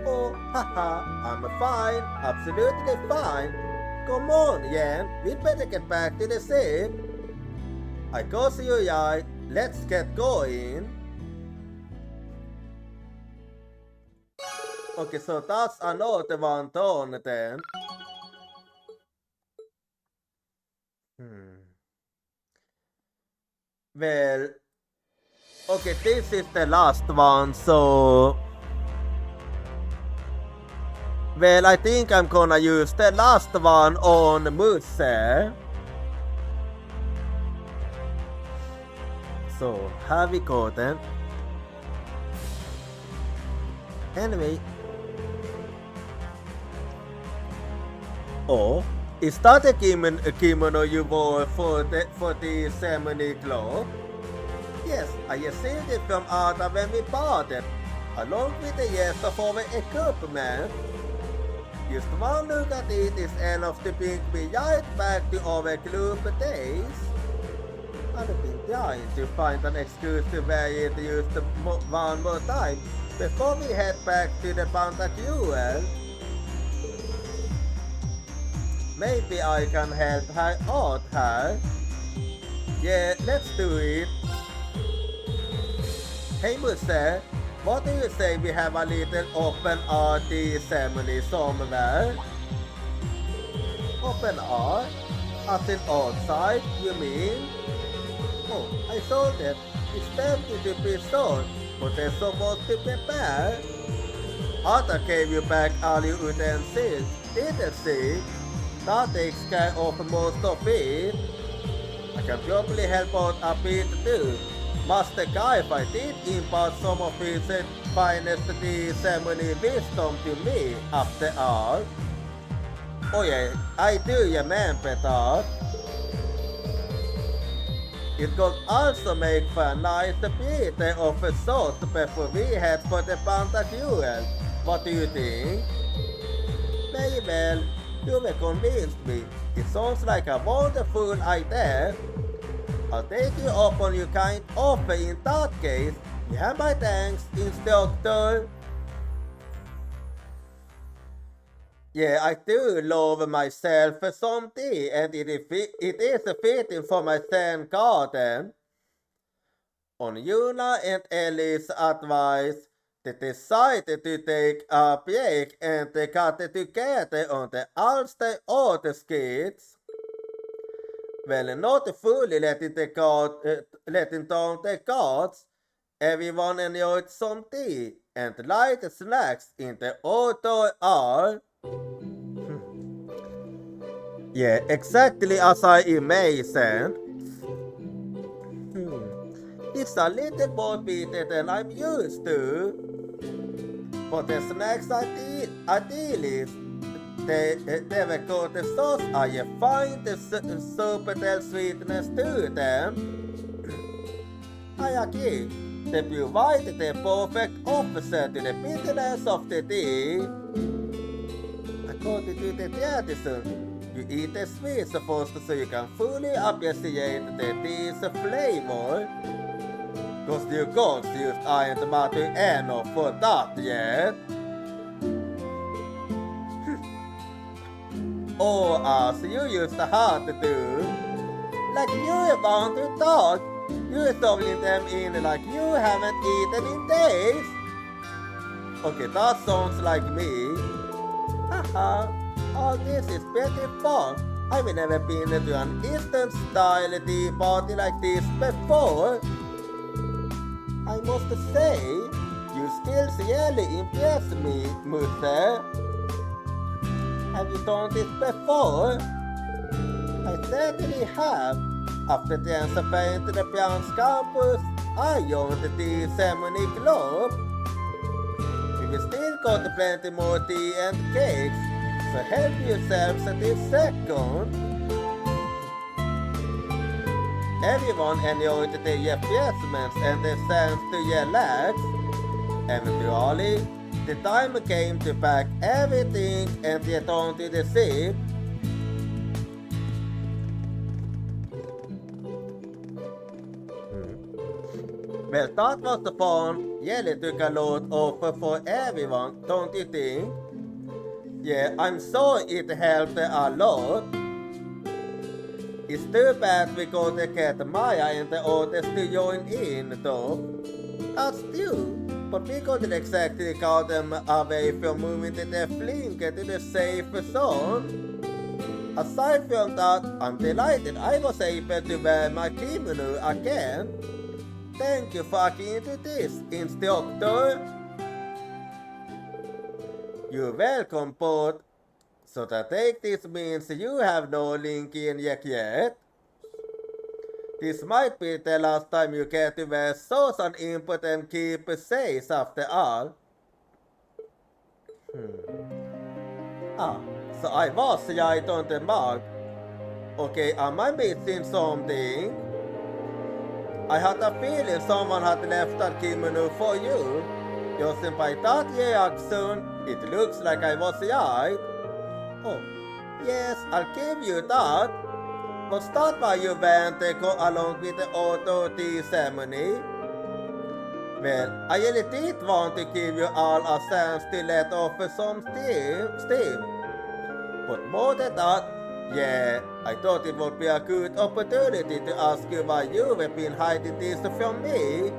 S2: Oh, haha, I'm fine, absolutely fine. Come on, Yen, we'd better get back to the ship. I go see you, Yai. Let's get going. Okay, so that's another one done then. Well, okay, this is the last one, so... Well, I think I'm gonna use the last one on Muse. So, here we go then. Anyway. Oh, is that a kimono you wore for the ceremony club? Yes, I received it from Ada when we bought it, along with the rest of our equipment. Just one look at it is enough to bring me right back to our club days. I've been trying to find an excuse to wear it just one more time before we head back to the Pantagruel. Maybe I can help her out here. Yeah, let's do it. Hey Muse, what do you say we have a little open art ceremony somewhere? Open art? As in outside, you mean? Oh, I saw that. It's tempting to be sold, but there's so much to prepare. Ada gave you back all your utensils, didn't she? That takes care of most of it. I can probably help out a bit too. Master Guy did impart some of his finest ceremony wisdom to me after all. Oh yeah, I do remember that. It could also make for a nice bit of a salt before we head for the Pantagruel. What do you think? Very well, you have convinced me. It sounds like a wonderful idea. I'll take you up on your kind offer in that case. You have my thanks, instructor. Yeah, I do love myself some tea, and it is fitting for my Zen garden. On Yuna and Ellie's advice, they decided to take a break and they got together on the Ulster Order Skids. Well, not fully letting down the guards, everyone enjoyed some tea and light snacks in the outdoor hour. Yeah, exactly as I imagined. It's a little more bitter than I'm used to. But the snacks are delicious. They were got the sauce, I find the subtle sweetness to them. I agree. They provide the perfect opposite to the bitterness of the tea. According to the tradition, you eat the sweets first so you can fully appreciate the tea's flavor. Cause your gods just aren't mature enough for that yet. Or as you used to have to do. Like you want to talk, you're shoveling them in like you haven't eaten in days. Okay, that sounds like me. Haha, all this is pretty fun. I've never been to an Eastern style tea party like this before. I must say, your skills really impress me, Muse. Have you done this before? I certainly have. After transferring to the Browns campus, I joined the ceremony club. We've still got plenty more tea and cakes, so help yourselves at this second. Everyone enjoyed the refreshments and the chance to relax. Eventually, The time came to pack everything and get onto the ship. Well, that was the fun. Jelly took a lot off for everyone, don't you think? Yeah, I'm sure it helped a lot. It's too bad we couldn't get Maya and the others to join in, though. That's true, but we couldn't exactly call them away from moving the Flink to the safe zone. Aside from that, I'm delighted I was able to wear my kimono again. Thank you for looking into this, instructor. You're welcome, Pod. So I take this means you have no link in yet. This might be the last time you get to wear such an important keep safe after all. So I was right on the mark. Okay, am I missing something? I had a feeling someone had left that kimono for you. Judging by that reaction, it looks like I was right. Oh, yes, I'll give you that. Was that why you went to go along with the auto tea ceremony? Well, I really did want to give you all a chance to let off some steam. But more than that, yeah, I thought it would be a good opportunity to ask you why you have been hiding this from me.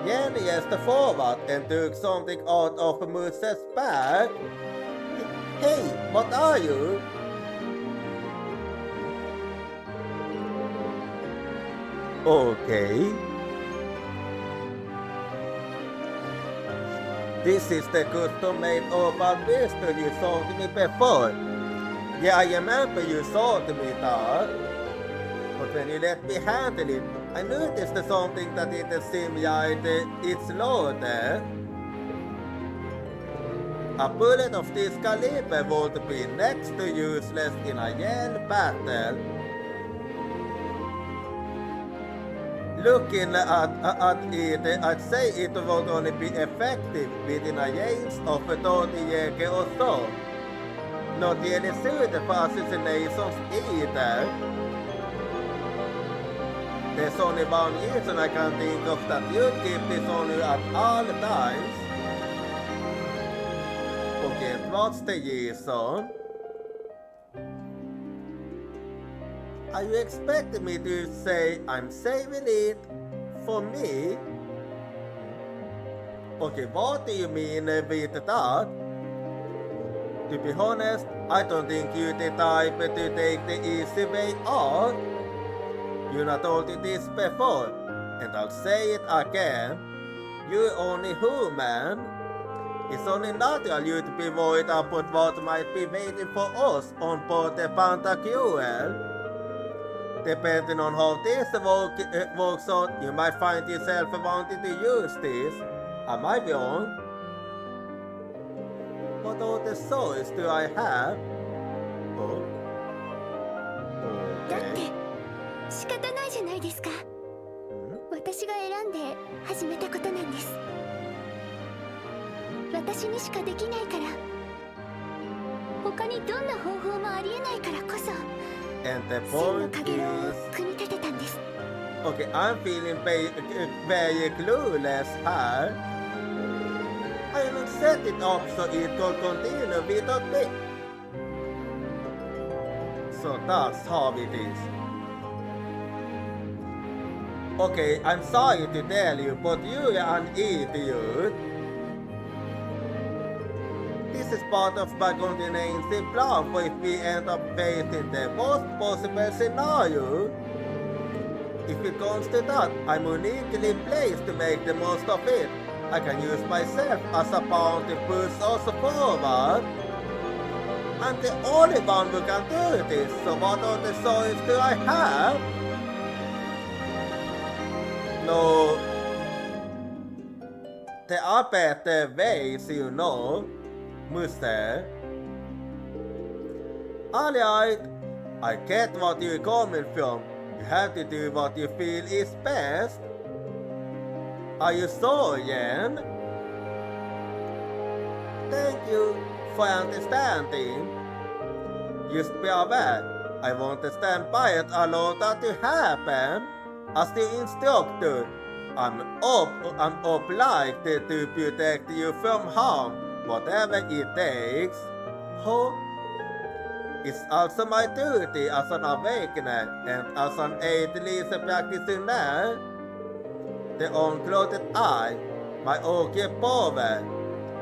S2: Jenny stepped forward and took something out of Moose's bag. Hey, what are you? Okay. This is the custom-made opal pistol you sold me before. Yeah, I remember you sold me that. But when you let me handle it, I noticed something that it seemed like it's loaded. A bullet of this caliber would be next to useless in a yell battle. Looking at it, I'd say it would only be effective within a range of 30 years or so. Not really suited for assassinations either. There's only one reason I can think of that you'd keep this on you at all times. Okay, what's the reason? Are you expecting me to say I'm saving it for me? Okay, what do you mean with that? To be honest, I don't think you're the type to take the easy way out. You not told me this before, and I'll say it again. You're only human. It's only natural you to be worried about what might be waiting for us on board the Pantagruel. Depending on how this works out, you might find yourself wanting to use this. Am I wrong? What other choice do I have? Oh.
S3: だっ
S2: Okay.
S3: て仕方ないじゃないですか。私が選んで始めたことなんです。私にしかできないから。他にどんな方法もありえないからこそ
S2: And the
S3: 千の
S2: point
S3: かげろうを
S2: is...
S3: 組み立てたんです。
S2: Okay, I'm feeling very clueless here. I will set it up so it could continue without me. So that's how it is. Okay, I'm sorry to tell you, but you are an idiot. This is part of my contingency plan for if we end up facing the worst possible scenario. If it comes to that, I'm uniquely placed to make the most of it. I can use myself as a pawn to push us forward. I'm the only one who can do this, so what other choice do I have? No. There are better ways, you know, Mr. Alright, I get what you're coming from. You have to do what you feel is best. Are you sure, Yen? Thank you for understanding. Just be aware, I won't stand by it alone that to happen. As the instructor, I'm obliged to protect you from harm, whatever it takes. It's also my duty as an awakener and as an ageless practitioner. The unclothed eye, my ogre power,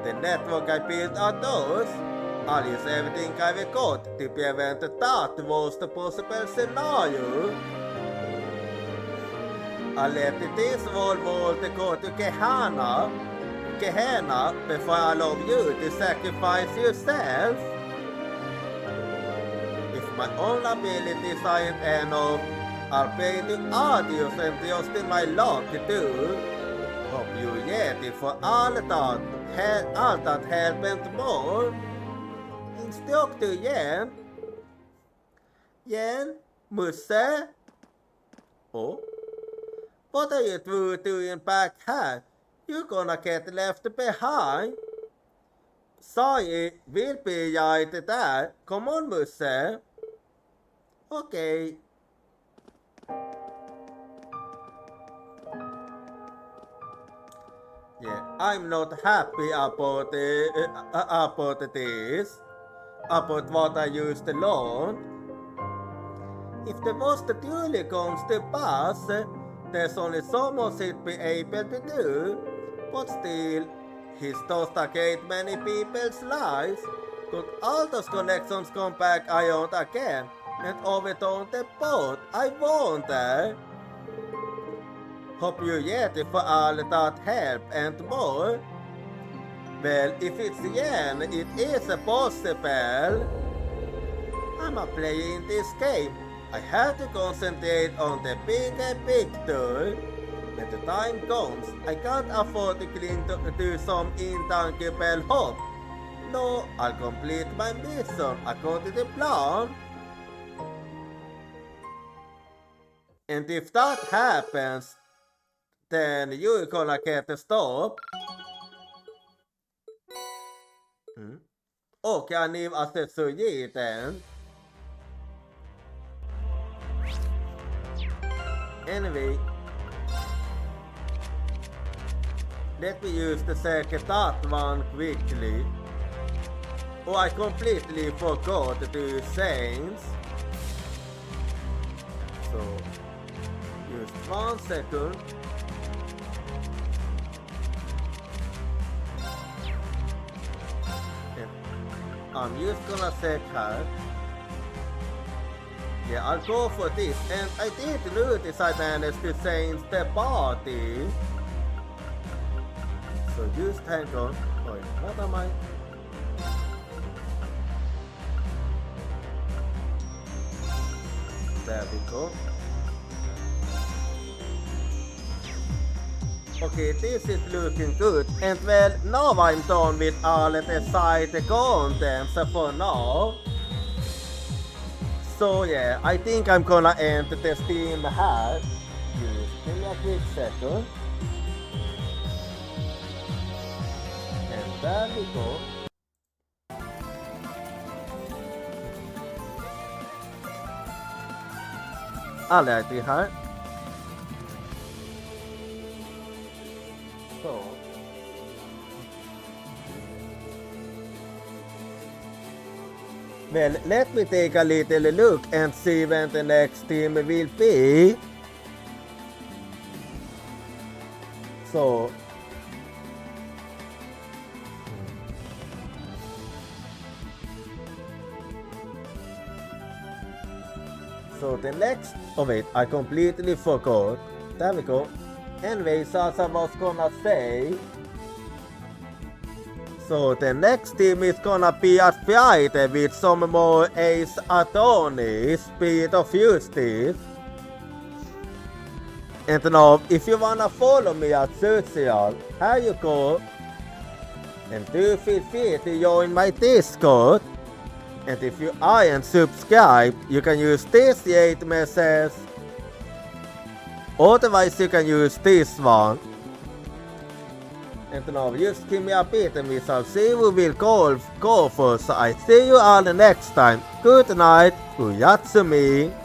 S2: the network I built outdoors, I'll use everything I've got to prevent that worst possible scenario. I'll let this world go to Gehenna before I allow you to sacrifice yourself. If my own abilities aren't enough, I'll pay the audience and trust in my luck too. Hope you're ready for all that help and more. Instructor Yen? Yen? Musse? Oh? What are you two doing back here? You're gonna get left behind. Sorry, we'll be right there. Come on, Musse. Okay. Yeah, I'm not happy about this, about what I used to learn. If the worst truly comes to pass, there's only so much he'd be able to do, but still, he's tossed a great many people's lives. Could all those connections come back around again and overturn the boat? I wonder. Hope you're ready for all that help and more. Well, if it's Yen, it is possible. I'm a player in this game. I have to concentrate on the bigger picture. When the time comes, I can't afford to cling to some intangible hope. No, I'll complete my mission according to plan. And if that happens, then you're gonna get a stop. Och jag nim accessoriten. Anyway, let me use the second that one quickly. Oh, I completely forgot to do Saints. So, just 1 second. I'm just gonna set her. Yeah, I'll go for this. And I did notice I managed to change the party. So just hang on. Wait, what am I? There we go. Okay, this is looking good. And well, now I'm done with all the side contents for now. So yeah, I think I'm gonna end the stream here. Just give me a quick second. And there we go. Alrighty här. So. Well, let me take a little look and see when the next team will be. So. So the next, oh wait, I completely forgot. There we go. Anyways, as I was gonna say, so the next team is gonna be a fight with some more Ace Attorney, Spirit of Justice. And now, if you wanna follow me at social, here you go. And do feel free to join my Discord. And if you aren't subscribed, you can use this 8 message. Otherwise, you can use this one. And to know just give me a bit and we shall see who will go first. So I see you all the next time. Good night, Uyatsumi.